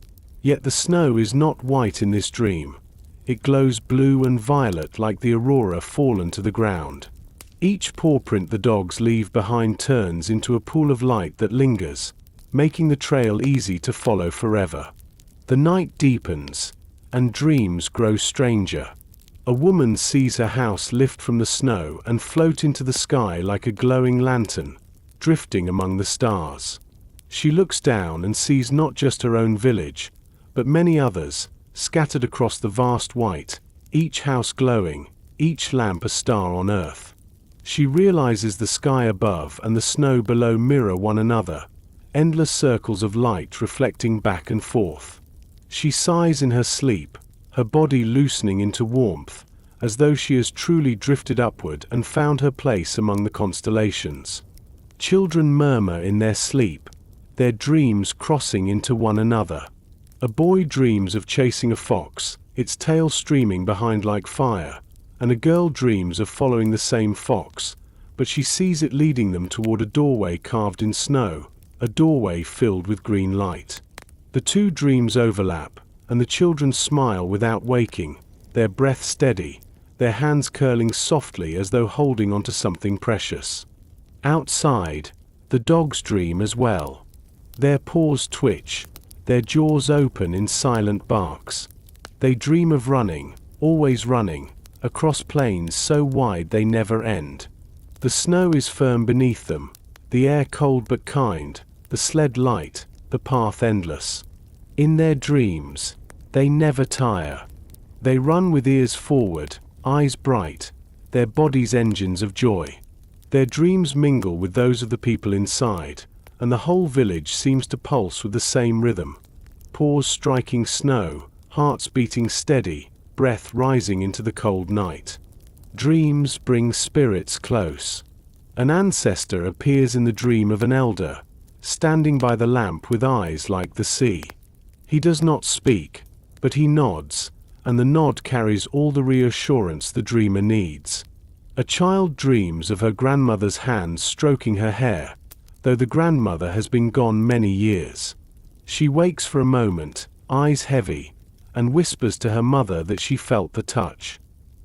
Yet the snow is not white in this dream. It glows blue and violet like the aurora fallen to the ground. Each paw print the dogs leave behind turns into a pool of light that lingers, making the trail easy to follow forever. The night deepens, and dreams grow stranger. A woman sees her house lift from the snow and float into the sky like a glowing lantern, drifting among the stars. She looks down and sees not just her own village, but many others, scattered across the vast white, each house glowing, each lamp a star on earth. She realizes the sky above and the snow below mirror one another, endless circles of light reflecting back and forth. She sighs in her sleep, her body loosening into warmth, as though she has truly drifted upward and found her place among the constellations. Children murmur in their sleep, their dreams crossing into one another. A boy dreams of chasing a fox, its tail streaming behind like fire, and a girl dreams of following the same fox, but she sees it leading them toward a doorway carved in snow, a doorway filled with green light. The two dreams overlap, and the children smile without waking, their breath steady, their hands curling softly as though holding onto something precious. Outside, the dogs dream as well. Their paws twitch, their jaws open in silent barks. They dream of running, always running, across plains so wide they never end. The snow is firm beneath them, the air cold but kind, the sled light, the path endless. In their dreams, they never tire. They run with ears forward, eyes bright, their bodies engines of joy. Their dreams mingle with those of the people inside, and the whole village seems to pulse with the same rhythm. Paws striking snow, hearts beating steady, breath rising into the cold night. Dreams bring spirits close. An ancestor appears in the dream of an elder, standing by the lamp with eyes like the sea. He does not speak, but he nods, and the nod carries all the reassurance the dreamer needs. A child dreams of her grandmother's hands stroking her hair, though the grandmother has been gone many years. She wakes for a moment, eyes heavy, and whispers to her mother that she felt the touch.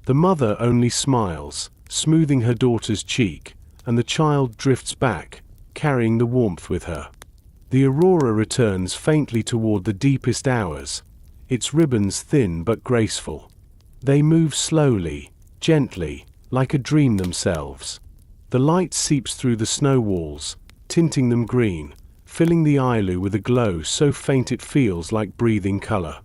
The mother only smiles, smoothing her daughter's cheek, and the child drifts back, carrying the warmth with her. The aurora returns faintly toward the deepest hours, its ribbons thin but graceful. They move slowly, gently, like a dream themselves. The light seeps through the snow walls, tinting them green, filling the Igloo with a glow so faint it feels like breathing color.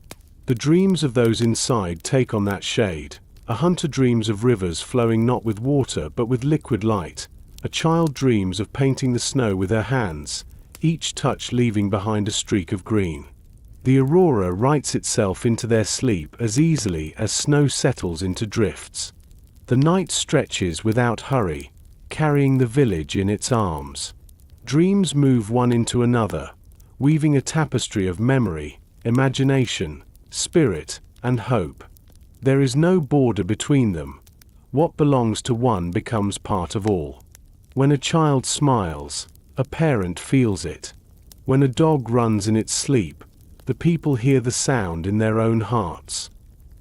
The dreams of those inside take on that shade. A hunter dreams of rivers flowing not with water but with liquid light. A child dreams of painting the snow with her hands, each touch leaving behind a streak of green. The aurora writes itself into their sleep as easily as snow settles into drifts. The night stretches without hurry, carrying the village in its arms. Dreams move one into another, weaving a tapestry of memory, imagination, spirit, and hope. There is no border between them. What belongs to one becomes part of all. When a child smiles, a parent feels it. When a dog runs in its sleep, the people hear the sound in their own hearts.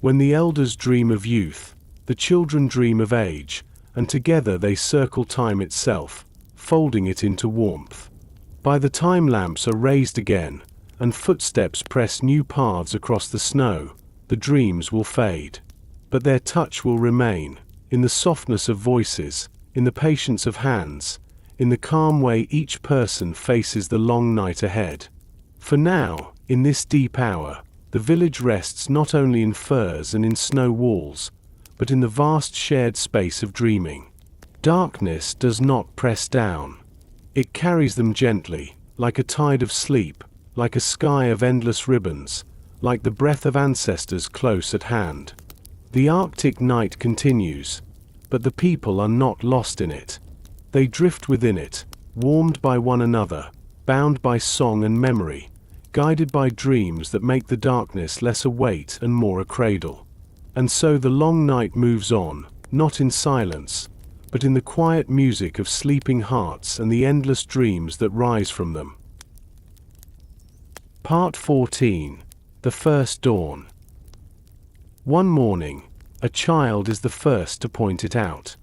When the elders dream of youth, the children dream of age, and together they circle time itself, folding it into warmth. By the time lamps are raised again, and footsteps press new paths across the snow, the dreams will fade. But their touch will remain, in the softness of voices, in the patience of hands, in the calm way each person faces the long night ahead. For now, in this deep hour, the village rests not only in firs and in snow walls, but in the vast shared space of dreaming. Darkness does not press down. It carries them gently, like a tide of sleep, like a sky of endless ribbons, like the breath of ancestors close at hand. The Arctic night continues, but the people are not lost in it. They drift within it, warmed by one another, bound by song and memory, guided by dreams that make the darkness less a weight and more a cradle. And so the long night moves on, not in silence, but in the quiet music of sleeping hearts and the endless dreams that rise from them. Part 14. The First Dawn. One morning, a child is the first to point it out.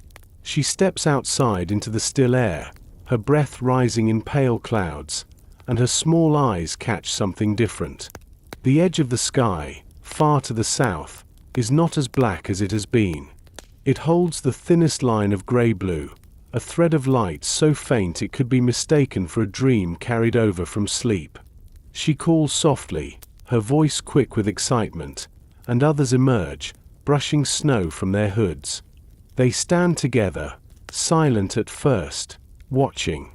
She steps outside into the still air, her breath rising in pale clouds, and her small eyes catch something different. The edge of the sky, far to the south, is not as black as it has been. It holds the thinnest line of grey-blue, a thread of light so faint it could be mistaken for a dream carried over from sleep. She calls softly, her voice quick with excitement, and others emerge, brushing snow from their hoods. They stand together, silent at first, watching.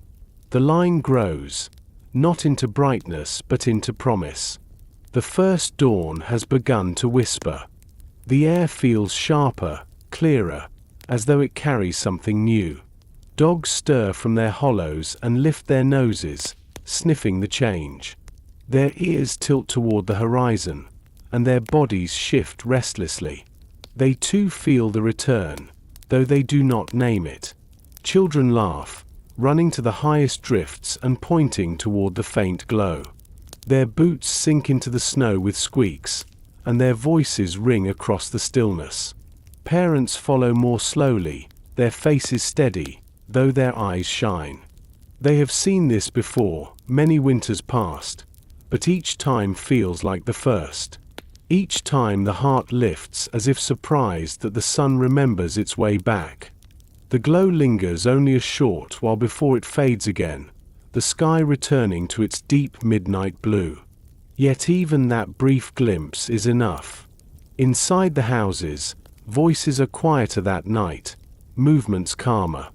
The line grows, not into brightness but into promise. The first dawn has begun to whisper. The air feels sharper, clearer, as though it carries something new. Dogs stir from their hollows and lift their noses, sniffing the change. Their ears tilt toward the horizon, and their bodies shift restlessly. They too feel the return, though they do not name it. Children laugh, running to the highest drifts and pointing toward the faint glow. Their boots sink into the snow with squeaks, and their voices ring across the stillness. Parents follow more slowly, their faces steady, though their eyes shine. They have seen this before, many winters past, but each time feels like the first. Each time the heart lifts as if surprised that the sun remembers its way back. The glow lingers only a short while before it fades again, the sky returning to its deep midnight blue. Yet even that brief glimpse is enough. Inside the houses, voices are quieter that night, movements calmer.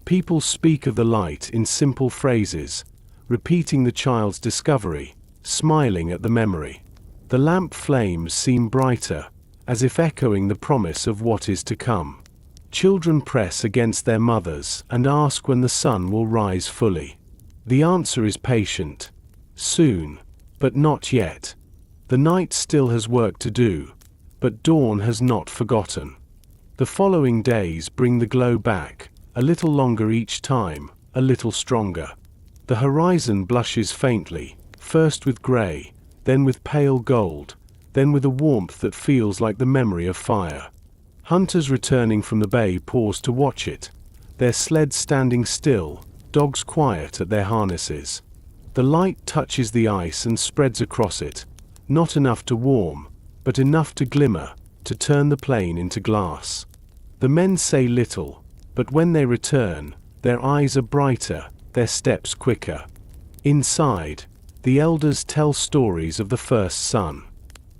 People speak of the light in simple phrases, repeating the child's discovery, smiling at the memory. The lamp flames seem brighter, as if echoing the promise of what is to come. Children press against their mothers and ask when the sun will rise fully. The answer is patient. Soon, but not yet. The night still has work to do, but dawn has not forgotten. The following days bring the glow back, a little longer each time, a little stronger. The horizon blushes faintly, first with grey, then with pale gold, then with a warmth that feels like the memory of fire. Hunters returning from the bay pause to watch it, their sleds standing still, dogs quiet at their harnesses. The light touches the ice and spreads across it, not enough to warm, but enough to glimmer, to turn the plain into glass. The men say little, but when they return, their eyes are brighter, their steps quicker. Inside, the elders tell stories of the first sun.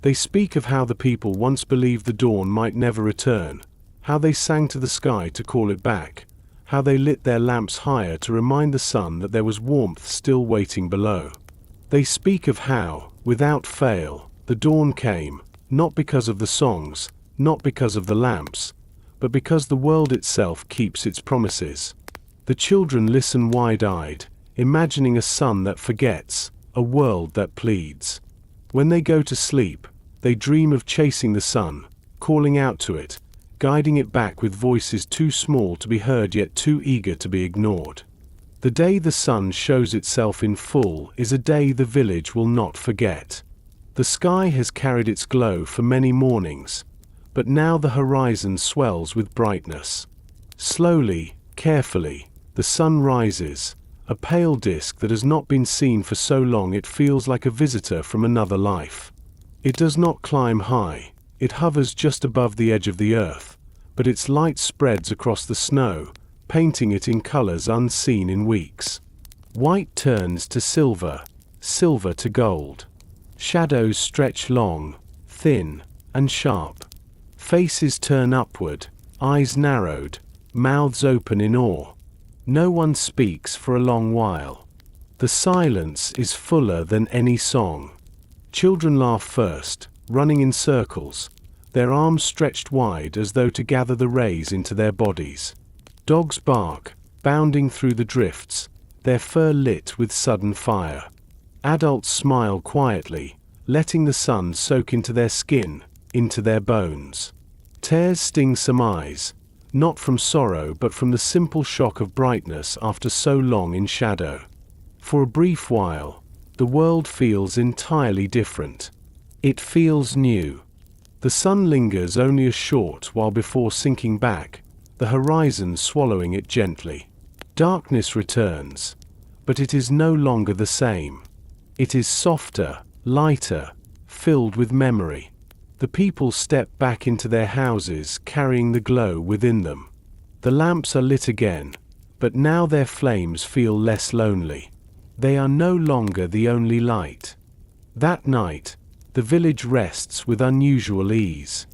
They speak of how the people once believed the dawn might never return, how they sang to the sky to call it back, how they lit their lamps higher to remind the sun that there was warmth still waiting below. They speak of how, without fail, the dawn came, not because of the songs, not because of the lamps, but because the world itself keeps its promises. The children listen wide-eyed, imagining a sun that forgets, a world that pleads. When they go to sleep, they dream of chasing the sun, calling out to it, guiding it back with voices too small to be heard yet too eager to be ignored. The day the sun shows itself in full is a day the village will not forget. The sky has carried its glow for many mornings, but now the horizon swells with brightness. Slowly, carefully, the sun rises, a pale disk that has not been seen for so long it feels like a visitor from another life. It does not climb high, it hovers just above the edge of the earth, but its light spreads across the snow, painting it in colors unseen in weeks. White turns to silver, silver to gold. Shadows stretch long, thin, and sharp. Faces turn upward, eyes narrowed, mouths open in awe. No one speaks for a long while. The silence is fuller than any song. Children laugh first, running in circles, their arms stretched wide as though to gather the rays into their bodies. Dogs bark, bounding through the drifts, their fur lit with sudden fire. Adults smile quietly, letting the sun soak into their skin, into their bones. Tears sting some eyes, not from sorrow but from the simple shock of brightness after so long in shadow. For a brief while, the world feels entirely different. It feels new. The sun lingers only a short while before sinking back, the horizon swallowing it gently. Darkness returns, but it is no longer the same. It is softer, lighter, filled with memory. The people step back into their houses carrying the glow within them. The lamps are lit again, but now their flames feel less lonely. They are no longer the only light. That night, the village rests with unusual ease.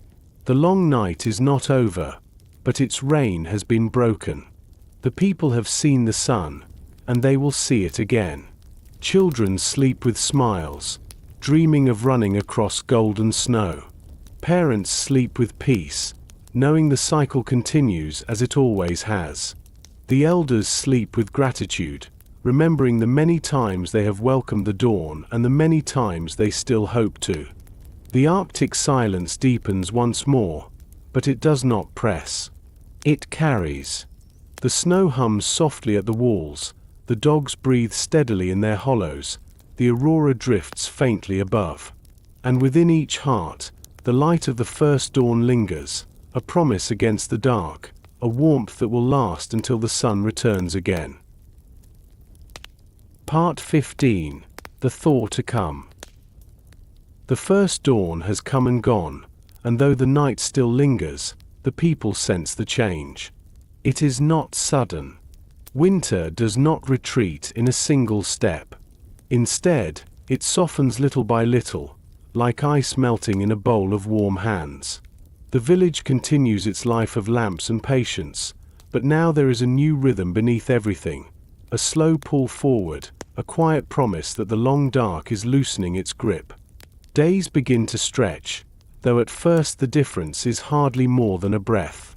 The long night is not over, but its reign has been broken. The people have seen the sun, and they will see it again. Children sleep with smiles, dreaming of running across golden snow. Parents sleep with peace, knowing the cycle continues as it always has. The elders sleep with gratitude, remembering the many times they have welcomed the dawn and the many times they still hope to. The Arctic silence deepens once more, but it does not press. It carries. The snow hums softly at the walls, the dogs breathe steadily in their hollows, the aurora drifts faintly above. And within each heart, the light of the first dawn lingers, a promise against the dark, a warmth that will last until the sun returns again. Part 15. The Thaw to Come. The first dawn has come and gone, and though the night still lingers, the people sense the change. It is not sudden. Winter does not retreat in a single step. Instead, it softens little by little, like ice melting in a bowl of warm hands. The village continues its life of lamps and patience, but now there is a new rhythm beneath everything, a slow pull forward, a quiet promise that the long dark is loosening its grip. Days begin to stretch, though at first the difference is hardly more than a breath.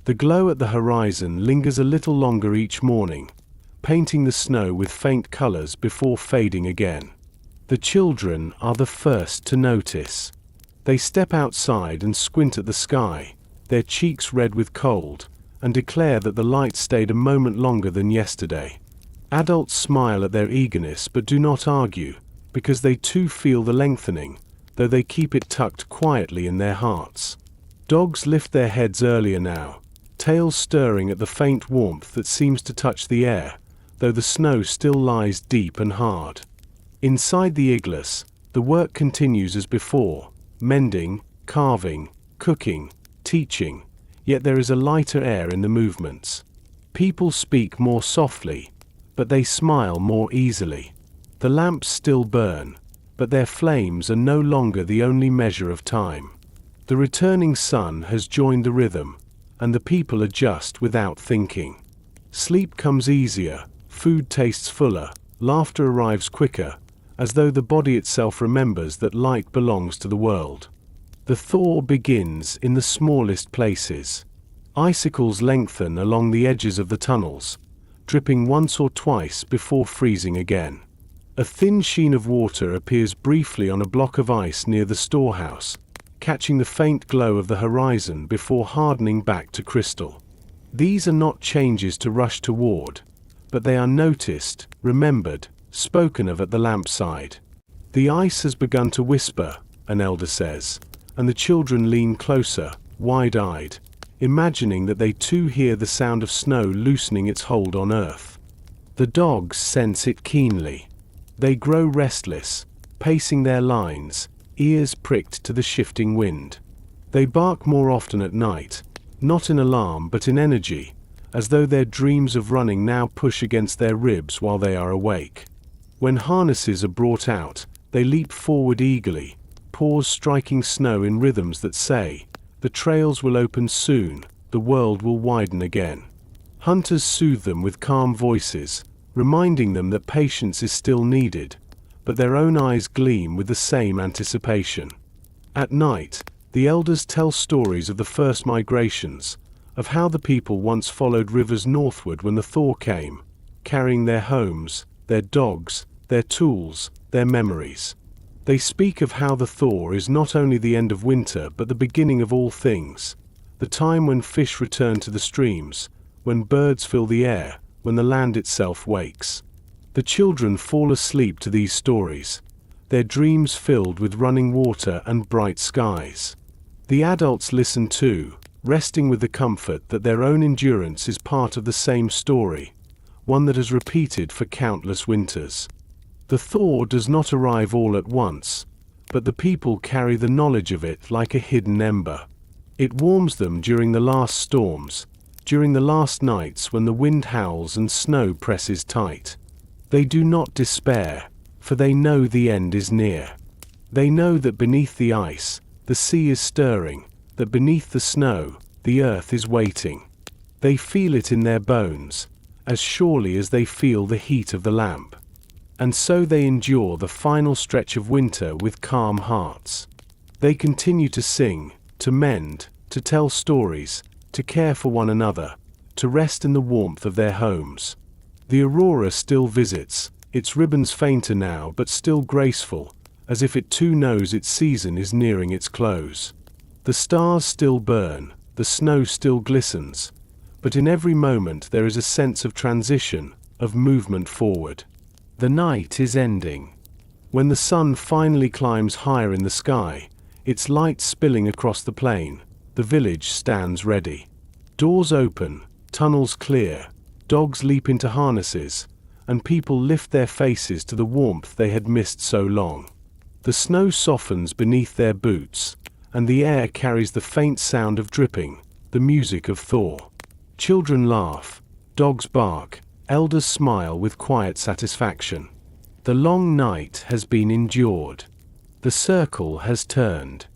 The glow at the horizon lingers a little longer each morning, painting the snow with faint colors before fading again. The children are the first to notice. They step outside and squint at the sky, their cheeks red with cold, and declare that the light stayed a moment longer than yesterday. Adults smile at their eagerness but do not argue, because they too feel the lengthening, though they keep it tucked quietly in their hearts. Dogs lift their heads earlier now, tails stirring at the faint warmth that seems to touch the air, though the snow still lies deep and hard. Inside the igloo, the work continues as before, mending, carving, cooking, teaching, yet there is a lighter air in the movements. People speak more softly, but they smile more easily. The lamps still burn, but their flames are no longer the only measure of time. The returning sun has joined the rhythm, and the people adjust without thinking. Sleep comes easier, food tastes fuller, laughter arrives quicker, as though the body itself remembers that light belongs to the world. The thaw begins in the smallest places. Icicles lengthen along the edges of the tunnels, dripping once or twice before freezing again. A thin sheen of water appears briefly on a block of ice near the storehouse, catching the faint glow of the horizon before hardening back to crystal. These are not changes to rush toward, but they are noticed, remembered, spoken of at the lampside. The ice has begun to whisper, an elder says, and the children lean closer, wide-eyed, imagining that they too hear the sound of snow loosening its hold on earth. The dogs sense it keenly. They grow restless, pacing their lines, ears pricked to the shifting wind. They bark more often at night, not in alarm but in energy, as though their dreams of running now push against their ribs while they are awake. When harnesses are brought out, they leap forward eagerly, paws striking snow in rhythms that say, "The trails will open soon, the world will widen again." Hunters soothe them with calm voices, reminding them that patience is still needed, but their own eyes gleam with the same anticipation. At night, the elders tell stories of the first migrations, of how the people once followed rivers northward when the thaw came, carrying their homes, their dogs, their tools, their memories. They speak of how the thaw is not only the end of winter but the beginning of all things, the time when fish return to the streams, when birds fill the air, when the land itself wakes. The children fall asleep to these stories, their dreams filled with running water and bright skies. The adults listen too, resting with the comfort that their own endurance is part of the same story, one that has repeated for countless winters. The thaw does not arrive all at once, but the people carry the knowledge of it like a hidden ember. It warms them during the last storms, during the last nights when the wind howls and snow presses tight. They do not despair, for they know the end is near. They know that beneath the ice, the sea is stirring, that beneath the snow, the earth is waiting. They feel it in their bones, as surely as they feel the heat of the lamp. And so they endure the final stretch of winter with calm hearts. They continue to sing, to mend, to tell stories, to care for one another, to rest in the warmth of their homes. The Aurora still visits, its ribbons fainter now but still graceful, as if it too knows its season is nearing its close. The stars still burn, the snow still glistens, but in every moment there is a sense of transition, of movement forward. The night is ending. When the sun finally climbs higher in the sky, its light spilling across the plain, the village stands ready. Doors open, tunnels clear, dogs leap into harnesses, and people lift their faces to the warmth they had missed so long. The snow softens beneath their boots, and the air carries the faint sound of dripping, the music of thaw. Children laugh, dogs bark, elders smile with quiet satisfaction. The long night has been endured. The circle has turned.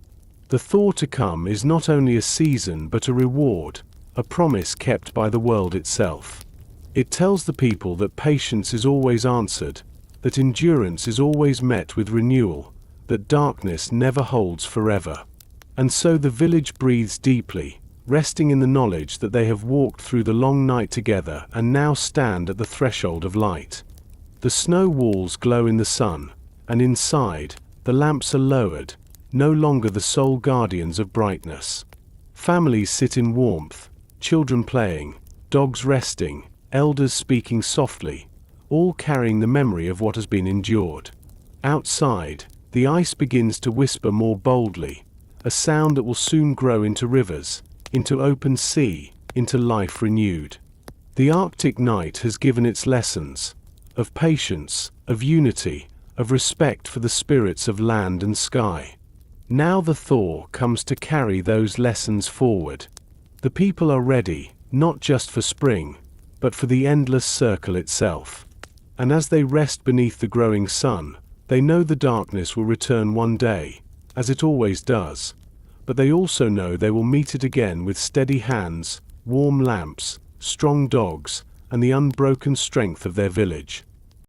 The thaw to come is not only a season but a reward, a promise kept by the world itself. It tells the people that patience is always answered, that endurance is always met with renewal, that darkness never holds forever. And so the village breathes deeply, resting in the knowledge that they have walked through the long night together and now stand at the threshold of light. The snow walls glow in the sun, and inside, the lamps are lowered, no longer the sole guardians of brightness. Families sit in warmth, children playing, dogs resting, elders speaking softly, all carrying the memory of what has been endured. Outside, the ice begins to whisper more boldly, a sound that will soon grow into rivers, into open sea, into life renewed. The Arctic night has given its lessons, of patience, of unity, of respect for the spirits of land and sky. Now the thaw comes to carry those lessons forward. The people are ready, not just for spring, but for the endless circle itself. And as they rest beneath the growing sun, they know the darkness will return one day, as it always does, but they also know they will meet it again with steady hands, warm lamps, strong dogs, and the unbroken strength of their village.